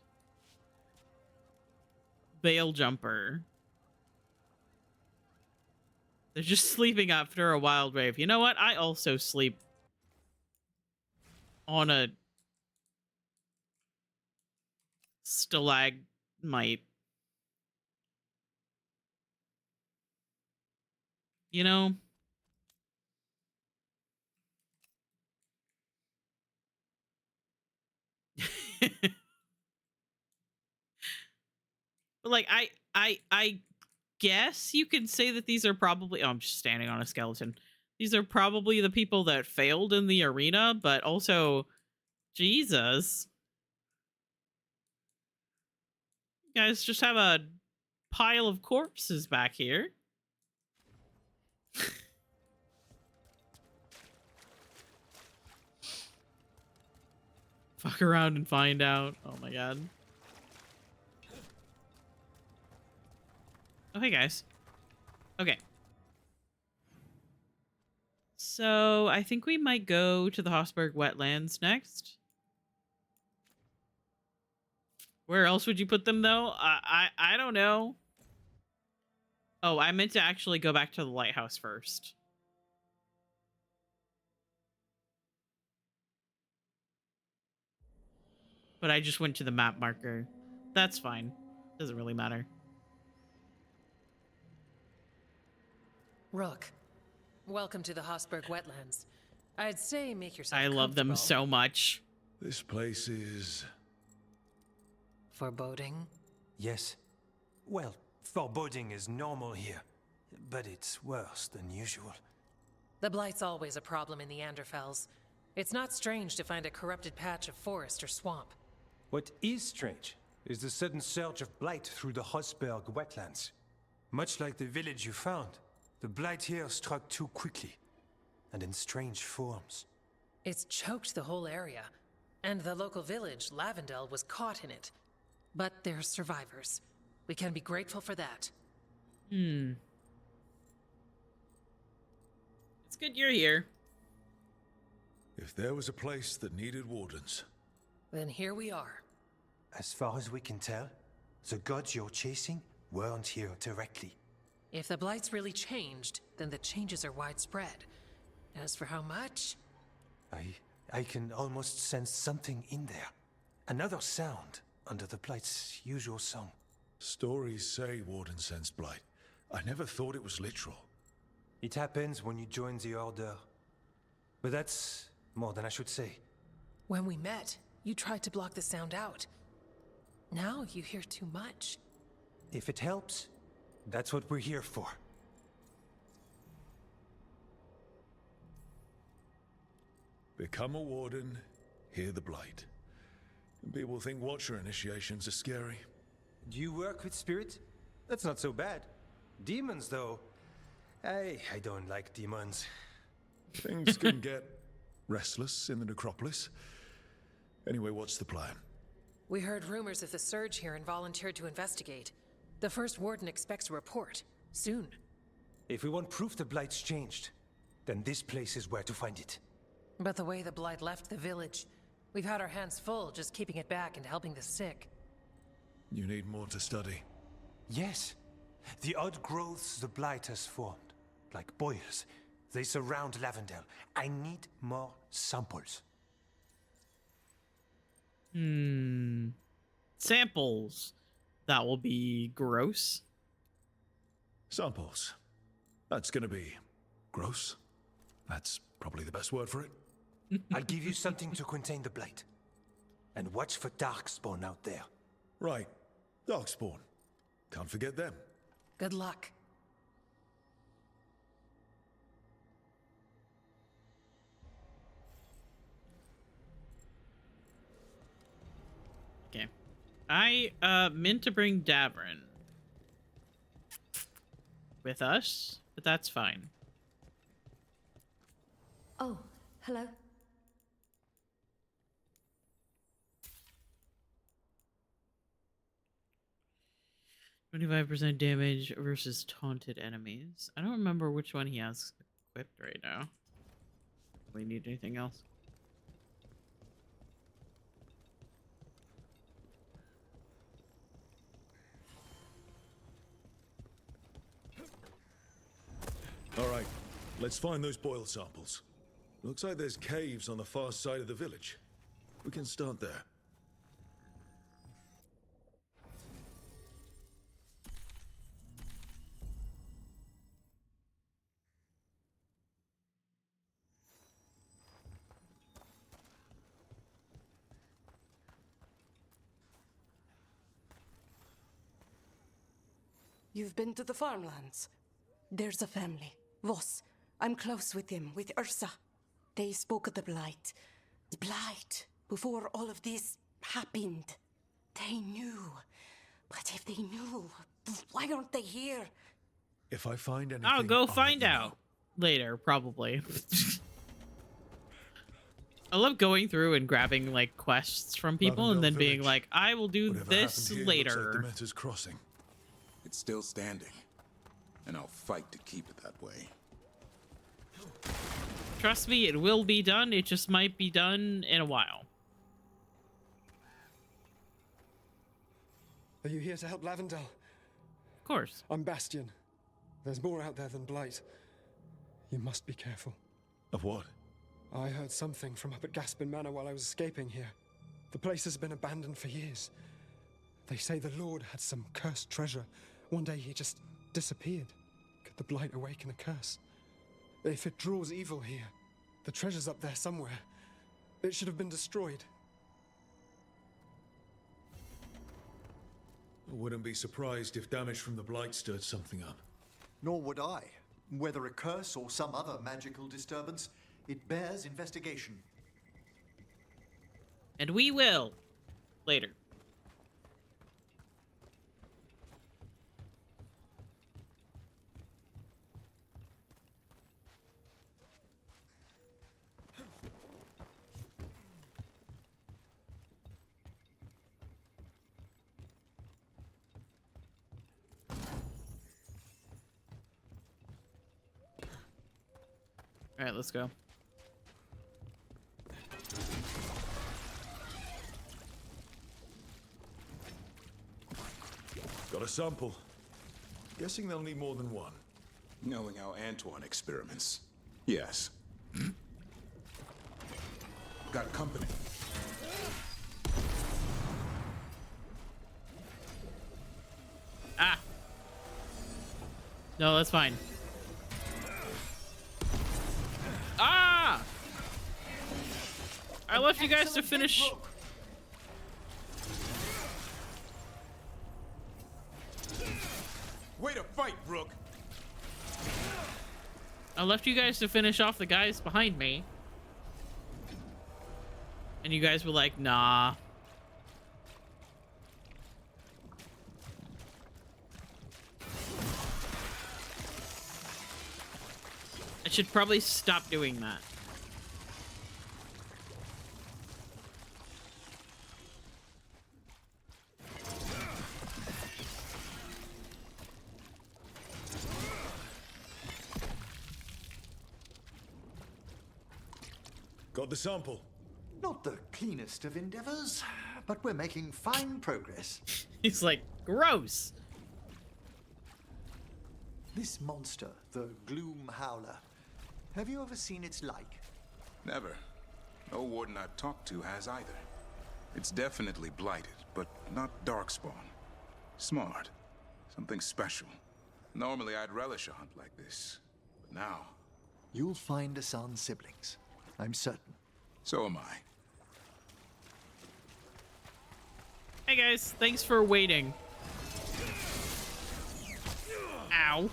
Veil Jumper. They're just sleeping after a wild rave. You know what? I also sleep on a stalagmite. You know? But like I guess you could say that these are probably, oh, I'm just standing on a skeleton. These are probably the people that failed in the arena, but also Jesus. You guys just have a pile of corpses back here. Fuck around and find out. Oh my god. Oh, hey guys. Okay. So I think we might go to the Hossberg wetlands next. Where else would you put them though? I don't know. Oh, I meant to actually go back to the lighthouse first. But I just went to the map marker. That's fine. Doesn't really matter. Rook, welcome to the Hossberg wetlands. I'd say make yourself I love them so much. This place is... foreboding? Yes. Well, foreboding is normal here, but it's worse than usual. The Blight's always a problem in the Anderfels. It's not strange to find a corrupted patch of forest or swamp. What is strange is the sudden surge of blight through the Hossberg wetlands. Much like the village you found, the blight here struck too quickly, and in strange forms. It's choked the whole area, and the local village, Lavendel, was caught in it. But they're survivors. We can be grateful for that. It's good you're here. If there was a place that needed wardens... Then here we are. As far as we can tell, the gods you're chasing weren't here directly. If the Blight's really changed, then the changes are widespread. As for how much... I can almost sense something in there. Another sound under the Blight's usual song. Stories say Warden sensed blight. I never thought it was literal. It happens when you join the Order. But that's more than I should say. When we met, you tried to block the sound out. Now you hear too much. If it helps, that's what we're here for. Become a warden, hear the blight. People think Watcher initiations are scary. Do you work with spirit? That's not so bad. Demons, though. I don't like demons. Things can get restless in the necropolis. Anyway, what's the plan? We heard rumors of the surge here and volunteered to investigate. The first warden expects a report. Soon. If we want proof the Blight's changed, then this place is where to find it. But the way the Blight left the village, we've had our hands full just keeping it back and helping the sick. You need more to study. Yes. The odd growths the Blight has formed, like boils, they surround Lavendel. I need more samples. Samples. That will be gross. Samples. That's gonna be gross. That's probably the best word for it. I'll give you something to contain the Blight. And watch for Darkspawn out there. Right. Darkspawn. Can't forget them. Good luck. Okay. I meant to bring Davrin with us, but that's fine. Oh, hello. 25% damage versus taunted enemies. I don't remember which one he has equipped right now. Do we need anything else? All right, let's find those boil samples. Looks like there's caves on the far side of the village. We can start there. You've been to the farmlands? There's a family. Voss. I'm close with him, with Ursa. They spoke of the Blight. The Blight. Before all of this happened. They knew. But if they knew, why aren't they here? If I find anything, I'll go I'll find let you out know. later, probably. I love going through and grabbing like quests from people and then being like, I will do Whatever this happened here looks like later. Demeter's Crossing. It's still standing, and I'll fight to keep it that way. Trust me, it will be done. It just might be done in a while. Are you here to help Lavendel? Of course. I'm Bastion. There's more out there than Blight. You must be careful. Of what? I heard something from up at Gaspin Manor while I was escaping here. The place has been abandoned for years. They say the Lord had some cursed treasure. One day he just disappeared. Could the Blight awaken a curse? If it draws evil here, the treasure's up there somewhere. It should have been destroyed. I wouldn't be surprised if damage from the Blight stirred something up. Nor would I. Whether a curse or some other magical disturbance, it bears investigation. And we will later. All right, let's go. Got a sample. Guessing they'll need more than one. Knowing how Antoine experiments. Yes. Got company. Ah. No, that's fine. Ah! I left you guys to finish. Way to fight, Brooke. I left you guys to finish off the guys behind me. And you guys were like, nah. I should probably stop doing that. Got the sample. Not the cleanest of endeavors, but we're making fine progress. He's like, gross. This monster, the Gloom Howler, have you ever seen its like? Never. No warden I've talked to has either. It's definitely blighted, but not darkspawn. Smart. Something special. Normally I'd relish a hunt like this, but now... You'll find Asan's siblings, I'm certain. So am I. Hey guys, thanks for waiting. Ow.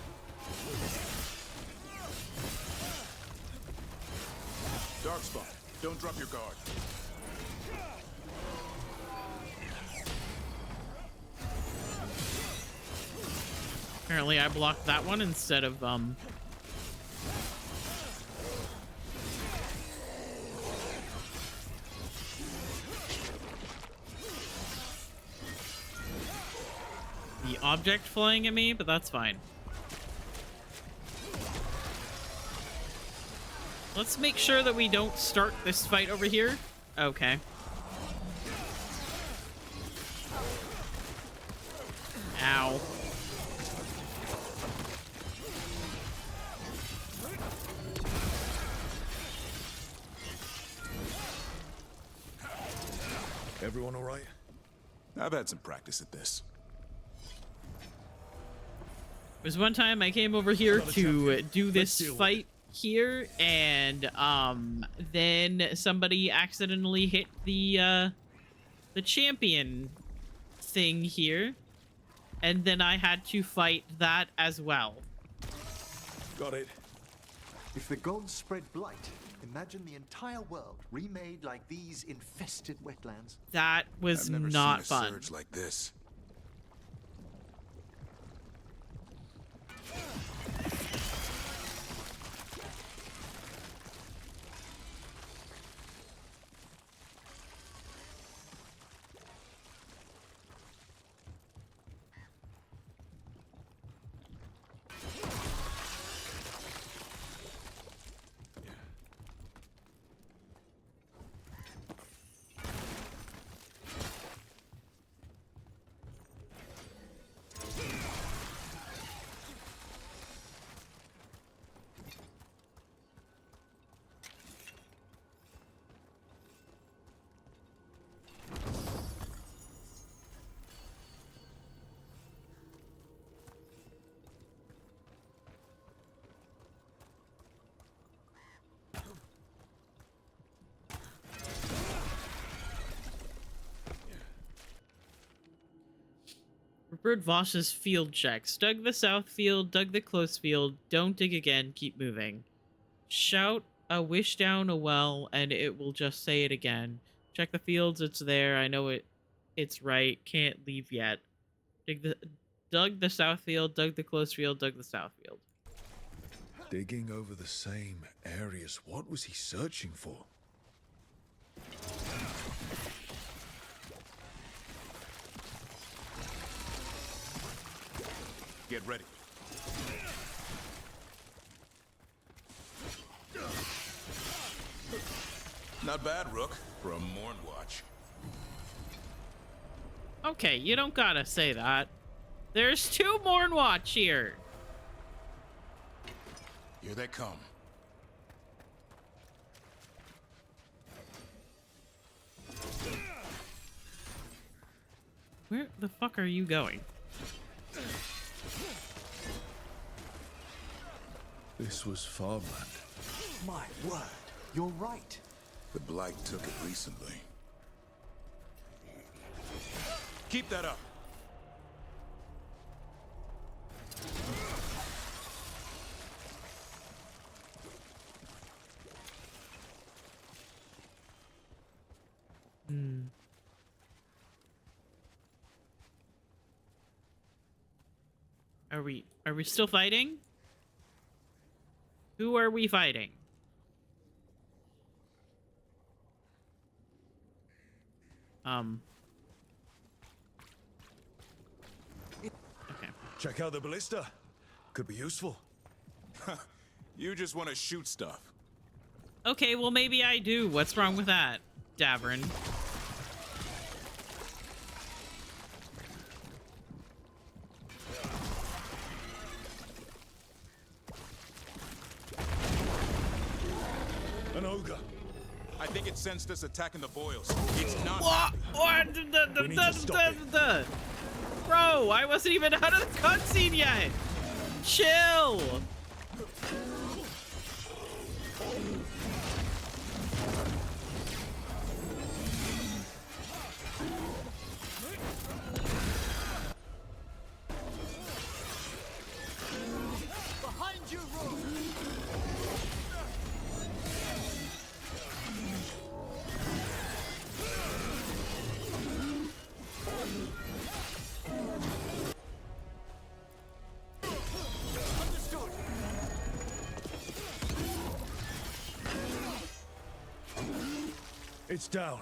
Darkspawn, don't drop your guard. Apparently I blocked that one instead of, the object flying at me, but that's fine. Let's make sure that we don't start this fight over here. Okay. Ow. Everyone all right? I've had some practice at this. There was one time I came over here to do this fight here, and then somebody accidentally hit the champion thing here, and then I had to fight that as well. Got it. If the gods spread blight, imagine the entire world remade like these infested wetlands. That was I've never not seen a fun. surge like this. Rupert Voss's field checks. Dug the south field, dug the close field. Don't dig again, keep moving. Shout a wish down a well, and it will just say it again. Check the fields, it's there. I know it's right. Can't leave yet. Dug the south field, dug the close field, dug the south field. Digging over the same areas. What was he searching for? Get ready. Not bad, Rook, for a morn watch. Okay, you don't gotta say that. There's 2 Morn Watch here. Here they come. Where the fuck are you going? This was farmland. My word, you're right. The Blight took it recently. Keep that up. Are we still fighting? Who are we fighting? Okay. Check out the ballista. Could be useful. You just want to shoot stuff. Okay, well maybe I do. What's wrong with that, Davern? An ogre. I think it sensed us attacking the boils. It's not. What? Bro, I wasn't even out of the cutscene yet. Chill. Behind you, Rook! Understood. It's down.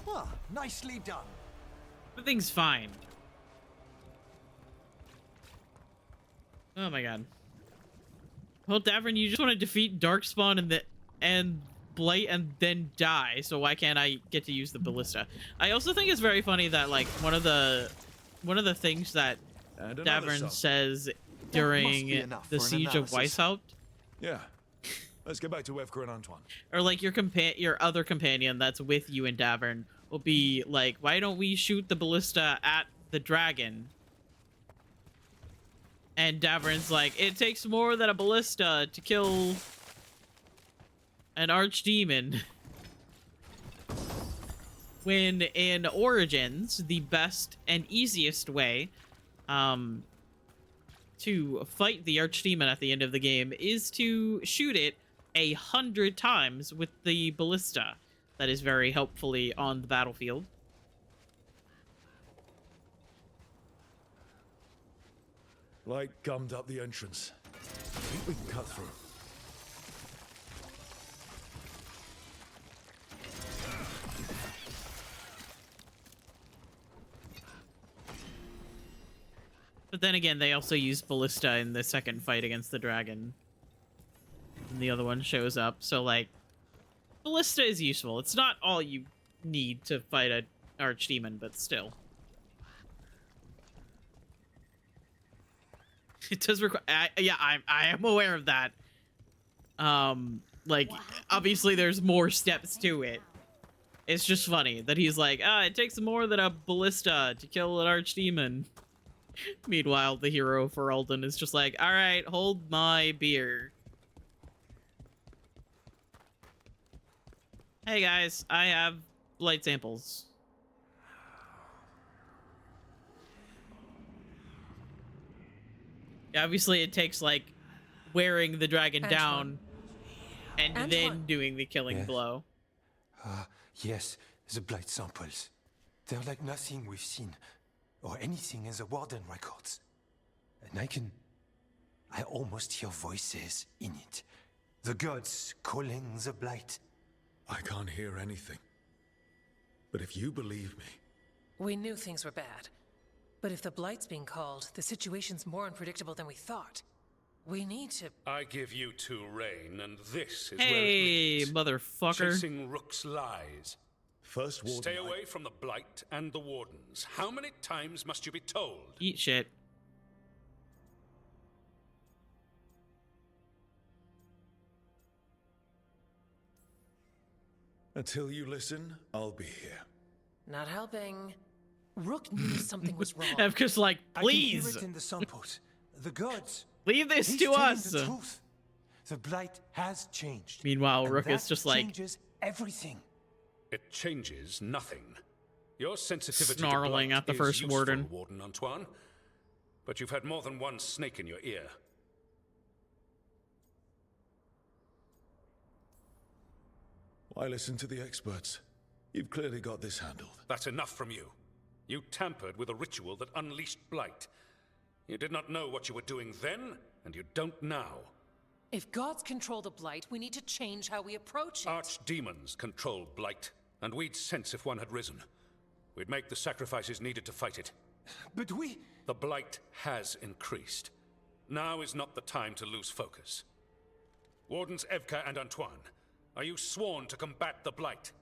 Ah, nicely done. Everything's fine. Oh my god. Well, Davern, you just want to defeat Darkspawn and Blight and then die, so why can't I get to use the ballista? I also think it's very funny that like one of the things that Davern says during the siege of Weishaupt. Yeah. Let's get back to Evker and Antoine. Or like your other companion that's with you in Davern will be like, why don't we shoot the ballista at the dragon? And Davern's like, it takes more than a ballista to kill an archdemon. when in Origins, the best and easiest way to fight the Archdemon at the end of the game is to shoot it 100 times with the ballista that is very helpfully on the battlefield. Light gummed up the entrance. I think we can cut through. But then again, they also used ballista in the second fight against the dragon. And the other one shows up, so like, ballista is useful. It's not all you need to fight an archdemon, but still. It does require. Yeah, I am aware of that. Like, obviously, there's more steps to it. It's just funny that he's like, it takes more than a ballista to kill an archdemon. Meanwhile, the hero for Alden is just like, all right, hold my beer. Hey guys, I have light samples. Obviously, it takes like wearing the dragon down and then doing the killing blow. Yes, the blight samples. They're like nothing we've seen, or anything in the Warden records. And I almost hear voices in it. The gods calling the blight. I can't hear anything. But if you believe me... We knew things were bad. But if the blight's being called, the situation's more unpredictable than we thought. We need to... I give you two reign, and this is hey, where it motherfucker. Chasing Rook's lies. First Warden... Stay away from the Blight and the Wardens. How many times must you be told? Eat shit. Until you listen, I'll be here. Not helping. Rook knew something was wrong. I'm just like, please. I can hear it in the samples. The gods. Leave this to us. The truth. The blight has changed. Meanwhile, Rook is just like... changes everything. It changes nothing. Your sensitivity snarling to at the is first useful, warden. Warden Antoine. But you've had more than one snake in your ear. Why listen to the experts? You've clearly got this handled. That's enough from you. You tampered with a ritual that unleashed blight. You did not know what you were doing then, and you don't now. If gods control the blight, we need to change how we approach it. Archdemons control blight, and we'd sense if one had risen. We'd make the sacrifices needed to fight it. But we... The blight has increased. Now is not the time to lose focus. Wardens Evka and Antoine, are you sworn to combat the blight?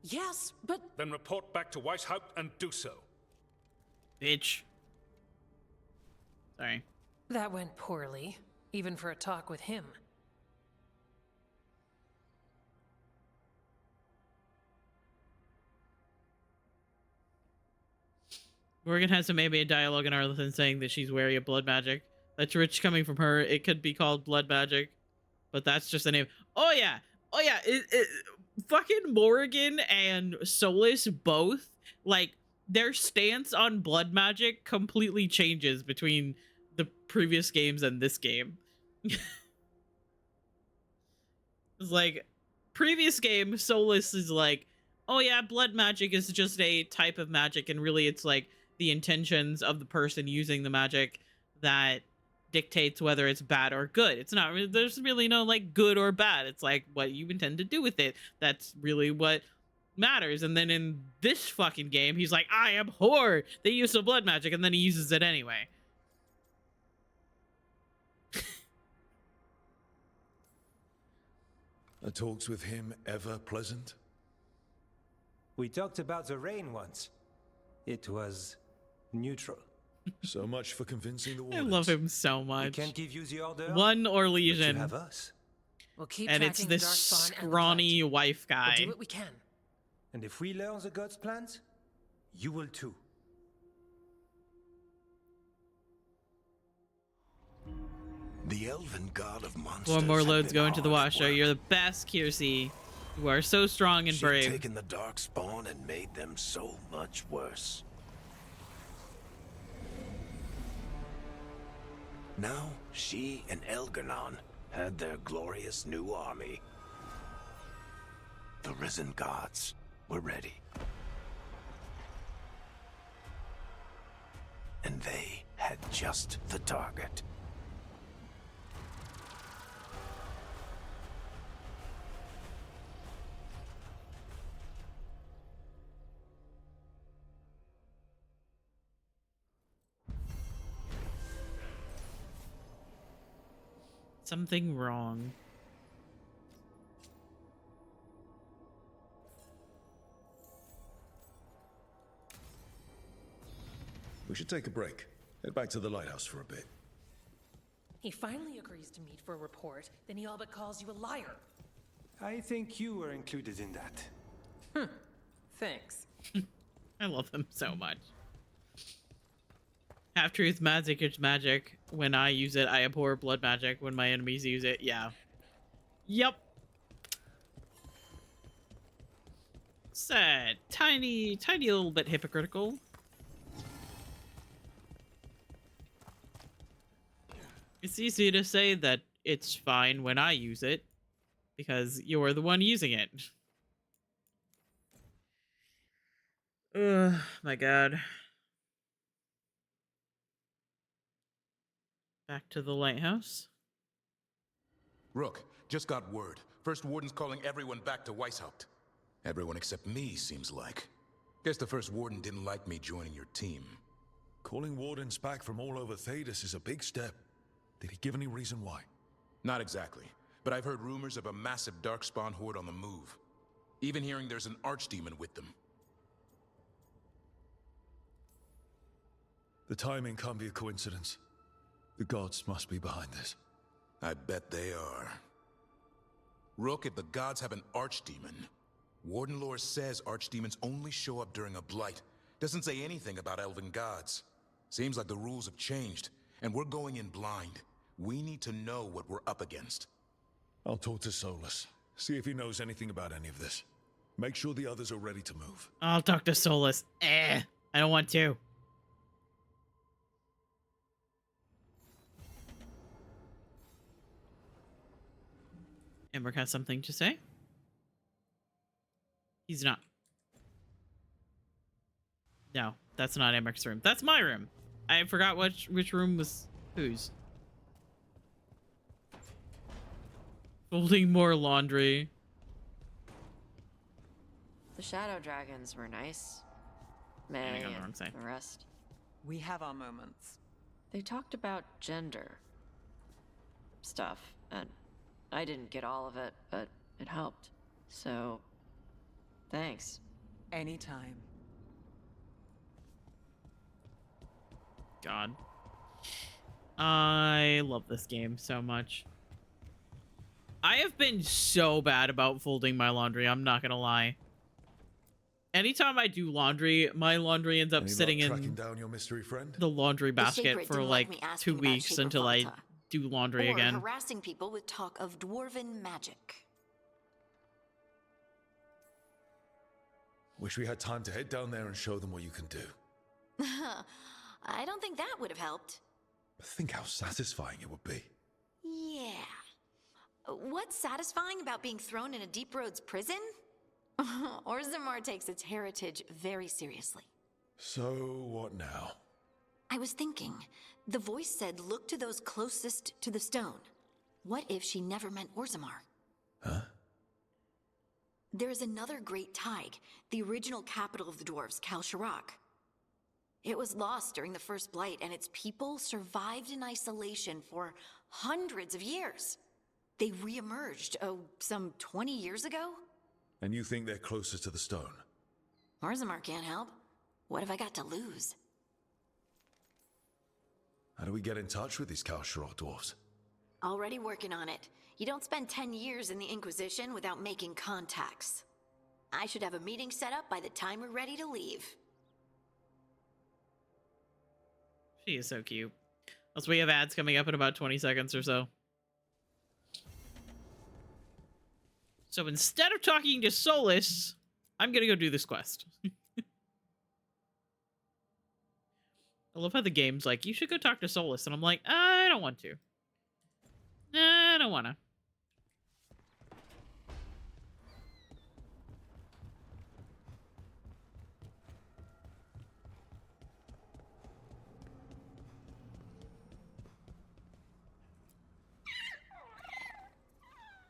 Yes, but... Then report back to Weishaupt and do so. Bitch. Sorry. That went poorly, even for a talk with him. Morgan has maybe a dialogue in Arlington saying that she's wary of blood magic. That's rich coming from her. It could be called blood magic, but that's just the name. Oh yeah, oh yeah. Fucking Morgan and Solus both, like, their stance on blood magic completely changes between the previous games and this game. It's like, previous game, Solus is like, oh yeah, blood magic is just a type of magic, and really it's like the intentions of the person using the magic that dictates whether it's bad or good. It's not, there's really no like good or bad. It's like what you intend to do with it. That's really what matters. And then in this fucking game, he's like, I abhor the use of blood magic, and then he uses it anyway. Are talks with him ever pleasant? We talked about the rain once. It was neutral. So much for convincing the I wardens. love him so much. We can't give you the order. One Orlesian. But you have us. We'll keep And it's tracking this the Darkspawn and the scrawny Blight. wife guy. We'll do what we can. And if we learn the gods' plans, you will too. The elven god of monsters. Four more had loads been going to the hard at washer. work. You're the best, Kiersey. You are so strong and She'd brave. taken the Darkspawn and made them so much worse. Now, she and Elgar'nan had their glorious new army. The risen gods were ready. And they had just the target. Something wrong. We should take a break. Head back to the lighthouse for a bit. He finally agrees to meet for a report, then he all but calls you a liar. I think you were included in that. Thanks. I love him so much. Half-truth magic is magic. When I use it, I abhor blood magic. When my enemies use it, yeah. Yep. It's a tiny little bit hypocritical. It's easy to say that it's fine when I use it, because you're the one using it. Ugh, my god. Back to the lighthouse. Rook, just got word. First Warden's calling everyone back to Weishaupt. Everyone except me, seems like. Guess the First Warden didn't like me joining your team. Calling Wardens back from all over Thedas is a big step. Did he give any reason why? Not exactly, but I've heard rumors of a massive Darkspawn horde on the move. Even hearing there's an archdemon with them. The timing can't be a coincidence. The gods must be behind this. I bet they are. Rook, if the gods have an archdemon, Warden lore says archdemons only show up during a blight. Doesn't say anything about elven gods. Seems like the rules have changed, and we're going in blind. We need to know what we're up against. I'll talk to Solus. See if he knows anything about any of this. Make sure the others are ready to move. I'll talk to Solus. I don't want to. Emmrich has something to say. He's not. No, that's not Emmrich's room. That's my room. I forgot which room was whose. Folding more laundry. The shadow dragons were nice. May and the rest. We have our moments. They talked about gender stuff, and I didn't get all of it, but it helped. So, thanks. Anytime. God. I love this game so much. I have been so bad about folding my laundry, I'm not gonna lie. Anytime I do laundry, my laundry ends up sitting in down your mystery friend? the laundry basket for like 2 weeks until I do laundry again. Or harassing people with talk of dwarven magic. Wish we had time to head down there and show them what you can do. I don't think that would have helped. Think how satisfying it would be. Yeah. What's satisfying about being thrown in a Deep Roads prison? Orzammar takes its heritage very seriously. So, what now? I was thinking, the voice said look to those closest to the stone. What if she never meant Orzammar? Huh? There is another great Tig, the original capital of the dwarves, Kal Shirak. It was lost during the First Blight, and its people survived in isolation for hundreds of years. They re-emerged, some 20 years ago? And you think they're closer to the stone? Orzammar can't help. What have I got to lose? How do we get in touch with these Kal Shirak dwarves? Already working on it. You don't spend 10 years in the Inquisition without making contacts. I should have a meeting set up by the time we're ready to leave. She is so cute. Also, we have ads coming up in about 20 seconds or so. So instead of talking to Solus, I'm gonna go do this quest. I love how the game's like, you should go talk to Solus, and I'm like, I don't want to. I don't wanna.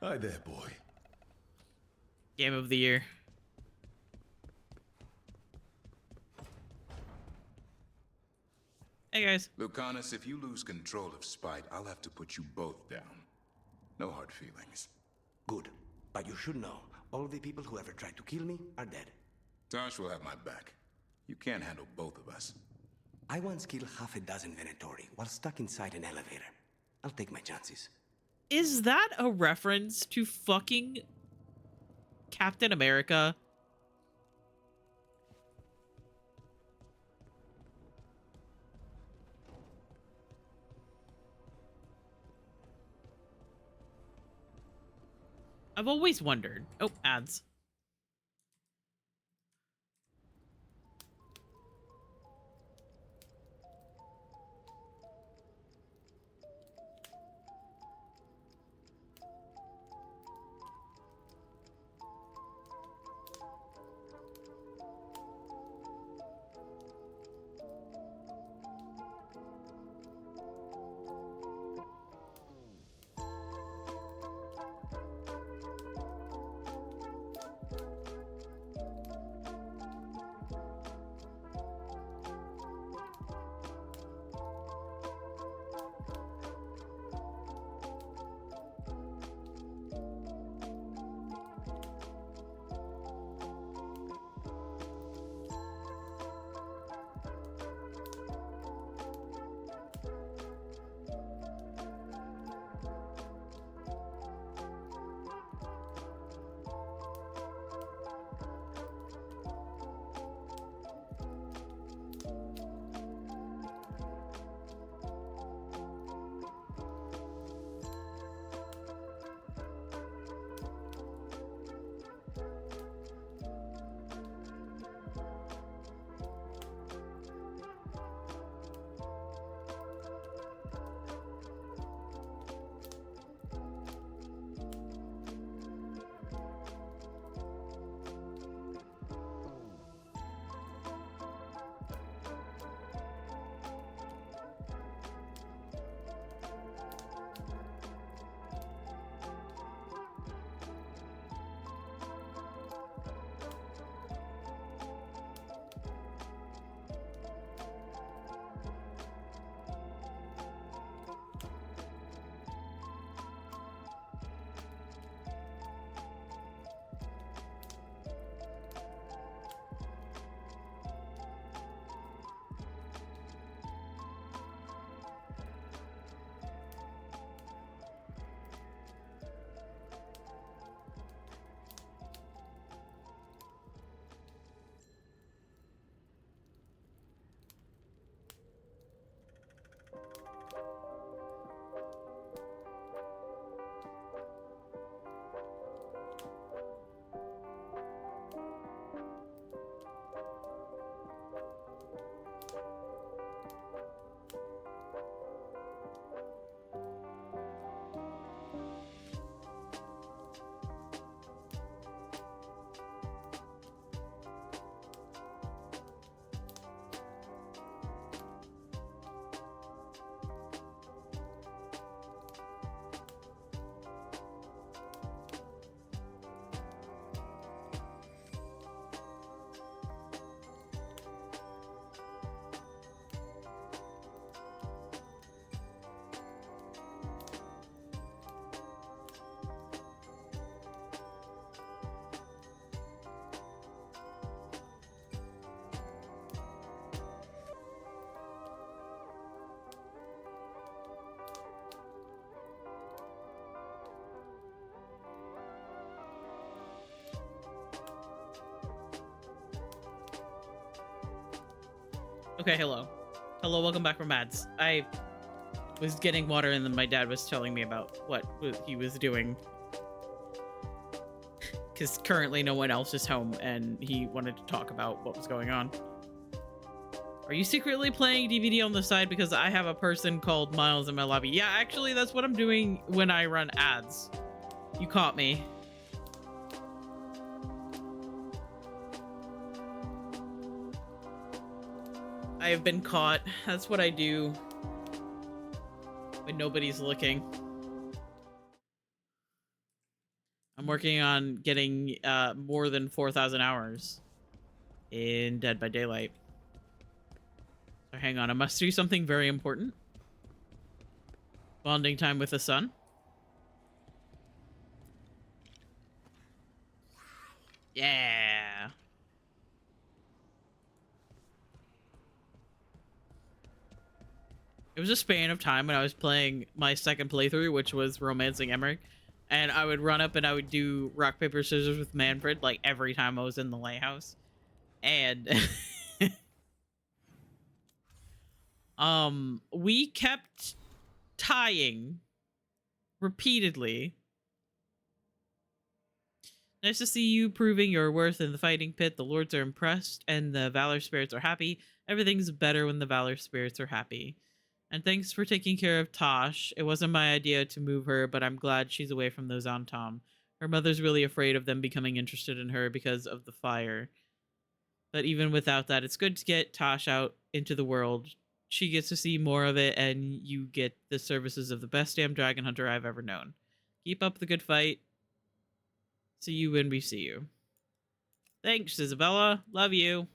Hi there, boy. Game of the year. Hey, guys. Lucanus, if you lose control of Spite, I'll have to put you both down. No hard feelings. Good. But you should know, all the people who ever tried to kill me are dead. Tosh will have my back. You can't handle both of us. I once killed half a dozen Venatori while stuck inside an elevator. I'll take my chances. Is that a reference to fucking Captain America? I've always wondered. Oh, ads. Okay, hello. Hello, welcome back from ads. I was getting water and then my dad was telling me about what he was doing. because currently no one else is home, and he wanted to talk about what was going on. Are you secretly playing DVD on the side because I have a person called Miles in my lobby? Yeah, actually, that's what I'm doing when I run ads. You caught me. I have been caught. That's what I do when nobody's looking. I'm working on getting more than 4,000 hours in Dead by Daylight. So hang on, I must do something very important. Bonding time with the sun. Yeah. It was a span of time when I was playing my second playthrough, which was Romancing Emmrich. And I would run up and I would do rock, paper, scissors with Manfred, like, every time I was in the lighthouse. And we kept tying repeatedly. Nice to see you proving your worth in the fighting pit. The lords are impressed and the valor spirits are happy. Everything's better when the valor spirits are happy. And thanks for taking care of Tosh. It wasn't my idea to move her, but I'm glad she's away from those on Tom. Her mother's really afraid of them becoming interested in her because of the fire. But even without that, it's good to get Tosh out into the world. She gets to see more of it, and you get the services of the best damn dragon hunter I've ever known. Keep up the good fight. See you when we see you. Thanks, Isabella. Love you.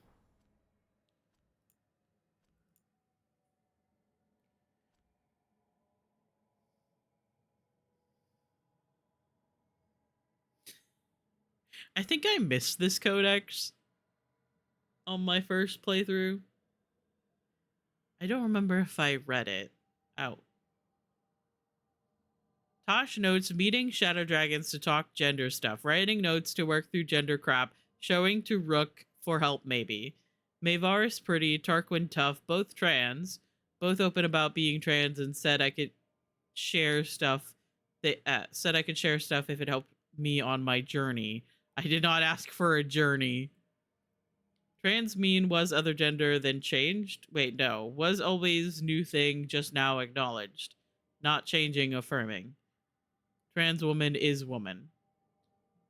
I think I missed this codex on my first playthrough. I don't remember if I read it out. Tosh notes meeting shadow dragons to talk gender stuff, writing notes to work through gender crap, showing to Rook for help maybe. Mavar is pretty, Tarquin tough, both trans, both open about being trans, and said I could share stuff. They said I could share stuff if it helped me on my journey. I did not ask for a journey. Trans mean was other gender then changed? Wait, no. Was always new thing, just now acknowledged. Not changing, affirming. Trans woman is woman.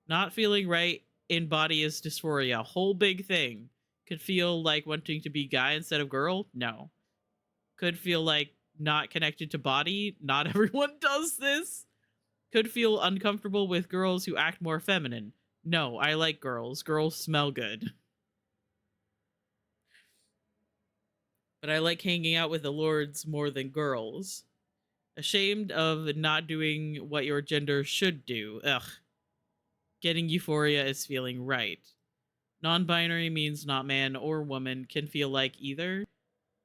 Not feeling right in body is dysphoria. Whole big thing. Could feel like wanting to be guy instead of girl? No. Could feel like not connected to body? Not everyone does this. Could feel uncomfortable with girls who act more feminine. No, I like girls. Girls smell good. But I like hanging out with the lords more than girls. Ashamed of not doing what your gender should do. Ugh. Getting euphoria is feeling right. Non-binary means not man or woman. Can feel like either.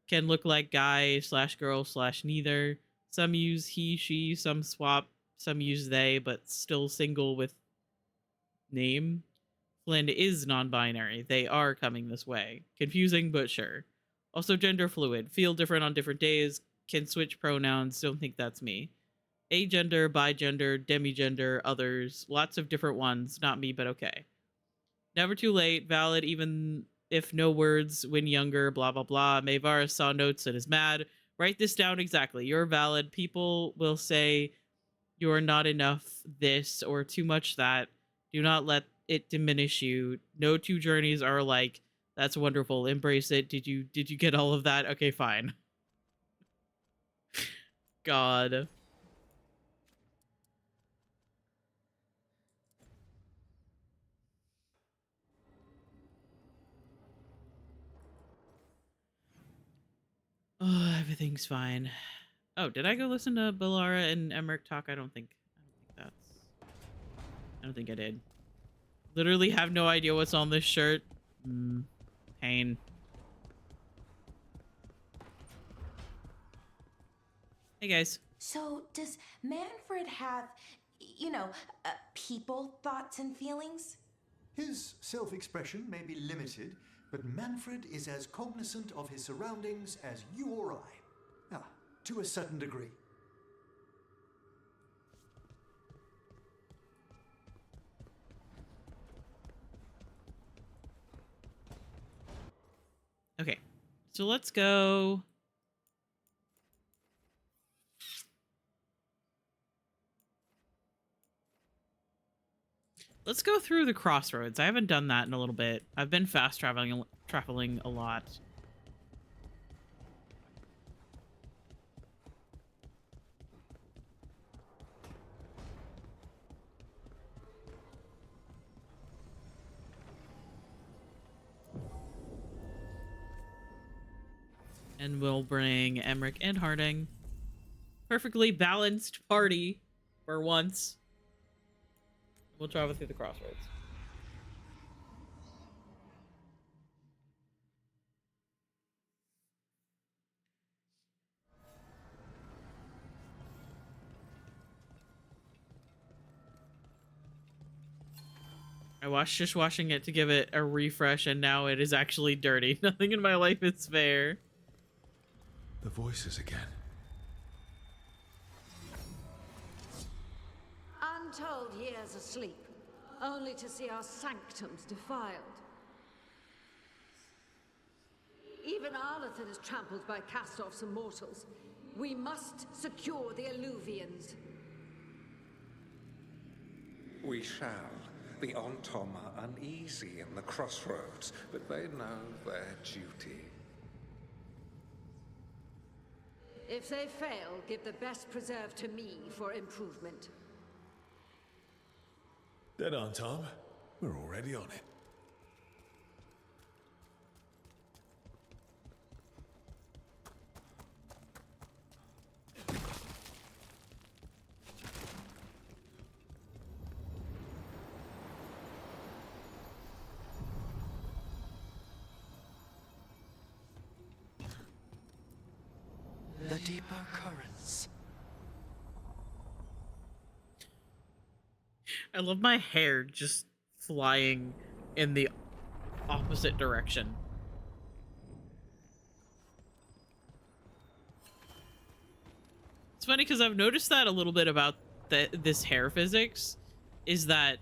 Can look like guy / girl / neither. Some use he, she, some swap, some use they, but still single with name. Flynn is non-binary. They are coming this way. Confusing, but sure. Also gender fluid. Feel different on different days. Can switch pronouns. Don't think that's me. Agender, bigender, demigender, others. Lots of different ones. Not me, but okay. Never too late. Valid even if no words when younger. Blah, blah, blah. Mavar saw notes and is mad. Write this down exactly. You're valid. People will say you're not enough this or too much that. Do not let it diminish you. No two journeys are alike. That's wonderful. Embrace it. Did you get all of that? Okay, fine. God. Oh, everything's fine. Oh, did I go listen to Bellara and Emmrich talk? I don't think I don't think I did. Literally have no idea what's on this shirt. Pain. Hey guys. So, does Manfred have, people, thoughts, and feelings? His self-expression may be limited, but Manfred is as cognizant of his surroundings as you or I. To a certain degree. Okay, so let's go. Let's go through the crossroads. I haven't done that in a little bit. I've been fast traveling a lot. And we'll bring Emmrich and Harding. Perfectly balanced party for once. We'll travel through the crossroads. I was just washing it to give it a refresh, and now it is actually dirty. Nothing in my life is fair. The voices again. Untold years asleep, only to see our sanctums defiled. Even Arlathan is trampled by cast-offs and mortals. We must secure the Alluvians. We shall. The Ontom are uneasy in the crossroads, but they know their duty. If they fail, give the best preserve to me for improvement. Dead on, Tom. We're already on it. The deeper currents. I love my hair just flying in the opposite direction. It's funny because I've noticed that a little bit about this hair physics is that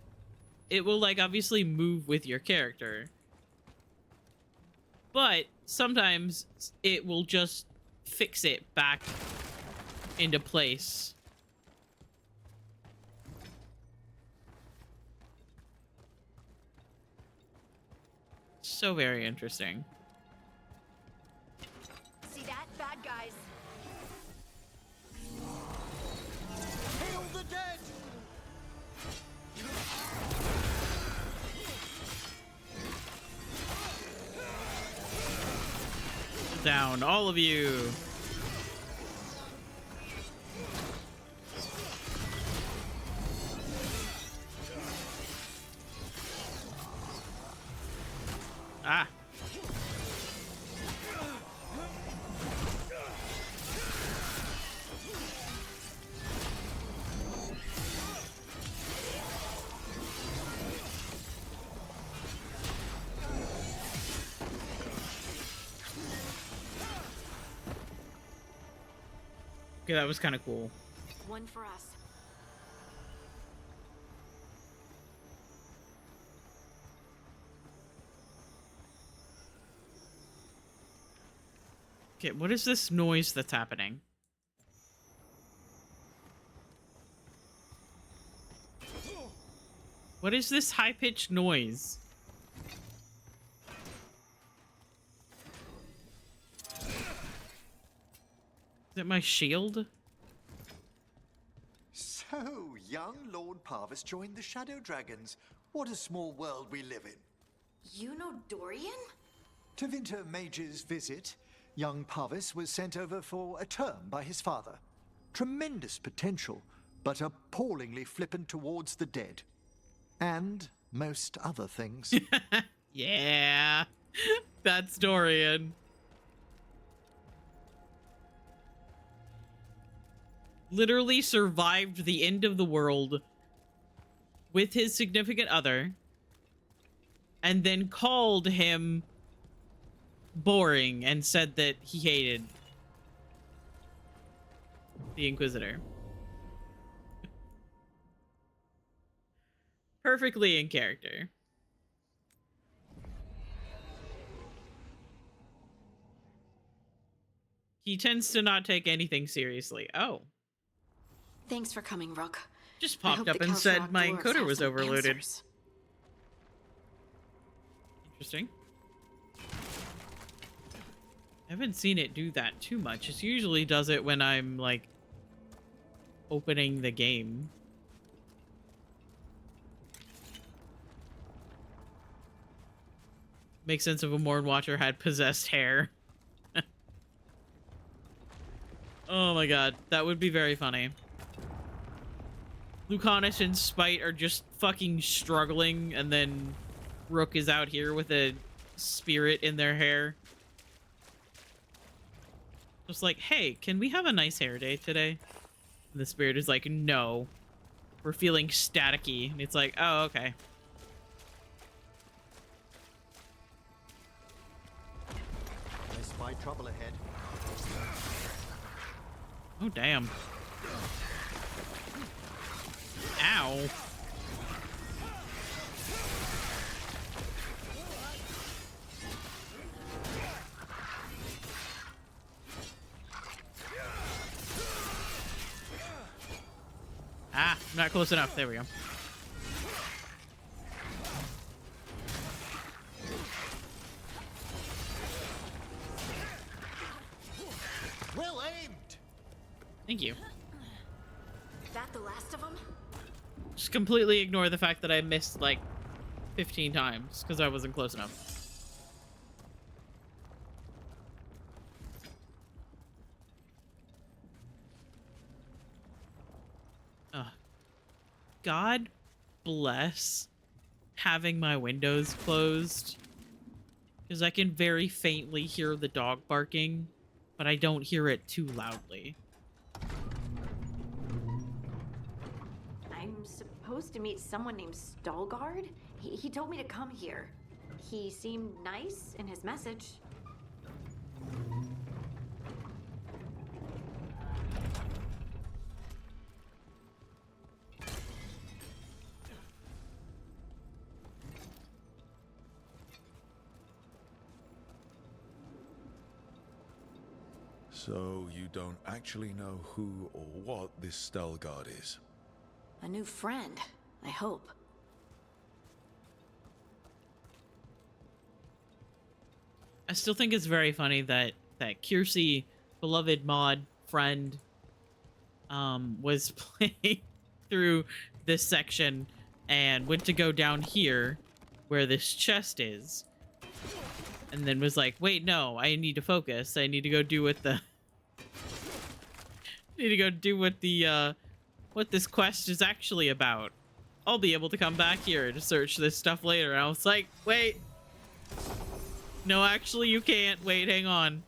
it will like obviously move with your character, but sometimes it will just fix it back into place. So very interesting. See that? Bad guys. Hail the dead! Down, all of you. Ah. Okay, that was kind of cool. One for us. Okay, what is this noise that's happening? What is this high-pitched noise? Is it my shield? So, young Lord Parvis joined the Shadow Dragons. What a small world we live in. You know Dorian? To Winter Mage's visit, young Parvis was sent over for a term by his father. Tremendous potential, but appallingly flippant towards the dead. And most other things. Yeah, that's Dorian. Literally survived the end of the world with his significant other and then called him boring and said that he hated the Inquisitor. Perfectly in character. He tends to not take anything seriously. Oh. Thanks for coming, Rook. Just popped up and said my encoder was overloaded. Interesting. I haven't seen it do that too much. It usually does it when I'm, like, opening the game. Makes sense if a Morn Watcher had possessed hair. Oh my god, that would be very funny. Lucanus and Spite are just fucking struggling, and then Rook is out here with a spirit in their hair. Just like, hey, can we have a nice hair day today? And the spirit is like, no. We're feeling staticky. And it's like, oh, okay. I spy trouble ahead. Oh, damn. Ow. Ah, not close enough. There we go. Well aimed. Thank you. That the last of them? Just completely ignore the fact that I missed like 15 times because I wasn't close enough. God bless having my windows closed, because I can very faintly hear the dog barking, but I don't hear it too loudly. I'm supposed to meet someone named Stalguard? He told me to come here. He seemed nice in his message. So you don't actually know who or what this Stalguard is? A new friend, I hope. I still think it's very funny that Kiersey, beloved mod friend, was playing through this section and went to go down here where this chest is, and then was like, wait, no, I need to focus. I need to go do what the what this quest is actually about. I'll be able to come back here to search this stuff later. And I was like, wait. No, actually, you can't. Wait, hang on.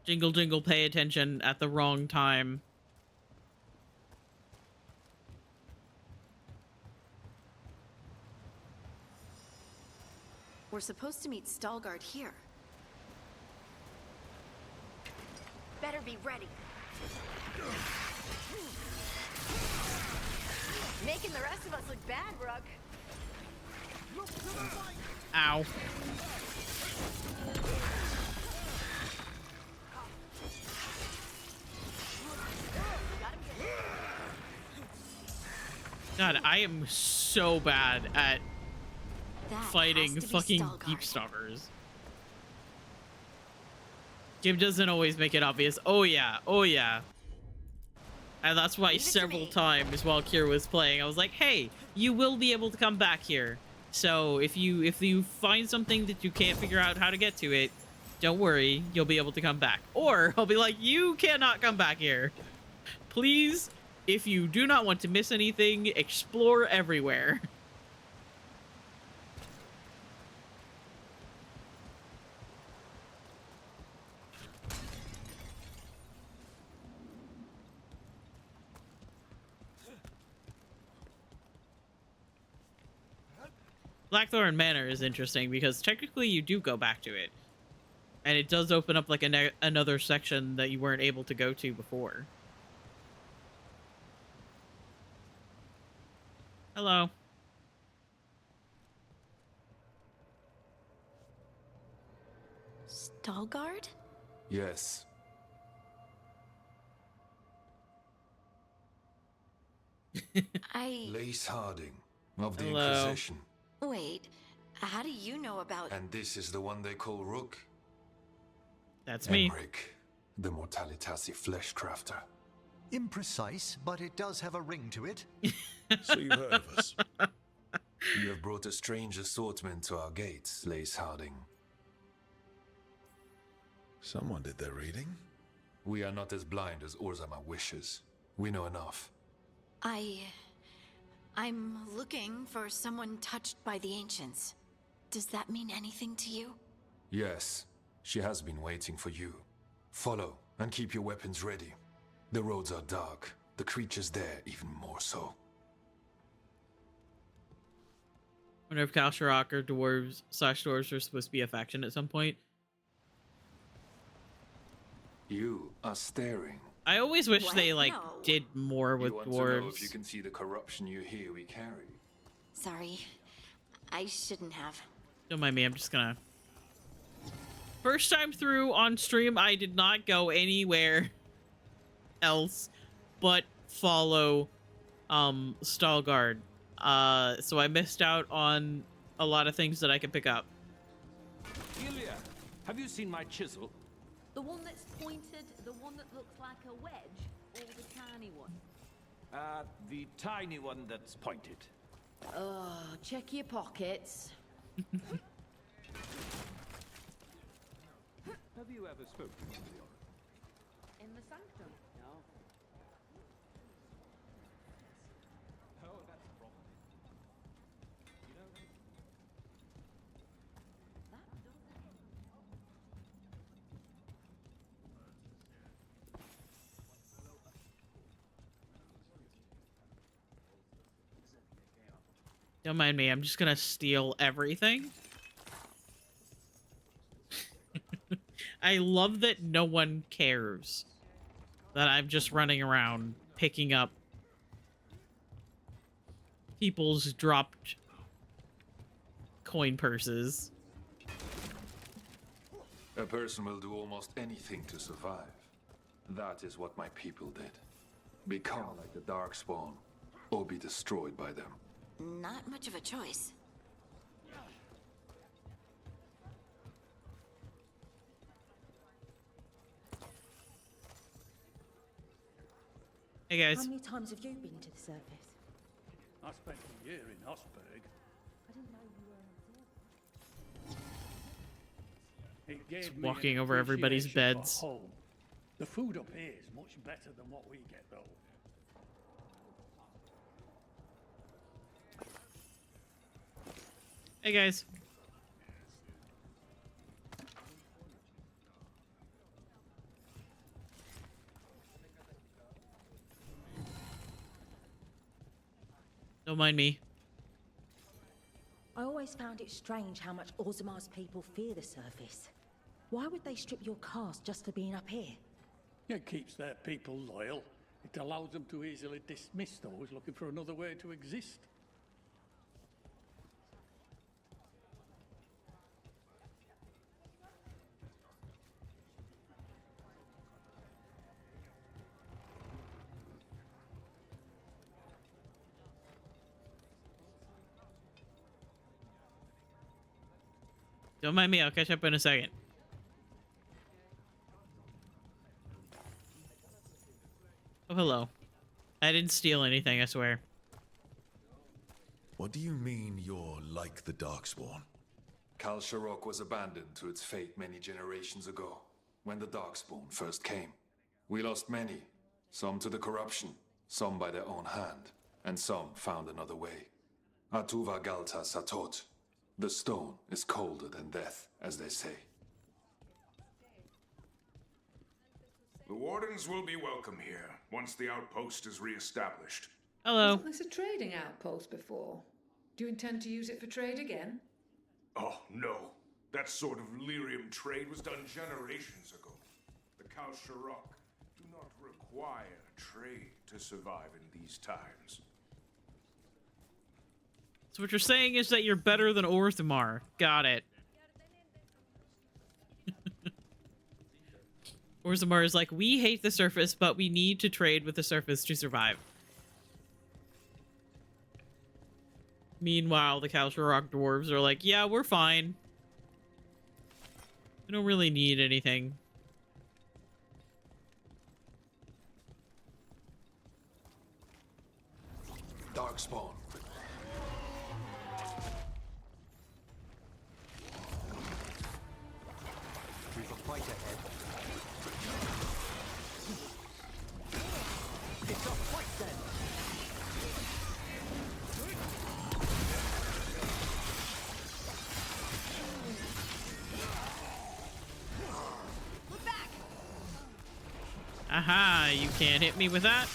Jingle, jingle, pay attention at the wrong time. We're supposed to meet Stalguard here. Better be ready. Making the rest of us look bad, Rook. Ow. God, I am so bad at fighting fucking deep stalkers. Game doesn't always make it obvious. Oh yeah, oh yeah. And that's why several times while Kier was playing, I was like, hey, you will be able to come back here. So if you find something that you can't figure out how to get to it, don't worry, you'll be able to come back. Or I'll be like, you cannot come back here. Please, if you do not want to miss anything, explore everywhere. Blackthorn Manor is interesting because technically you do go back to it. And it does open up like another section that you weren't able to go to before. Hello. Stalgard? Yes. Lace Harding of the Hello. Inquisition. Wait, how do you know about... And this is the one they call Rook? That's me. Emmrich, the Mortalitasi flesh crafter. Imprecise, but it does have a ring to it. So you've heard of us. You have brought a strange assortment to our gates, Lace Harding. Someone did their reading. We are not as blind as Orzama wishes. We know enough. I'm looking for someone touched by the ancients. Does that mean anything to you? Yes, she has been waiting for you. Follow and keep your weapons ready. The roads are dark. The creatures there even more so. I wonder if Kalsharok or dwarves are supposed to be a faction at some point. You are staring. I always wish they No. did more with You want to know dwarves. if you can see the corruption you hear we carry. Sorry, I shouldn't have. Don't mind me, I'm just gonna... First time through on stream, I did not go anywhere else but follow Stalgard. So I missed out on a lot of things that I could pick up. Ilya, have you seen my chisel? The one that's pointed, the one that looks like a wedge, or the tiny one? The tiny one that's pointed. Oh, check your pockets. Have you ever spoken to the Oracle? In the sanctum? No. Oh, that's wrong. You know, Don't mind me, I'm just gonna steal everything. I love that no one cares that I'm just running around picking up people's dropped coin purses. A person will do almost anything to survive. That is what my people did. Become like the Darkspawn, or be destroyed by them. Not much of a choice. Hey guys. How many times have you been to the surface? I spent a year in Osberg. I didn't know you were an observer. It gave Just me walking an over everybody's appreciation for beds. home. The food up here is much better than what we get, though. Hey guys. Don't mind me. I always found it strange how much Orzamar's people fear the surface. Why would they strip your caste just for being up here? It keeps their people loyal. It allows them to easily dismiss those looking for another way to exist. Don't mind me, I'll catch up in a second. Oh, hello. I didn't steal anything, I swear. What do you mean you're like the Darkspawn? Kalsharok was abandoned to its fate many generations ago, when the Darkspawn first came. We lost many, some to the corruption, some by their own hand, and some found another way. Atuva Galta Satot. The stone is colder than death, as they say. The Wardens will be welcome here, once the outpost is re-established. Hello. Wasn't this a trading outpost before? Do you intend to use it for trade again? Oh, no. That sort of lyrium trade was done generations ago. The Kalsharok do not require trade to survive in these times. So what you're saying is that you're better than Orthamar. Got it. Orthamar is like, we hate the surface, but we need to trade with the surface to survive. Meanwhile, the Kalsharok dwarves are like, yeah, we're fine. We don't really need anything. Darkspawn. We've a fight ahead. It's a fight then! Look back! Aha, you can't hit me with that.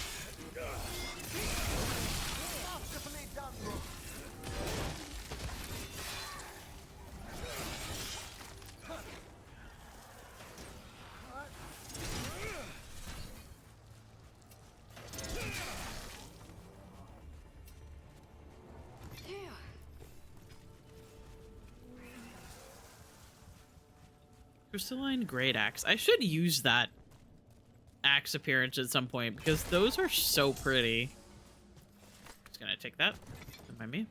Crystalline Great Axe. I should use that axe appearance at some point because those are so pretty. Just gonna take that. Don't mind me.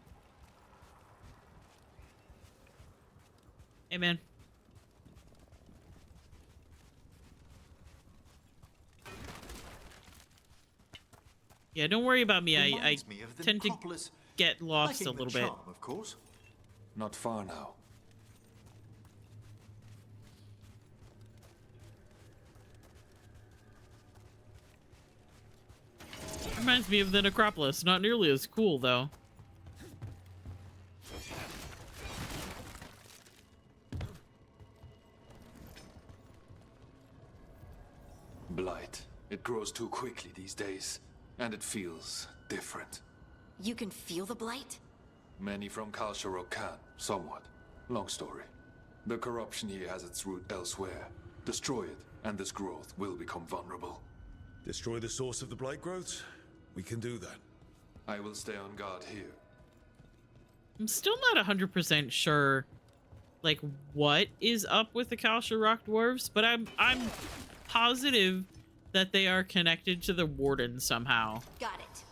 Hey, man. Yeah, don't worry about me. I tend to get lost a little bit. Charm, of course. Not far now. Reminds me of the Necropolis. Not nearly as cool, though. Blight. It grows too quickly these days, and it feels different. You can feel the blight? Many from Kalsharok can, somewhat. Long story. The corruption here has its root elsewhere. Destroy it, and this growth will become vulnerable. Destroy the source of the blight growths? We can do that. I will stay on guard here. I'm still not 100% sure, like, what is up with the Kalsharok dwarves, but I'm positive that they are connected to the Warden somehow. Got it.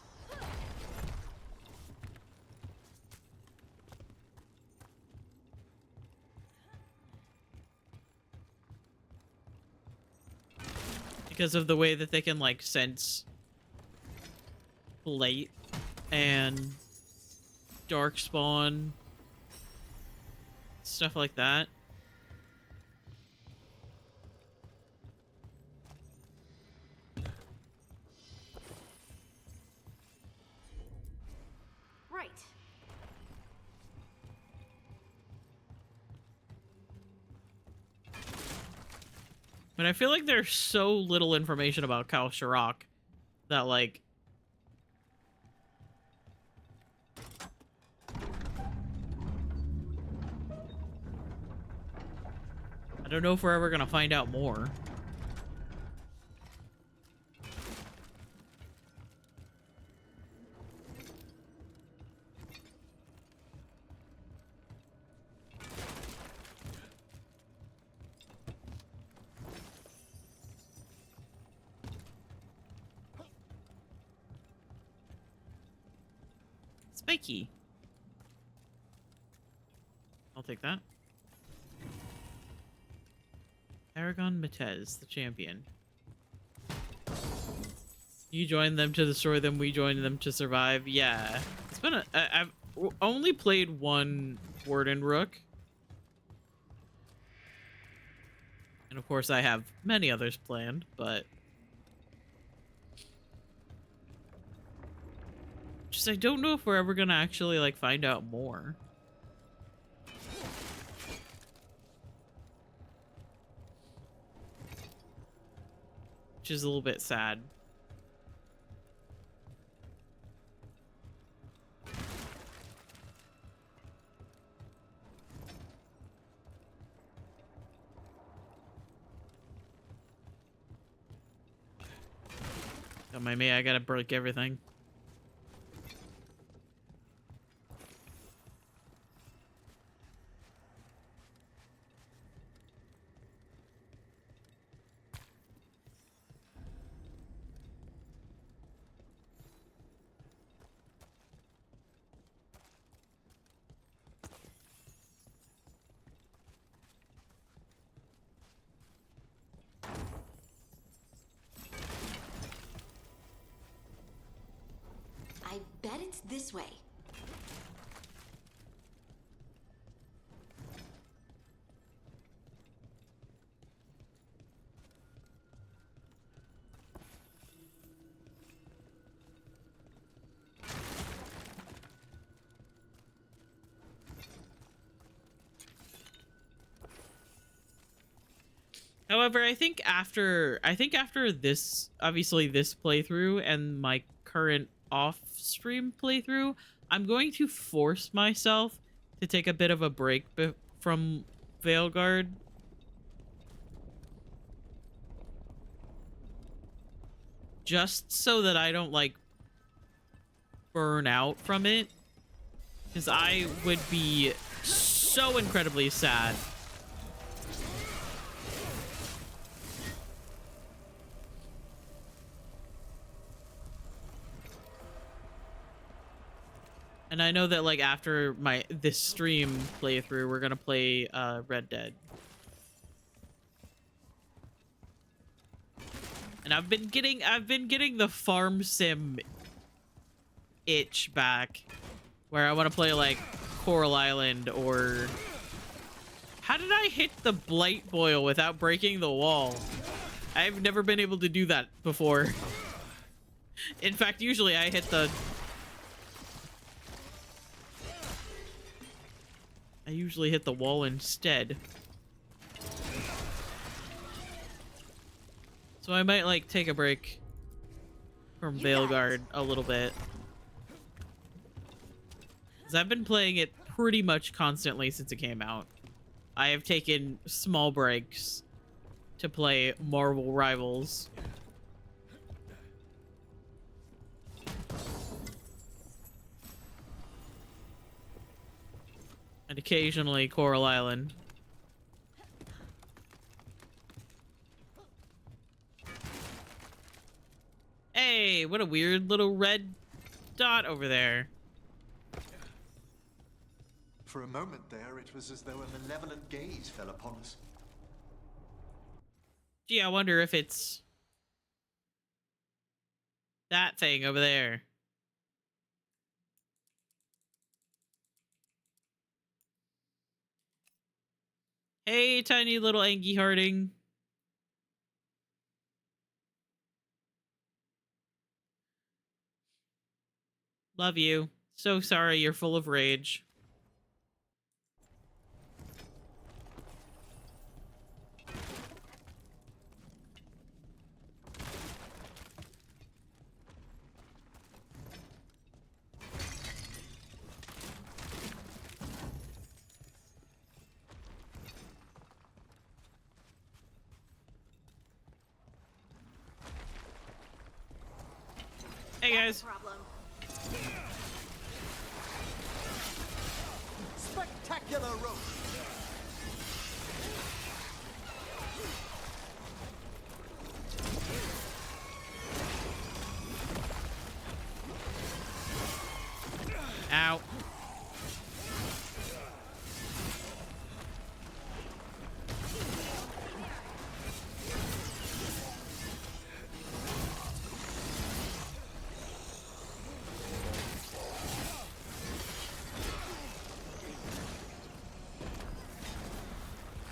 Because of the way that they can, like, sense Blight and Darkspawn, stuff like that. Right. But I feel like there's so little information about Kalsharok that, like, I don't know if we're ever gonna find out more. Spiky. I'll take that. Aragon Matez, the champion. You join them to destroy them, we join them to survive. Yeah. It's been I've only played one Warden Rook. And of course I have many others planned, but just I don't know if we're ever gonna actually, like, find out more. Which is a little bit sad. Don't mind me, I gotta break everything. I bet it's this way. However, I think after this, obviously this playthrough and my current off-stream playthrough, I'm going to force myself to take a bit of a break from Veilguard. Just so that I don't, like, burn out from it. Because I would be so incredibly sad. And I know that, like, after this stream playthrough, we're gonna play Red Dead. And I've been getting the farm sim itch back, where I want to play like Coral Island or how did I hit the blight boil without breaking the wall? I've never been able to do that before. In fact, usually I hit the wall instead. So I might like take a break from Veilguard a little bit. Because I've been playing it pretty much constantly since it came out. I have taken small breaks to play Marvel Rivals. And occasionally Coral Island. Hey, what a weird little red dot over there. For a moment there, it was as though a malevolent gaze fell upon us. Gee, I wonder if it's that thing over there. Hey, tiny little Angie Harding. Love you. So sorry you're full of rage. Hey guys. Spectacular rope. Ow.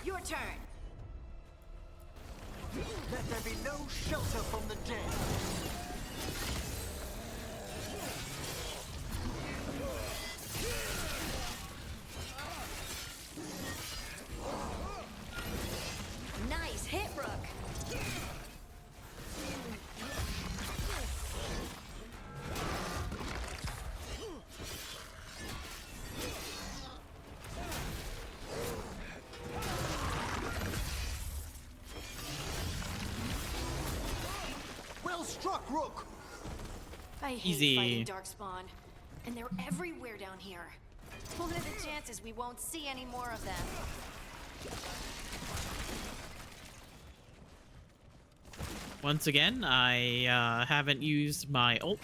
Your turn. Let there be no shelter from the dead. Nice hit, Rook. Well struck, Rook. I hate Easy. fighting Darkspawn, and they're everywhere down here. What are the chances we won't see any more of them? Once again, I haven't used my ult.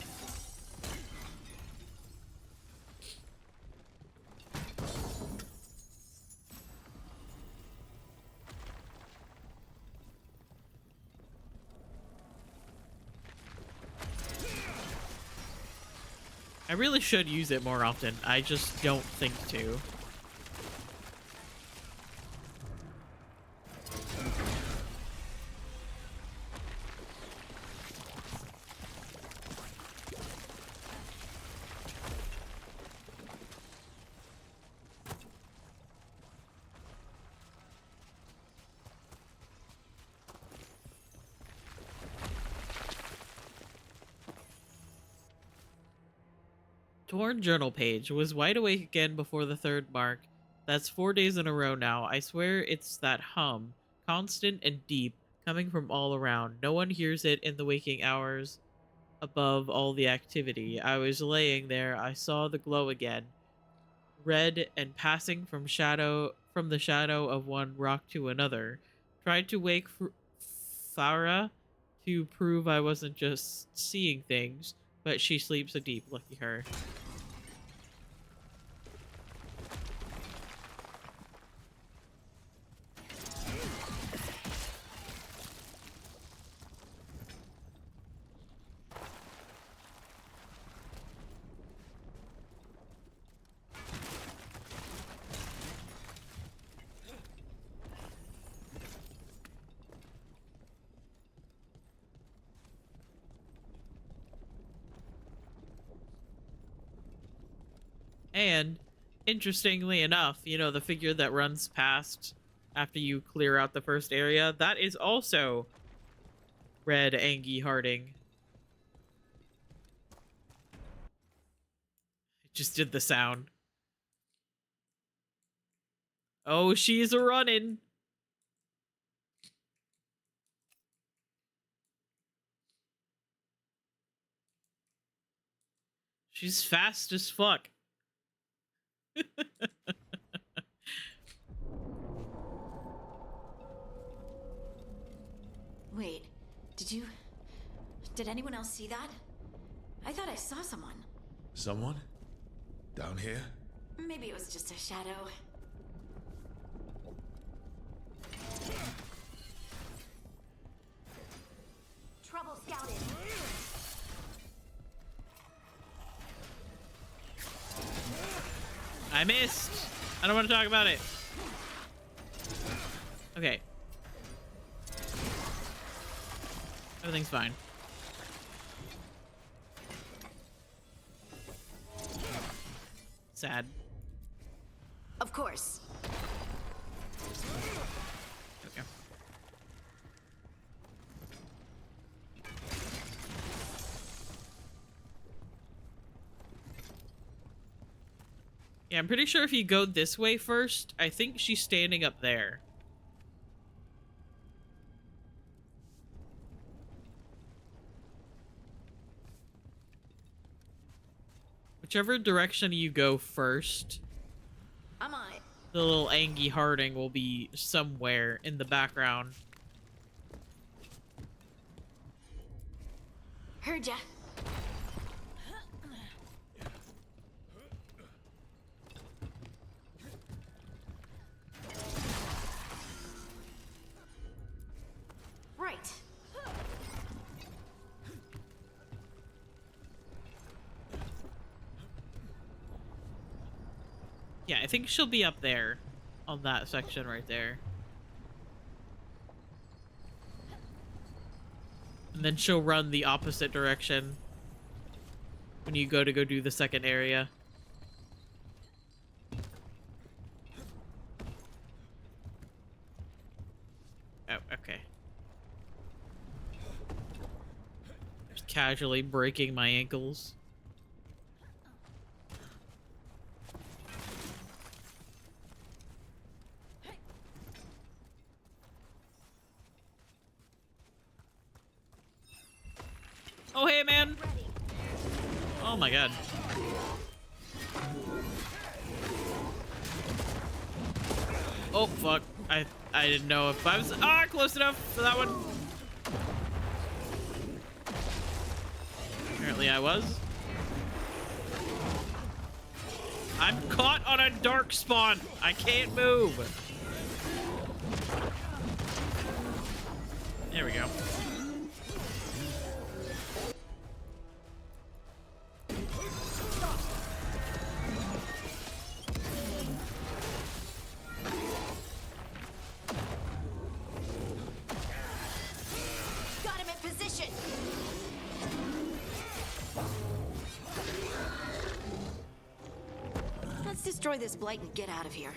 I really should use it more often. I just don't think to. Torn journal page. Was wide awake again before the third mark. That's 4 days in a row now. I swear it's that hum, constant and deep, coming from all around. No one hears it in the waking hours above all the activity. I was laying there. I saw the glow again, red and passing from the shadow of one rock to another. Tried to wake Farah to prove I wasn't just seeing things, but she sleeps so deep. Lucky her. And, interestingly enough, you know, the figure that runs past after you clear out the first area, that is also Red Angie Harding. It just did the sound. Oh, she's running. She's fast as fuck. Wait, did anyone else see that? I thought I saw someone. Someone? Down here? Maybe it was just a shadow. Trouble scouted. I missed. I don't want to talk about it. Okay. Everything's fine. Sad. Of course. Okay. Yeah, I'm pretty sure if you go this way first, I think she's standing up there. Whichever direction you go first, I'm on it. the little Angie Harding will be somewhere in the background. Heard ya. Right. Yeah, I think she'll be up there on that section right there. And then she'll run the opposite direction when you go do the second area. Oh, okay. Just casually breaking my ankles. Oh, hey, man. Oh, my God. Oh, fuck. I didn't know if I was close enough for that one. Apparently I was. I'm caught on a dark spawn. I can't move. There we go. Let's destroy this blight and get out of here.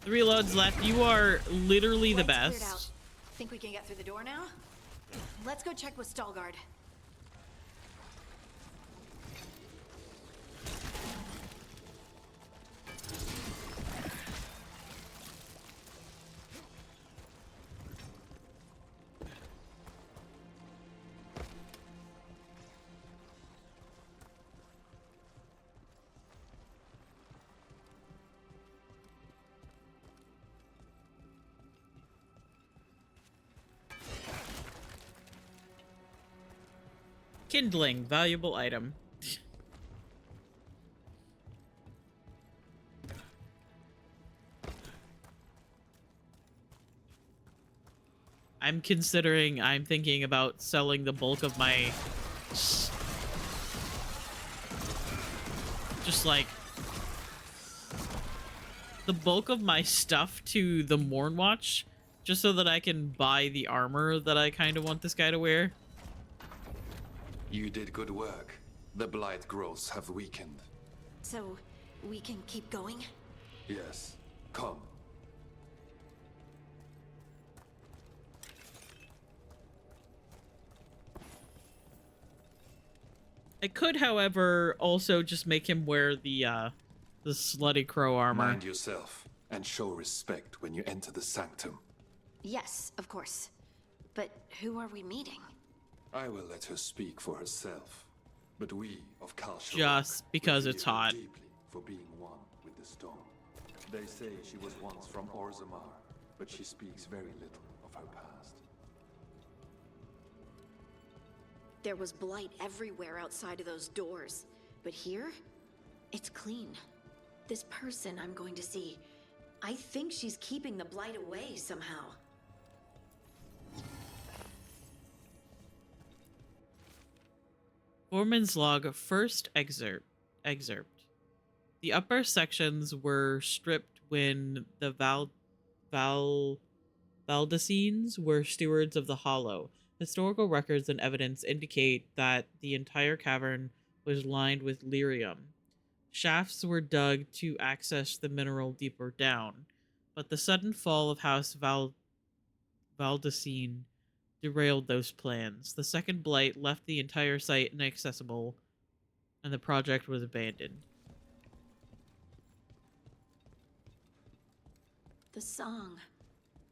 Three loads left. You are literally the Blight's cleared out. best. Think we can get through the door now? Let's go check with Stalgard. Kindling, valuable item. I'm thinking about selling the bulk of my... Just like... the bulk of my stuff to the Mournwatch, just so that I can buy the armor that I kind of want this guy to wear. You did good work. The blight growths have weakened. So, we can keep going? Yes. Come. I could, however, also just make him wear the slutty crow armor. Mind yourself, and show respect when you enter the sanctum. Yes, of course. But who are we meeting? I will let her speak for herself. But we of Kalshar Just because it's hot. Deeply for being one with the stone. They say she was once from Orzammar, but she speaks very little of her past. There was blight everywhere outside of those doors. But here, it's clean. This person I'm going to see, I think she's keeping the blight away somehow. Foreman's log, first excerpt. The upper sections were stripped when the Valdesines were stewards of the Hollow. Historical records and evidence indicate that the entire cavern was lined with lyrium. Shafts were dug to access the mineral deeper down, but the sudden fall of House Valdesine derailed those plans. The second blight left the entire site inaccessible, and the project was abandoned. The song.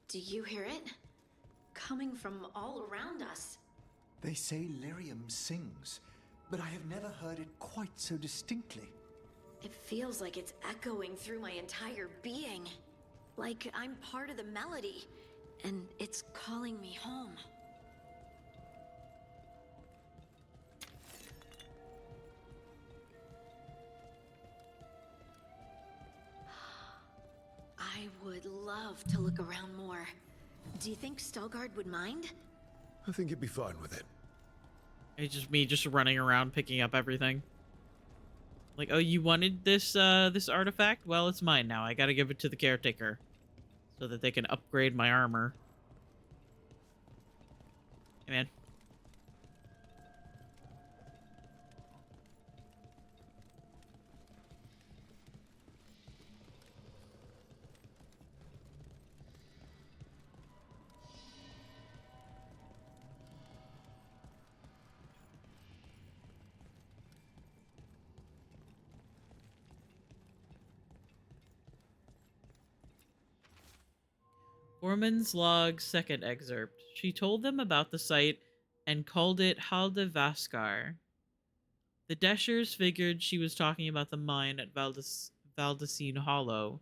Do you hear it? Coming from all around us. They say lyrium sings, but I have never heard it quite so distinctly. It feels like it's echoing through my entire being. Like I'm part of the melody, and it's calling me home. I would love to look around more. Do you think Stalgard would mind? I think he'd be fine with it. It's just me just running around picking up everything. Like, oh, you wanted this this artifact? Well, it's mine now. I gotta give it to the caretaker so that they can upgrade my armor. Hey, man. Foreman's log, second excerpt. She told them about the site and called it Haldavaskar. The Deschers figured she was talking about the mine at Valdesine Hollow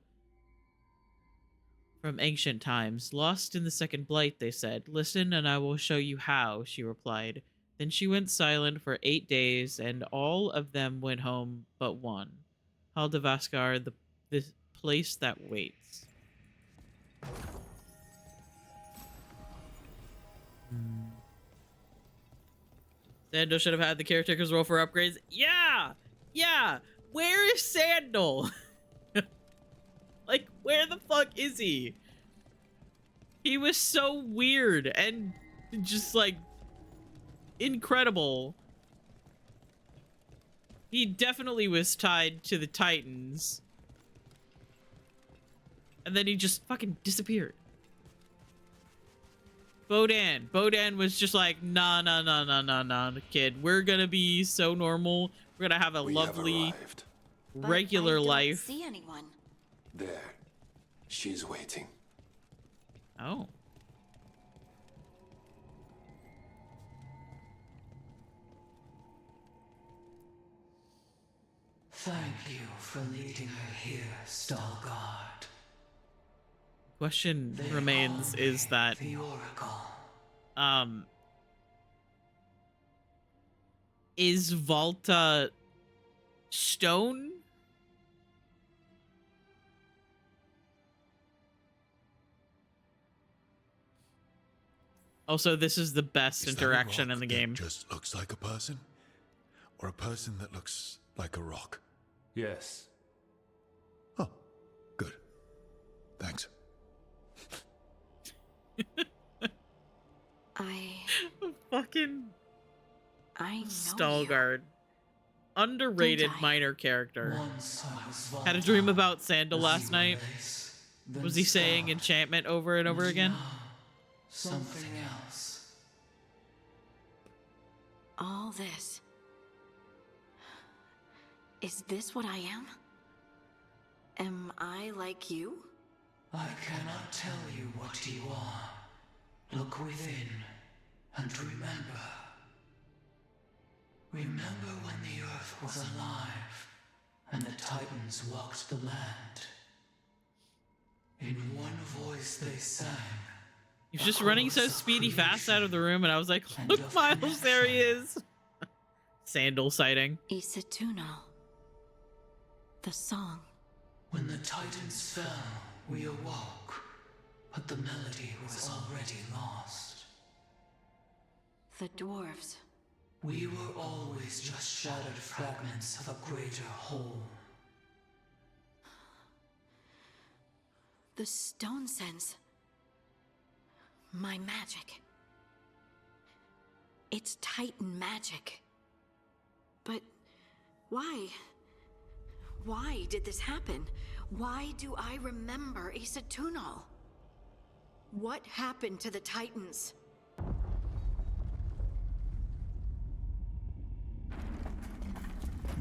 from ancient times. Lost in the second blight, they said. Listen and I will show you how, she replied. Then she went silent for 8 days, and all of them went home but one. Haldavaskar, the place that waits. Sandal should have had the caretakers roll for upgrades. Yeah! Yeah! Where is Sandal? Like, where the fuck is he? He was so weird and just, like, incredible. He definitely was tied to the Titans. And then he just fucking disappeared. Bodan was just like, nah, kid. We're gonna be so normal. We're gonna have a lovely, regular life. See anyone? There. She's waiting. Oh. Thank you for leading her here, Stalguard. Question remains is that the Oracle. Is Volta stone? Also, this is the best interaction in the game. Just looks like a person? Or a person that looks like a rock? Yes. Oh, good. Thanks. I know Stalguard. Underrated minor character. Had a dream about Sandal last night. Was he saying enchantment over and over again? Something else. All this. Is this what I am? Am I like you? I cannot tell you what you are. Look within and remember. Remember when the earth was alive and the Titans walked the land. In one voice they sang. He was just running so speedy fast out of the room, and I was like, look, Miles, there he is. Sandal sighting. Isatunal. The song. When the Titans fell, we awoke, but the melody was already lost. The dwarves. We were always just shattered fragments of a greater whole. The stone sense. My magic. It's Titan magic. But why? Why did this happen? Why do I remember Isatunal? What happened to the Titans?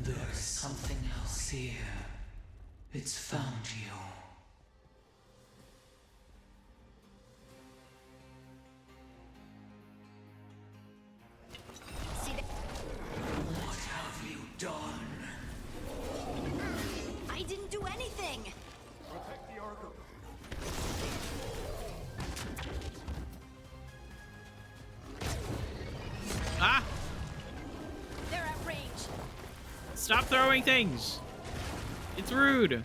There's something else here. It's found you. What have you done? I didn't do anything! Protect the Oracle. Ah! They're at range. Stop throwing things. It's rude.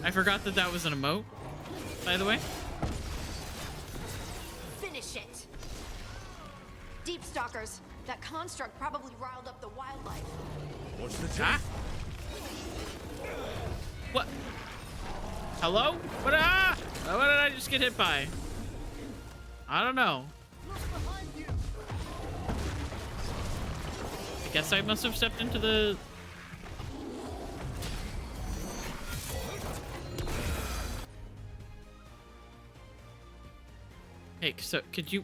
I forgot that was an emote, by the way. Finish it! Deep Stalkers. That construct probably riled up the wildlife. What's the Ah? What? Hello? What? Ah! What did I just get hit by? I don't know. I guess I must have stepped into the... Hey, so could you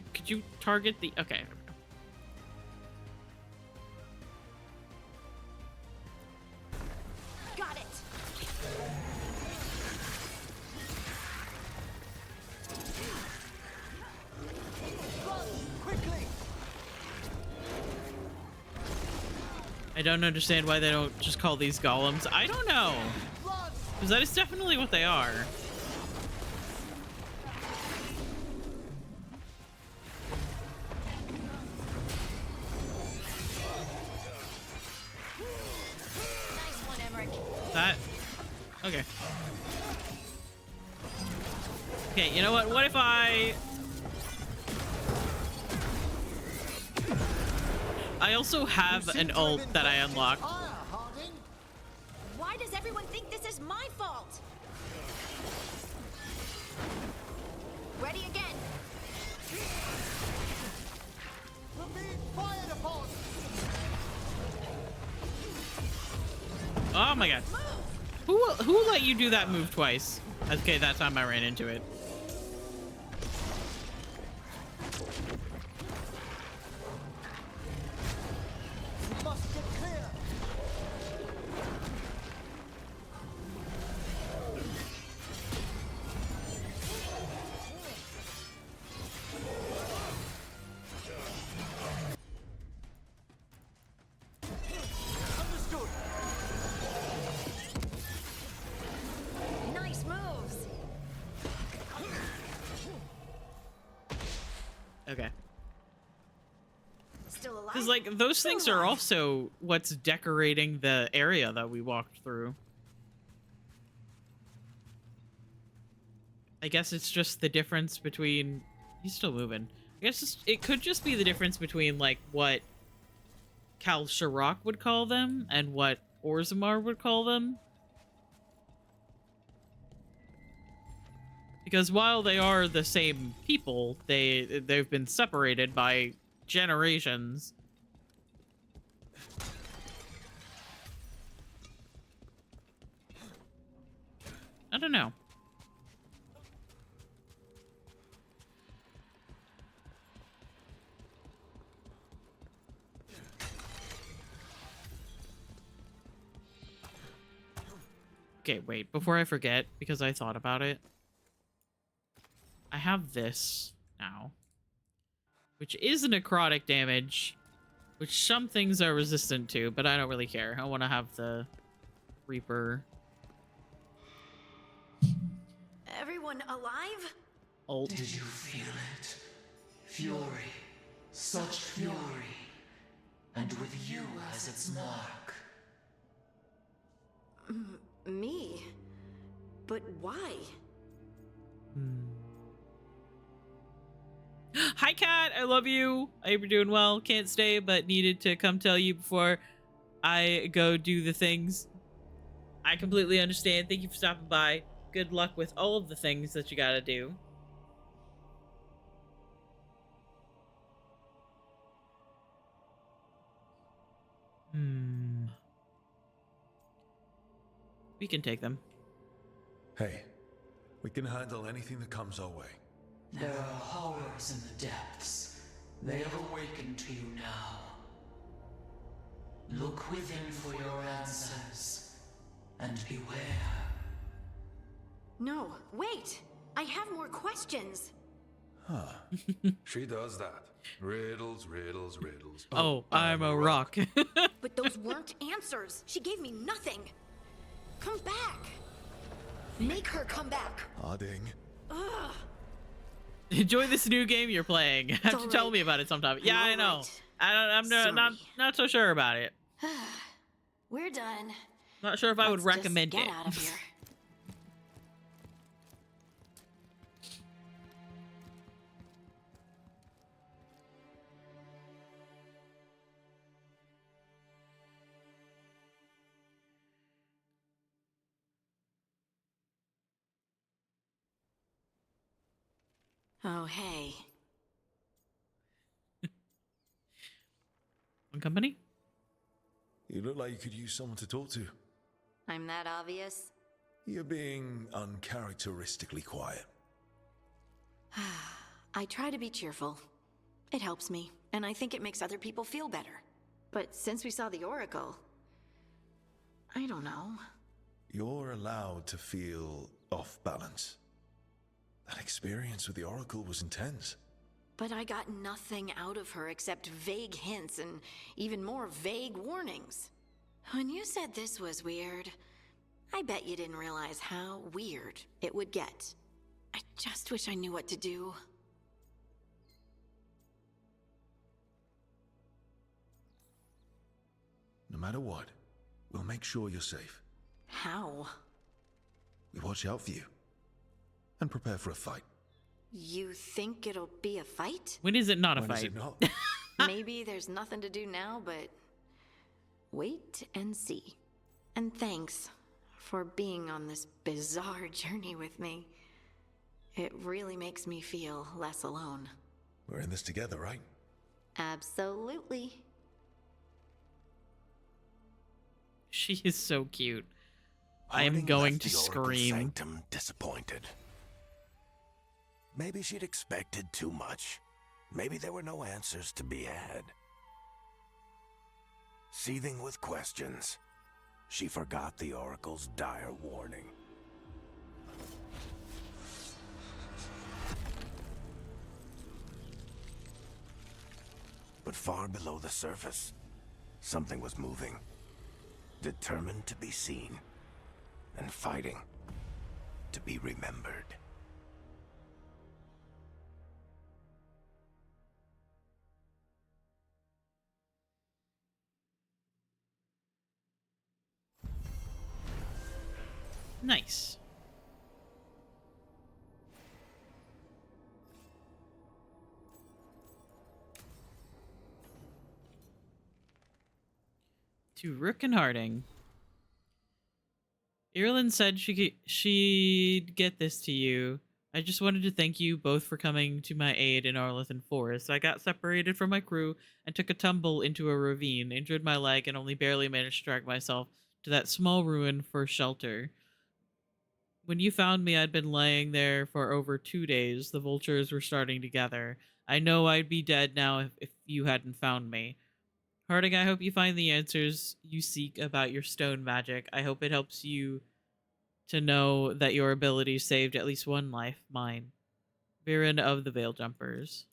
target the... Okay. Got it. Quickly. I don't understand why they don't just call these golems. I don't know. Because that is definitely what they are. That... Okay. Okay, you know what? What if I also have an ult that I unlocked. Why does everyone think this is my fault? Ready again. We're being fired upon. Oh my god. Who let you do that move twice? Okay, that time I ran into it. We must get clear. Understood. Nice moves. Okay. Still alive? Because, like, those things are also what's decorating the area that we walked through. I guess it's just the difference between... He's still moving. I guess it could just be the difference between, like, what Kal Sharok would call them and what Orzammar would call them. Because while they are the same people, they've been separated by generations. I don't know. Okay, wait, before I forget, because I thought about it. I have this now, which is necrotic damage, which some things are resistant to, but I don't really care. I want to have the Reaper. Everyone alive? Ult. Did you feel it? Fury. Such fury. And with you as its mark. Me? But why? Hi, Kat. I love you. I hope you're doing well. Can't stay, but needed to come tell you before I go do the things. I completely understand. Thank you for stopping by. Good luck with all of the things that you gotta do. We can take them. Hey, we can handle anything that comes our way. There are horrors in the depths. They have awakened to you now. Look within for your answers, and beware. No, wait! I have more questions. Huh. She does that. Riddles, riddles, riddles. Oh, I'm a rock. But those weren't answers. She gave me nothing. Come back. Make her come back. Harding. Ugh. Enjoy this new game you're playing. Have to tell me about it sometime. Yeah, I know. I'm not so sure about it. We're done. Not sure if I would recommend get it. out of here. Oh, hey. One company? You look like you could use someone to talk to. I'm that obvious? You're being uncharacteristically quiet. I try to be cheerful. It helps me, and I think it makes other people feel better. But since we saw the Oracle, I don't know. You're allowed to feel off balance. That experience with the Oracle was intense. But I got nothing out of her except vague hints and even more vague warnings. When you said this was weird, I bet you didn't realize how weird it would get. I just wish I knew what to do. No matter what, we'll make sure you're safe. How? We watch out for you. And prepare for a fight. You think it'll be a fight? When is it not a When is fight? it not? Maybe there's nothing to do now, but wait and see. And thanks for being on this bizarre journey with me. It really makes me feel less alone. We're in this together, right? Absolutely. She is so cute. I am Harding going left to the Oracle scream. Sanctum disappointed. Maybe she'd expected too much. Maybe there were no answers to be had. Seething with questions, she forgot the Oracle's dire warning. But far below the surface, something was moving. Determined to be seen, and fighting to be remembered. Nice. To Rook and Harding. Ireland said she'd get this to you. I just wanted to thank you both for coming to my aid in Arlithan Forest. I got separated from my crew and took a tumble into a ravine, injured my leg, and only barely managed to drag myself to that small ruin for shelter. When you found me, I'd been laying there for over 2 days. The vultures were starting to gather. I know I'd be dead now if you hadn't found me. Harding, I hope you find the answers you seek about your stone magic. I hope it helps you to know that your abilities saved at least one life, mine. Viren of the Veil Jumpers.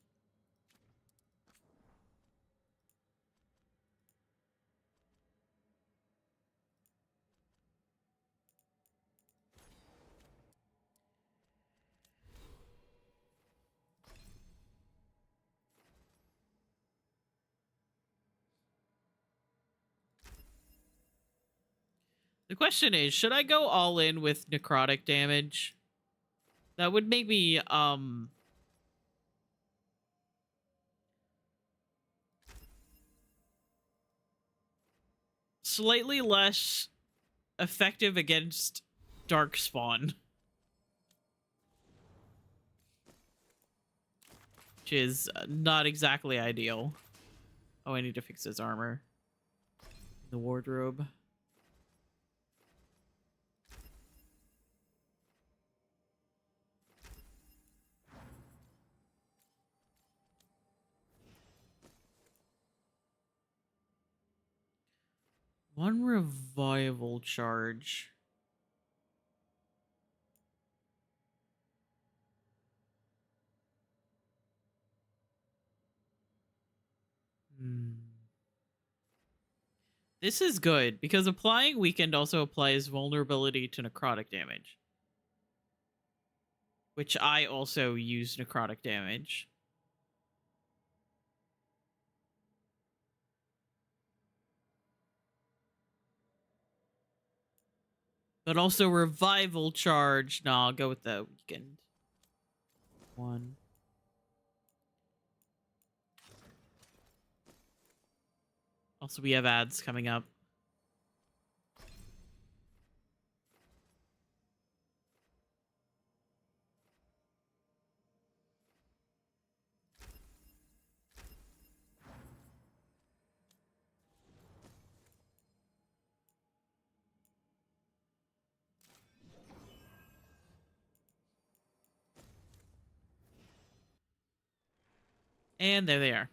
The question is, should I go all in with necrotic damage? That would make me, slightly less effective against Darkspawn. Which is not exactly ideal. Oh, I need to fix his armor. The wardrobe. One revival charge. This is good, because applying Weakened also applies vulnerability to necrotic damage. Which I also use necrotic damage. But also revival charge. No, I'll go with the Weakened. 1. Also, we have ads coming up. And there they are.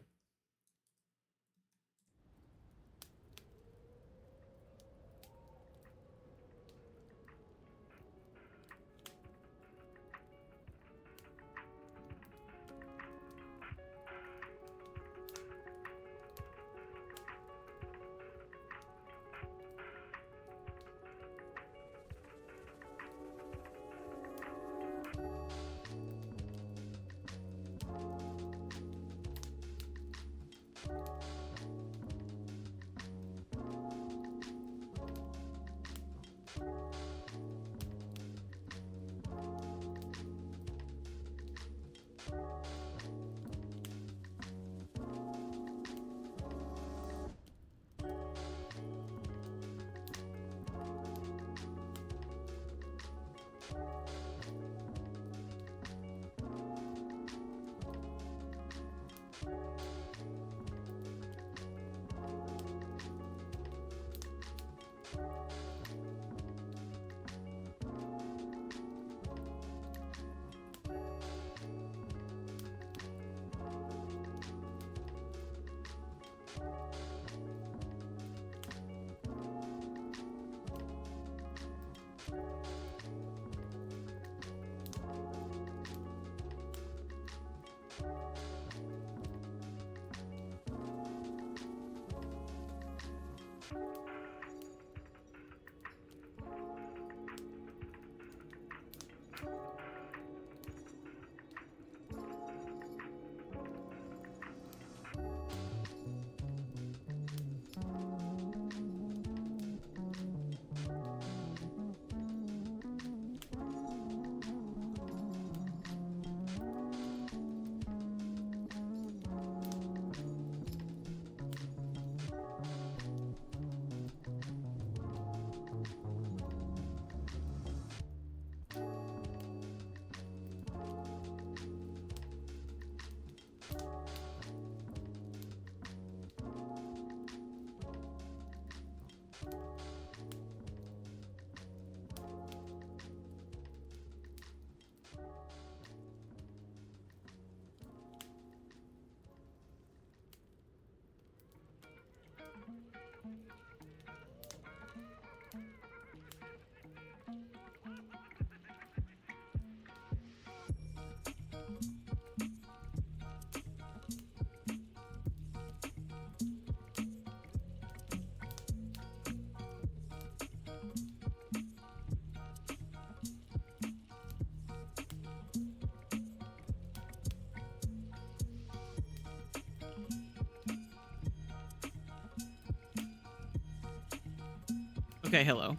Okay, hello.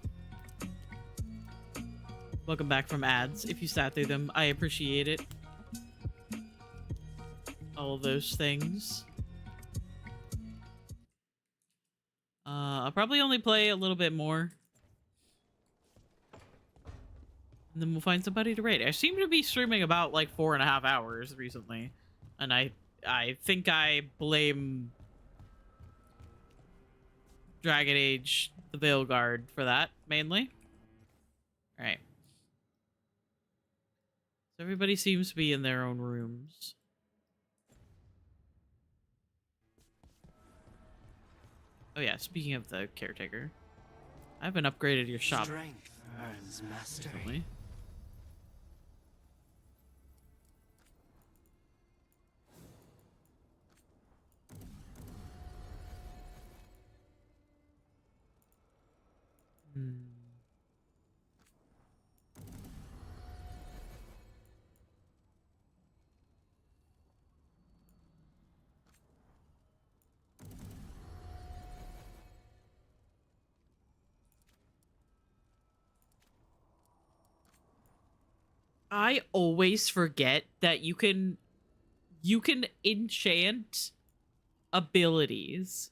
Welcome back from ads. If you sat through them, I appreciate it. All of those things. I'll probably only play a little bit more. And then we'll find somebody to raid. I seem to be streaming about like 4.5 hours recently. And I think I blame Dragon Age the Veilguard for that, mainly. Alright. So everybody seems to be in their own rooms. Oh yeah, speaking of the caretaker, I haven't upgraded your shop Strength earns mastery. recently. I always forget that you can enchant abilities.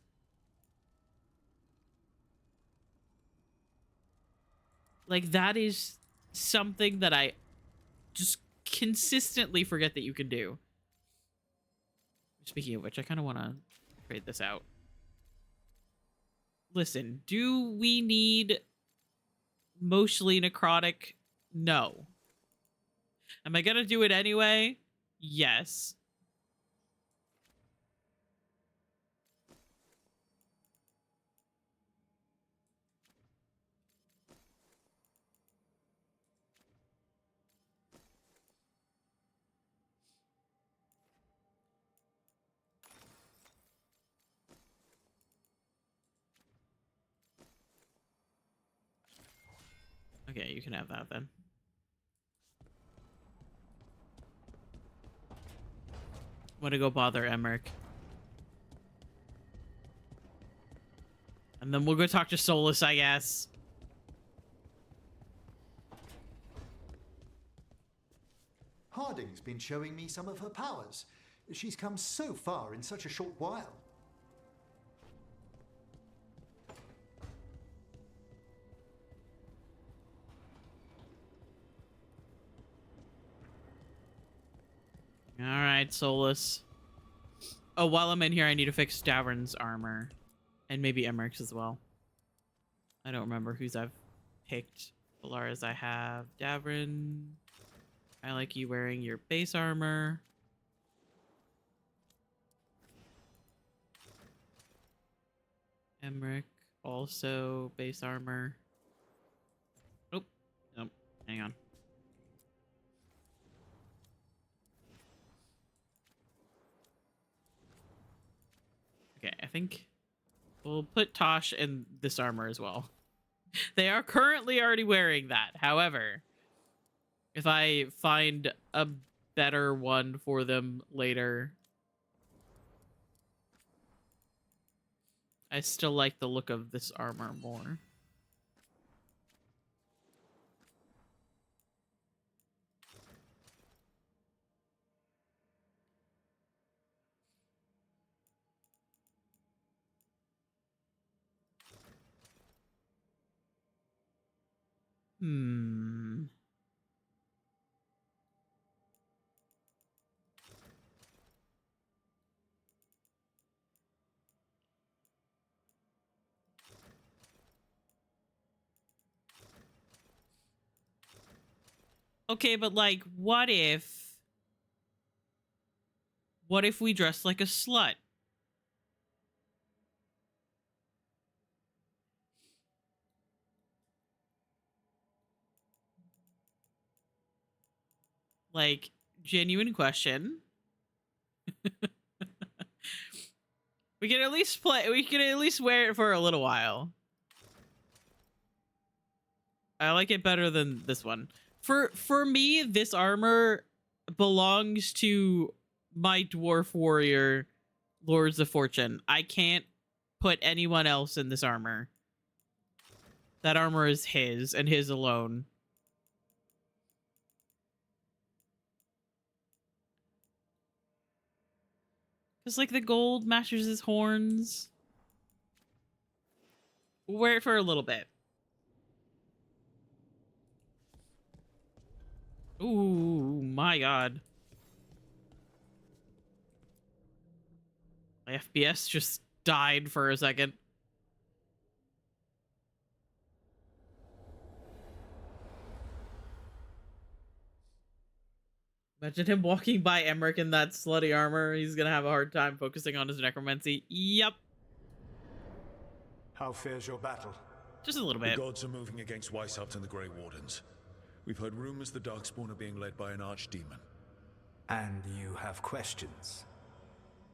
Like, that is something that I just consistently forget that you can do. Speaking of which, I kind of want to trade this out. Listen, do we need mostly necrotic? No. Am I gonna do it anyway? Yes. Okay, you can have that then. I'm gonna go bother Emmrich. And then we'll go talk to Solus, I guess. Harding's been showing me some of her powers. She's come so far in such a short while. All right, Solus. Oh, while I'm in here, I need to fix Davern's armor. And maybe Emmerich's as well. I don't remember whose I've picked. Valara's I have. Davern. I like you wearing your base armor. Emmrich, also base armor. Oh, nope. Hang on. Okay, I think we'll put Tosh in this armor as well. They are currently already wearing that. However, if I find a better one for them later, I still like the look of this armor more. Okay, but like, what if we dress like a slut? Like, genuine question. We can at least wear it for a little while. I like it better than this one. For me, this armor belongs to my dwarf warrior, Lords of Fortune. I can't put anyone else in this armor. That armor is his and his alone. Because, like, the gold matches his horns. We'll wear it for a little bit. Ooh, my god. My FPS just died for a second. Imagine him walking by Emmrich in that slutty armor. He's gonna have a hard time focusing on his necromancy. Yep. How fares your battle? Just a little bit. The gods are moving against Weishaupt and the Grey Wardens. We've heard rumors the Darkspawn are being led by an archdemon. And you have questions?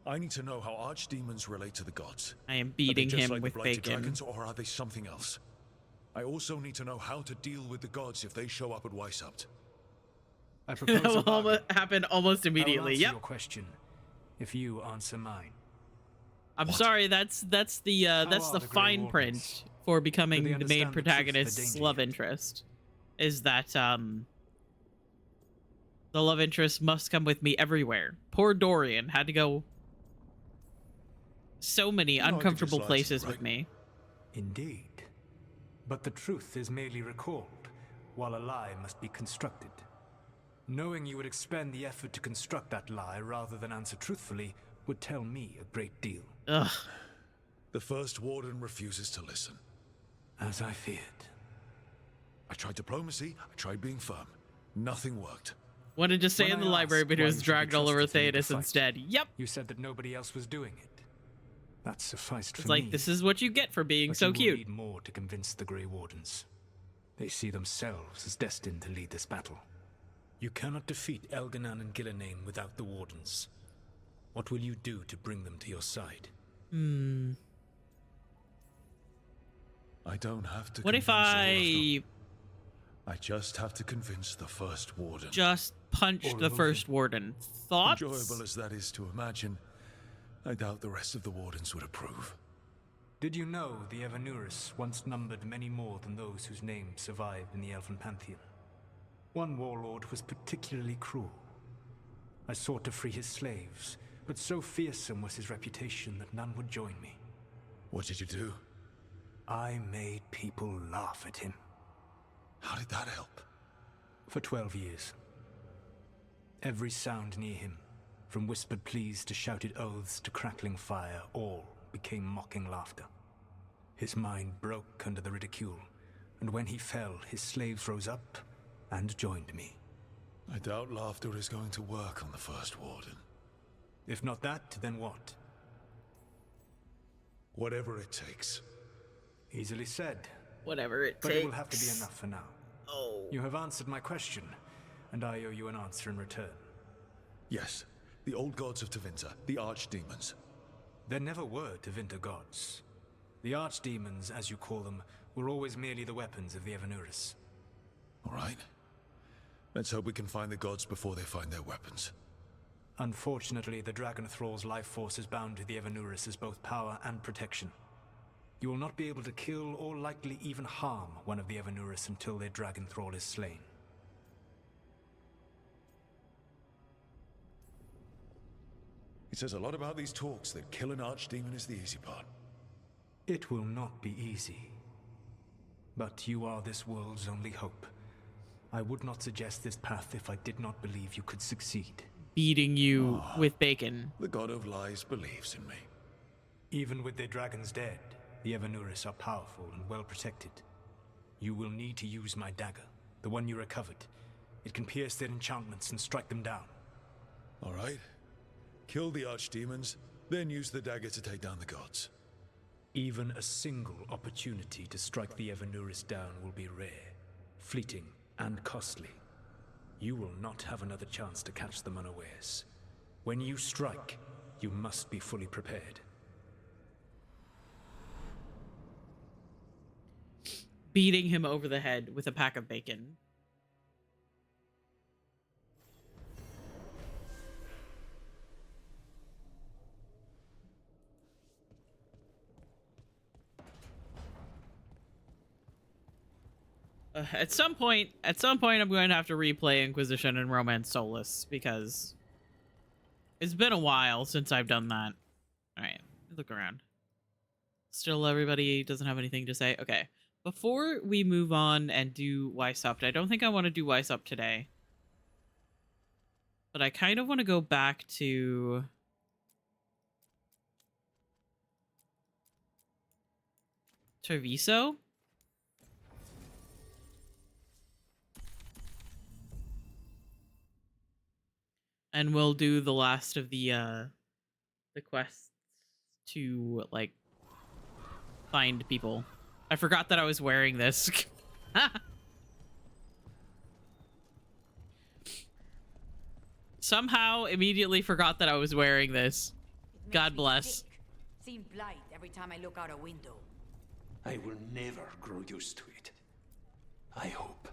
I need to know how archdemons relate to the gods. I am beating him like with the blighted bacon. dragons, or are they something else? I also need to know how to deal with the gods if they show up at Weishaupt. I propose That will happen almost immediately. Yep. Yep. Your question, if you answer mine. I'm sorry. That's the fine print for becoming the main protagonist's love interest. Is that the love interest must come with me everywhere. Poor Dorian had to go so many uncomfortable places with me. Indeed. But the truth is merely recalled, while a lie must be constructed. Knowing you would expend the effort to construct that lie rather than answer truthfully would tell me a great deal. Ugh. The First Warden refuses to listen. As I feared. I tried diplomacy, I tried being firm. Nothing worked. Wanted to stay in the library, but he was dragged all over Thetis instead. Yep. You said that nobody else was doing it. That sufficed for It's like, me. this is what you get for being so You cute. will need more to convince the Grey Wardens. They see themselves as destined to lead this battle. You cannot defeat Elganan and Gillenane without the Wardens. What will you do to bring them to your side? I don't have to. What if I just have to convince the First Warden. Just punched the First Warden? Thoughts? Enjoyable as that is to imagine, I doubt the rest of the Wardens would approve. Did you know the Evanurus once numbered many more than those whose names survive in the Elven Pantheon? One warlord was particularly cruel. I sought to free his slaves, but so fearsome was his reputation that none would join me. What did you do? I made people laugh at him. How did that help? For 12 years. Every sound near him, from whispered pleas to shouted oaths to crackling fire, all became mocking laughter. His mind broke under the ridicule, and when he fell, his slaves rose up and joined me. I doubt laughter is going to work on the First Warden. If not that, then what? Whatever it takes. Easily said. Whatever it but takes. It will have to be enough for now. Oh. You have answered my question, and I owe you an answer in return. Yes, the old gods of Tevinter, the archdemons. There never were Tevinter gods. The archdemons, as you call them, were always merely the weapons of the Evanurus. All right. Let's hope we can find the gods before they find their weapons. Unfortunately, the Dragon Thrall's life force is bound to the Evanurus as both power and protection. You will not be able to kill or likely even harm one of the Evanurus until their Dragon Thrall is slain. It says a lot about these talks that kill an archdemon is the easy part. It will not be easy. But you are this world's only hope. I would not suggest this path if I did not believe you could succeed. Beating you with bacon. The God of Lies believes in me. Even with their dragons dead, the Evanurus are powerful and well protected. You will need to use my dagger, the one you recovered. It can pierce their enchantments and strike them down. All right. Kill the archdemons, then use the dagger to take down the gods. Even a single opportunity to strike the Evanurus down will be rare, fleeting, and costly. You will not have another chance to catch them unawares. When you strike, you must be fully prepared. Beating him over the head with a pack of bacon. At some point, I'm going to have to replay Inquisition and Romance Solus because it's been a while since I've done that. All right, look around. Still, everybody doesn't have anything to say. Okay, before we move on and do Weishaupt, I don't think I want to do Weishaupt today, but I kind of want to go back to Treviso. And we'll do the last of the quests to, like, find people. I forgot that I was wearing this. Somehow immediately forgot that I was wearing this. God bless. Seeing blight every time I look out a window. I will never grow used to it. I hope.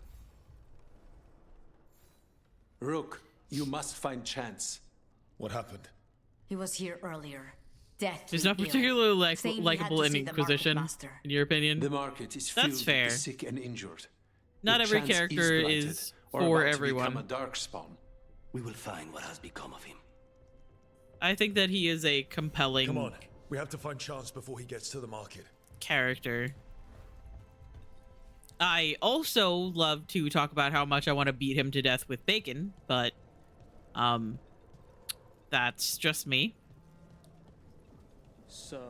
Rook, you must find Chance. What happened? He was here earlier. Death. He's not particularly likable in Inquisition, in your opinion. The market is filled That's fair. with the sick and injured. Not If every Chance character blighted is or for about to everyone. become a darkspawn, we will find what has become of him. I think that he is a compelling Come on, we have to find Chance before he gets to the market. character. I also love to talk about how much I want to beat him to death with bacon, but that's just me. So,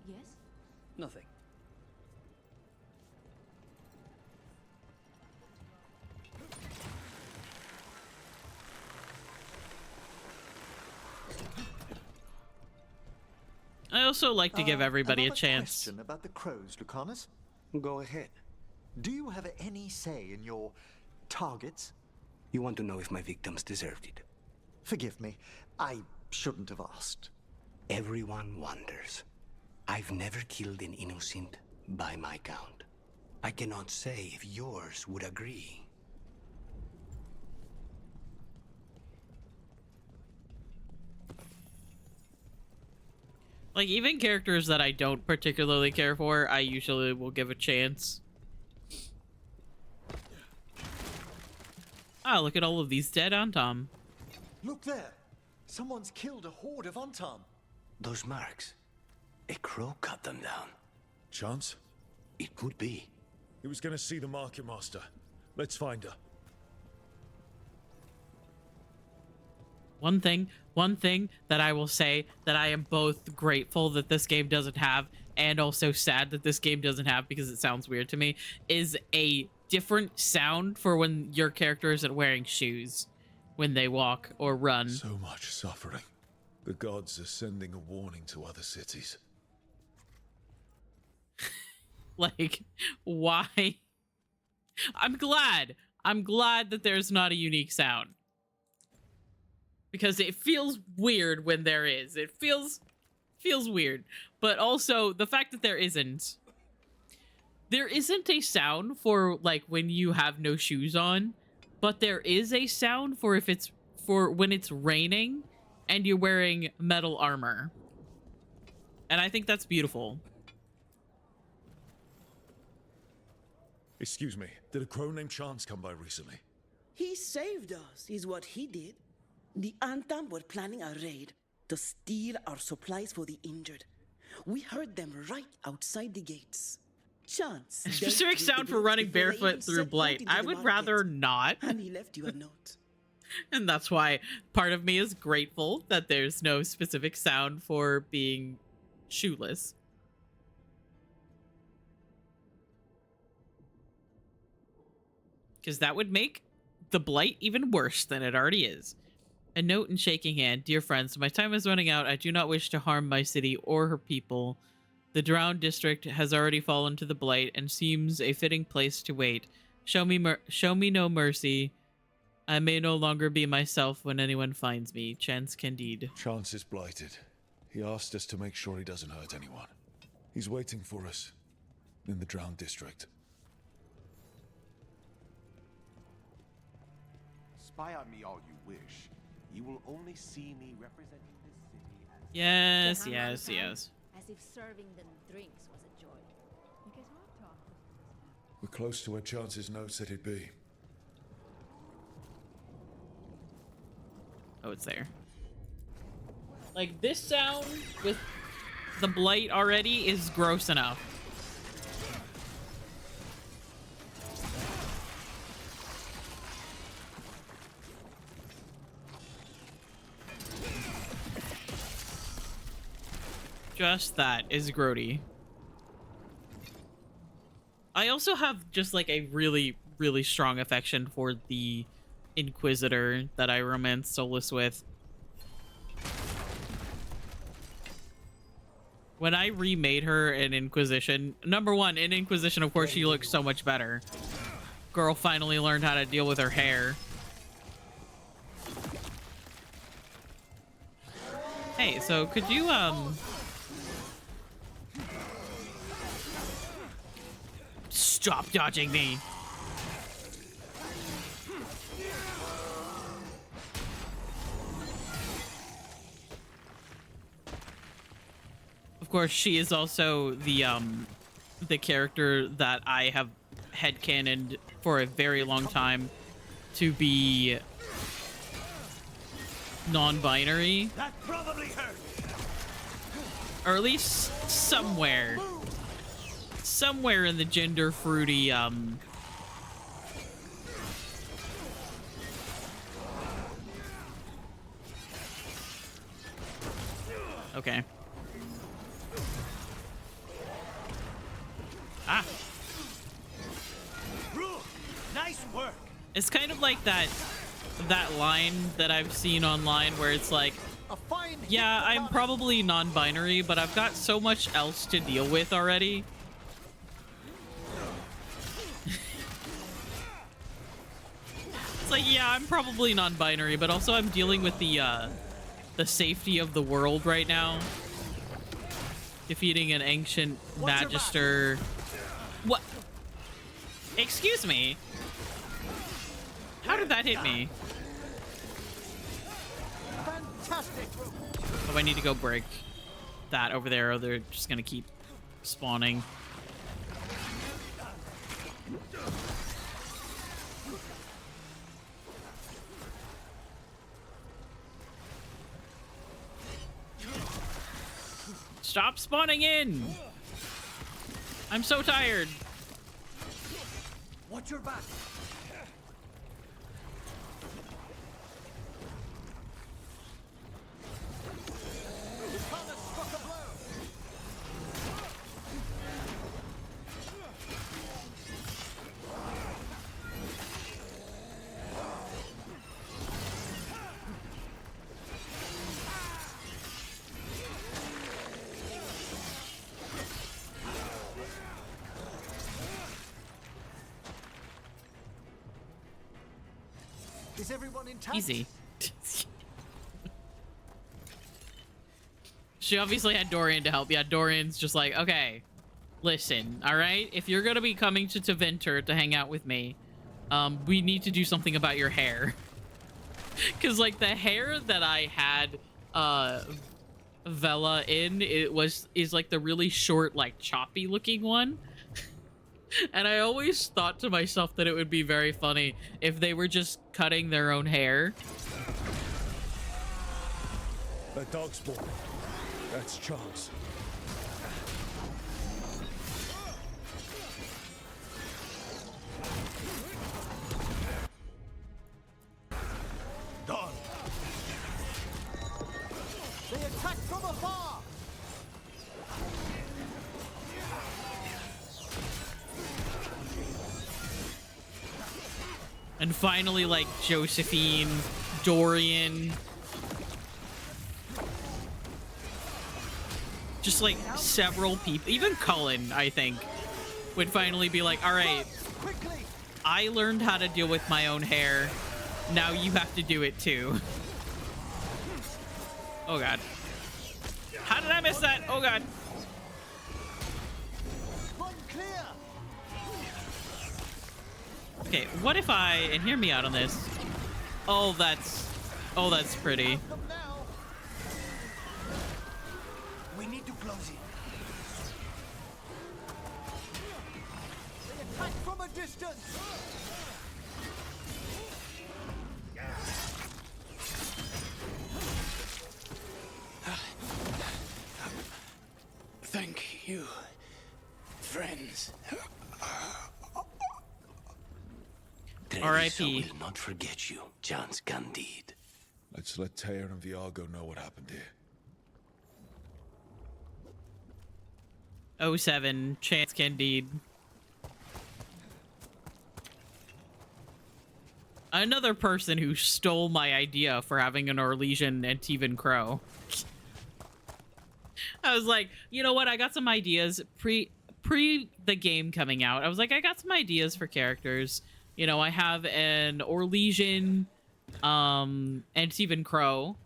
Yes? nothing. I also like to give everybody a Another chance. Question about the crows, Lucanus. Go ahead. Do you have any say in your targets? You want to know if my victims deserved it? Forgive me, I shouldn't have asked. Everyone wonders. I've never killed an innocent by my count. I cannot say if yours would agree. Like, even characters that I don't particularly care for, I usually will give a chance. Ah, look at all of these dead Antom. Look there! Someone's killed a horde of Antom. Those marks. A crow cut them down. Chance? It could be. He was gonna see the market master. Let's find her. One thing that I will say that I am both grateful that this game doesn't have and also sad that this game doesn't have, because it sounds weird to me, is a different sound for when your character isn't wearing shoes when they walk or run. So much suffering. The gods are sending a warning to other cities. Like, why? I'm glad that there's not a unique sound. Because it feels weird when there is. It feels weird. But also, the fact that there isn't a sound for, like, when you have no shoes on, but there is a sound for when it's raining and you're wearing metal armor. And I think that's beautiful. Excuse me, did a crow named Chance come by recently? He saved us, is what he did. The Antam were planning a raid to steal our supplies for the injured. We heard them right outside the gates. Chance. A specific sound for running barefoot through Blight. I would rather not. And he left you a note. And that's why part of me is grateful that there's no specific sound for being shoeless. Because that would make the Blight even worse than it already is. A note and shaking hand. Dear friends, my time is running out. I do not wish to harm my city or her people. The drowned district has already fallen to the Blight and seems a fitting place to wait. Show me no mercy. I may no longer be myself when anyone finds me. Chance Candide. Chance is blighted. He asked us to make sure he doesn't hurt anyone. He's waiting for us in the drowned district. Spy on me all you wish. You will only see me representing this city as... Yes, yes, yes. As if serving them drinks was a joy. You guys want to talk? We're close to where Chance's note said he'd be. Oh, it's there. Like, this sound with the blight already is gross enough. Just that is grody. I also have just like a really, really strong affection for the Inquisitor that I romanced Solus with. When I remade her in Inquisition, number one, in Inquisition, of course, she looks so much better. Girl finally learned how to deal with her hair. Hey, so could you, stop dodging me. Of course, she is also the character that I have headcanoned for a very long time to be non-binary. That probably hurt. Or at least somewhere in the gender fruity okay. Ah. Nice work. It's kind of like that line that I've seen online where it's like, yeah, I'm probably non-binary, but I've got so much else to deal with already. It's like, yeah, I'm probably non-binary, but also I'm dealing with the safety of the world right now. Defeating an ancient magister. What? Excuse me? How did that hit me? Fantastic. Oh, I need to go break that over there, or they're just gonna keep spawning. Stop spawning in! I'm so tired. Watch your back. Is everyone intact? Easy. She obviously had Dorian to help. Yeah, Dorian's just like, okay, listen, all right? If you're going to be coming to Tevinter to hang out with me, we need to do something about your hair. Because, like, the hair that I had Vela in, is like the really short, like, choppy looking one. And I always thought to myself that it would be very funny if they were just cutting their own hair. A dog spawn. That's Chance. Done. They attack from afar. And finally, like, Josephine, Dorian. Just, like, several people. Even Cullen, I think, would finally be like, all right, I learned how to deal with my own hair. Now you have to do it, too. Oh, God. How did I miss that? Oh, God. Okay, what if I, and hear me out on this. Oh, that's pretty. We need to close it. They attack from a distance! Thank you, friends. R.I.P. will not forget you, John's Candide. Let's let Tear and Viago know what happened here. 07, Chance Candide. Another person who stole my idea for having an Orlesian Antivan Crow. I was like, you know what? I got some ideas pre the game coming out. I was like, I got some ideas for characters. You know, I have an Orlesian Antivan Crow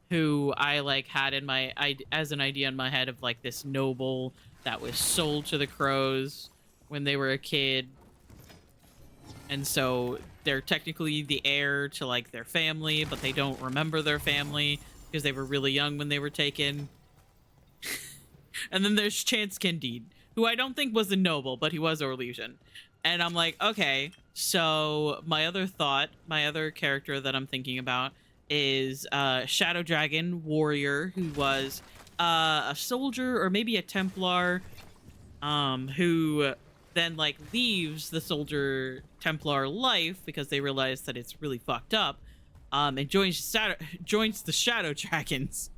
who I like had in my as an idea in my head of like this noble that was sold to the crows when they were a kid. And so they're technically the heir to like their family, but they don't remember their family because they were really young when they were taken. And then there's Chance Candide, who I don't think was a noble, but he was Orlesian. And I'm like, okay, so my other character that I'm thinking about is Shadow Dragon Warrior, who was a soldier or maybe a Templar, who then like leaves the soldier Templar life because they realize that it's really fucked up, and joins the Shadow Dragons.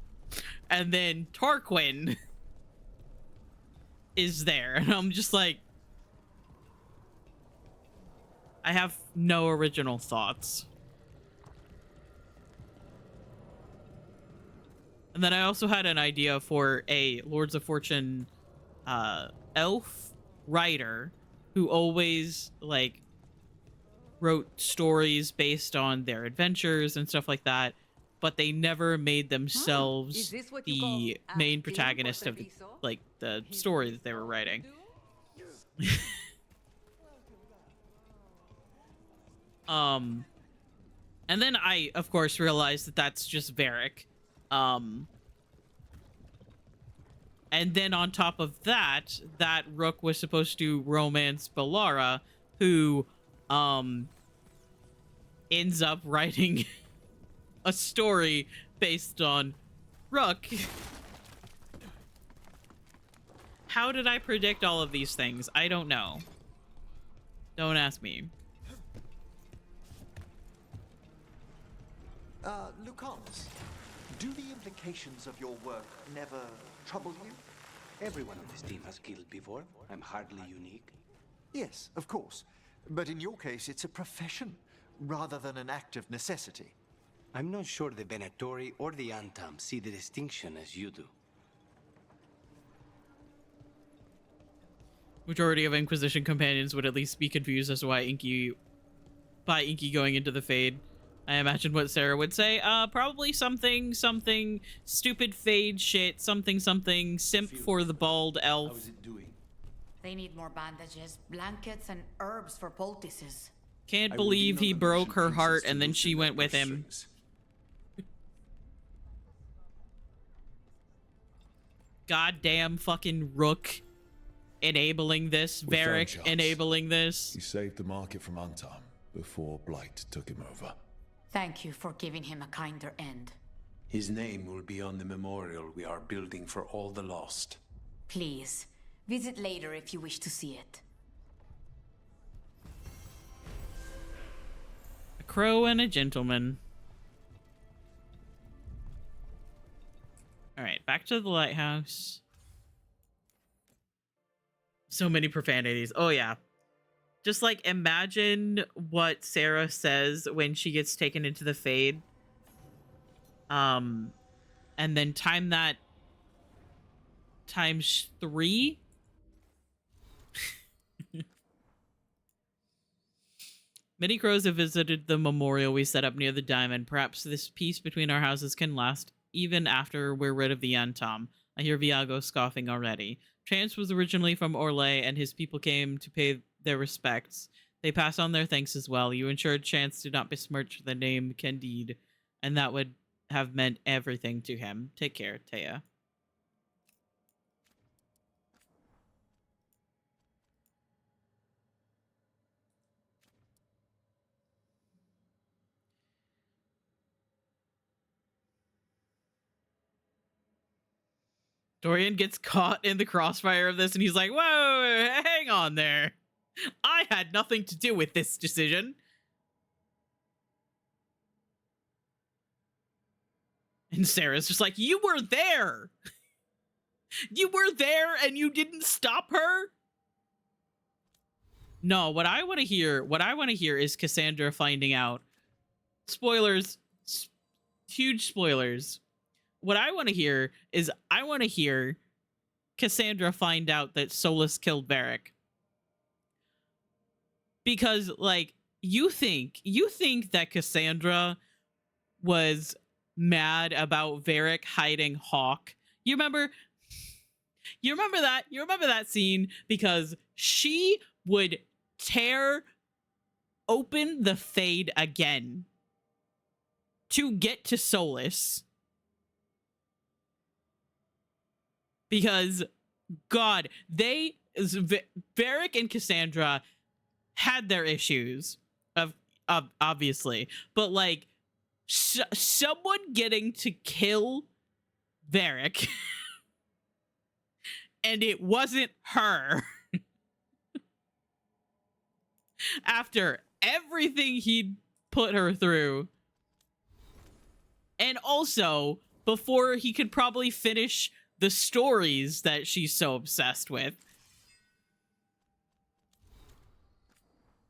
And then Tarquin is there, and I'm just like, I have no original thoughts. And then I also had an idea for a Lords of Fortune elf writer who always like wrote stories based on their adventures and stuff like that, but they never made themselves the main protagonist of the, like the story that they were writing. And then I of course realized that that's just Varric. And then on top of that, that Rook was supposed to romance Bellara, who ends up writing a story based on Rook. How did I predict all of these things? I don't know. Don't ask me. Lucanus, do the implications of your work never trouble you? Everyone on this team has killed before. I'm hardly unique. Yes, of course. But in your case, it's a profession rather than an act of necessity. I'm not sure the Venatori or the Antam see the distinction as you do. Majority of Inquisition companions would at least be confused as to why Inky going into the Fade. I imagine what Sarah would say. Probably something stupid Fade shit, something simp for the bald elf. How's it doing? They need more bandages, blankets, and herbs for poultices. Can't believe he broke her heart and then she went with him. Goddamn fucking Rook enabling this. Varric enabling this. He saved the market from Antam before Blight took him over. Thank you for giving him a kinder end. His name will be on the memorial we are building for all the lost. Please, visit later if you wish to see it. A crow and a gentleman. Alright, back to the lighthouse. So many profanities. Oh yeah. Just like imagine what Sarah says when she gets taken into the Fade. And then time that times 3. Many crows have visited the memorial we set up near the diamond. Perhaps this peace between our houses can last even after we're rid of the Antom. I hear Viago scoffing already. Chance was originally from Orlais, and his people came to pay their respects. They pass on their thanks as well. You ensured Chance did not besmirch the name Candide, and that would have meant everything to him. Take care, Taya. Dorian gets caught in the crossfire of this, and he's like, whoa, hang on there. I had nothing to do with this decision. And Sarah's just like, you were there. You were there and you didn't stop her? No, what I want to hear is Cassandra finding out. Spoilers, huge spoilers. What I want to hear is Cassandra find out that Solus killed Varric. Because, like, you think that Cassandra was mad about Varric hiding Hawk. You remember that scene? Because she would tear open the Fade again to get to Solus. Because, God, Varric and Cassandra had their issues, obviously, but, like, someone getting to kill Varric and it wasn't her after everything he'd put her through, and also before he could probably finish the stories that she's so obsessed with.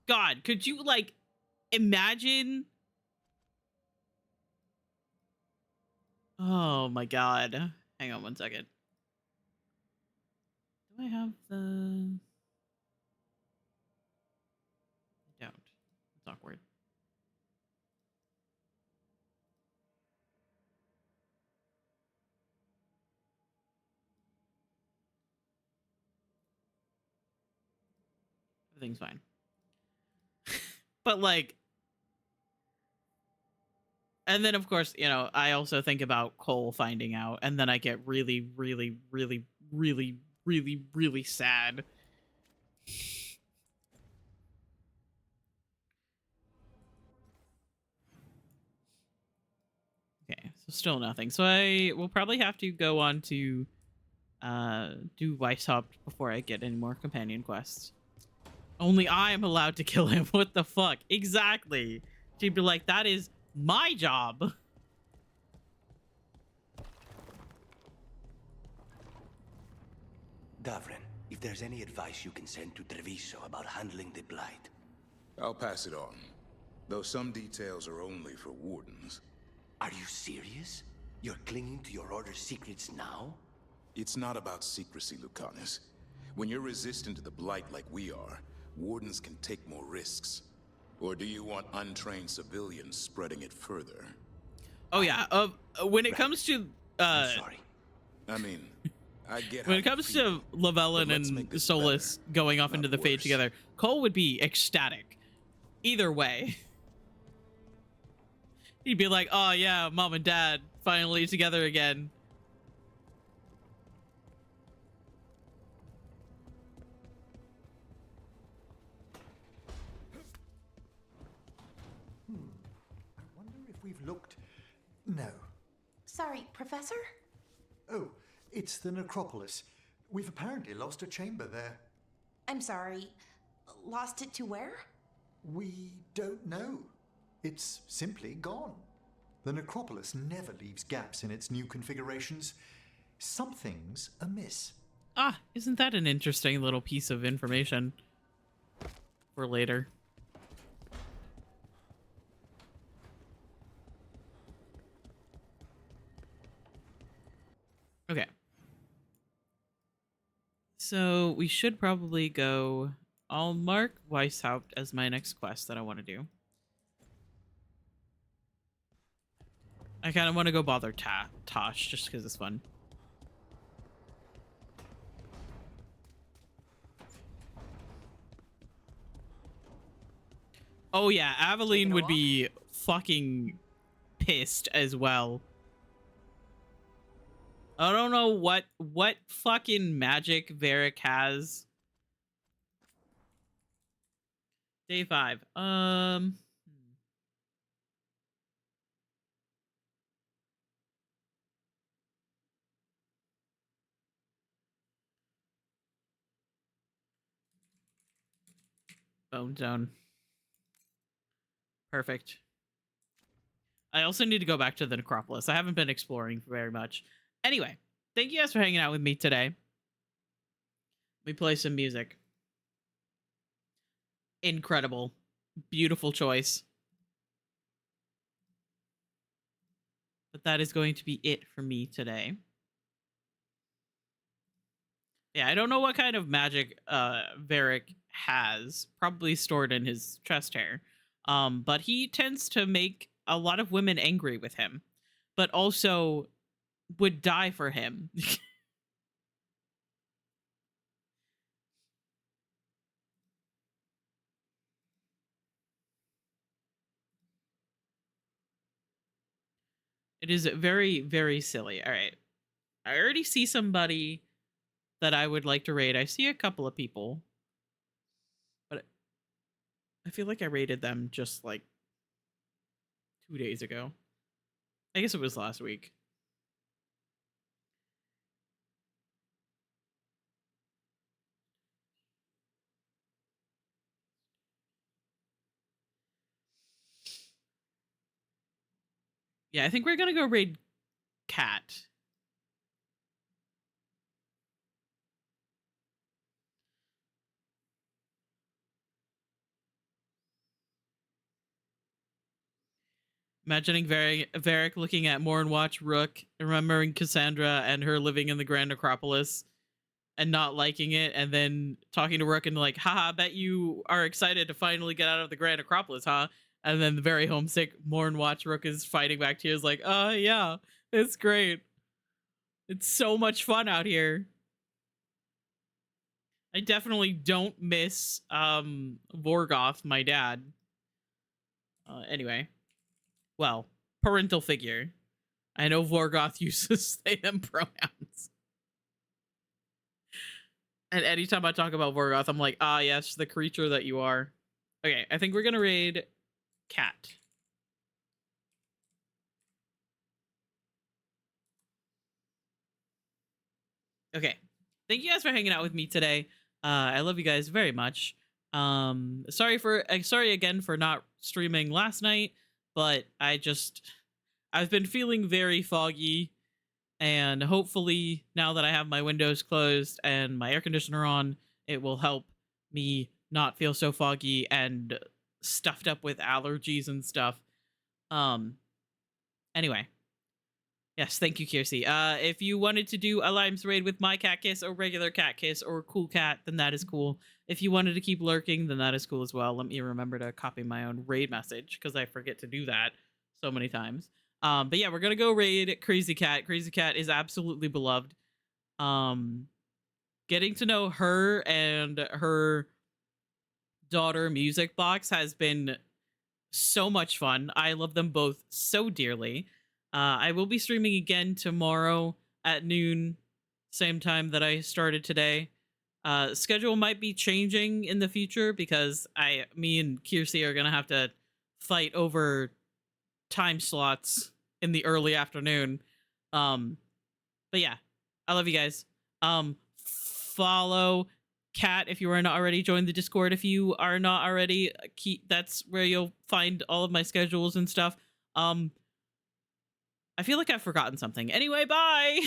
God, could you, like, imagine? Oh my God. Hang on one second. Do I have the... I don't. It's awkward. Everything's fine. But, like, and then, of course, you know, I also think about Cole finding out, and then I get really, really, really, really, really, really sad. Okay, so still nothing. So I will probably have to go on to do Weishaupt before I get any more companion quests. Only I am allowed to kill him. What the fuck? Exactly. She'd be like, that is my job. Davrin, if there's any advice you can send to Treviso about handling the Blight. I'll pass it on. Though some details are only for wardens. Are you serious? You're clinging to your order's secrets now? It's not about secrecy, Lucanus. When you're resistant to the Blight like we are, wardens can take more risks. Or do you want untrained civilians spreading it further? Oh yeah, when it comes to I'm sorry. I mean, I get when how it comes you feel, to Llewellyn but let's make and this Solus better, going off not into the Fade worse. together, Cole would be ecstatic. Either way. He'd be like, oh yeah, mom and dad finally together again. I wonder if we've looked... No. Sorry, Professor? Oh, it's the necropolis. We've apparently lost a chamber there. I'm sorry. Lost it to where? We don't know. It's simply gone. The necropolis never leaves gaps in its new configurations. Something's amiss. Ah, isn't that an interesting little piece of information for later? Okay. So we should probably go... I'll mark Weishaupt as my next quest that I want to do. I kind of want to go bother Tosh just because it's fun. Oh yeah, Aveline would be fucking pissed as well. I don't know what fucking magic Varric has. Day 5. Bone Zone. Perfect. I also need to go back to the necropolis. I haven't been exploring very much. Anyway, thank you guys for hanging out with me today. Let me play some music. Incredible. Beautiful choice. But that is going to be it for me today. Yeah, I don't know what kind of magic Varric has. Probably stored in his chest hair. But he tends to make a lot of women angry with him. But also would die for him. It is very, very silly. All right. I already see somebody that I would like to raid. I see a couple of people. But I feel like I raided them just like 2 days ago. I guess it was last week. Yeah, I think we're gonna go raid Cat. Imagining Varric looking at Watch Rook, remembering Cassandra and her living in the Grand Necropolis and not liking it, and then talking to Rook and like, haha, bet you are excited to finally get out of the Grand Necropolis, huh? And then the very homesick Watch Rook is fighting back to you, is like, yeah, it's great. It's so much fun out here. I definitely don't miss Vorgoth, my dad. Anyway. Well, parental figure. I know Vorgoth uses they them pronouns. And anytime I talk about Vorgoth, I'm like, ah, yes, the creature that you are. Okay, I think we're gonna raid Cat. Okay. Thank you guys for hanging out with me today. I love you guys very much. Sorry again for not streaming last night, but I've been feeling very foggy, and hopefully now that I have my windows closed and my air conditioner on, it will help me not feel so foggy and stuffed up with allergies and stuff. Anyway. Yes, thank you, Kiersey. If you wanted to do a Limes raid with my cat kiss or regular cat kiss or cool cat, then that is cool. If you wanted to keep lurking, then that is cool as well. Let me remember to copy my own raid message because I forget to do that so many times. But yeah, we're gonna go raid Crazy Cat. Crazy Cat is absolutely beloved. Getting to know her and her daughter Music Box has been so much fun. I love them both so dearly. I will be streaming again tomorrow at noon, same time that I started today. Schedule might be changing in the future because me and Kiersey are gonna have to fight over time slots in the early afternoon. But yeah, I love you guys. Follow Cat if you are not already. Join the Discord if you are not already. That's where you'll find all of my schedules and stuff. I feel like I've forgotten something. Anyway, bye!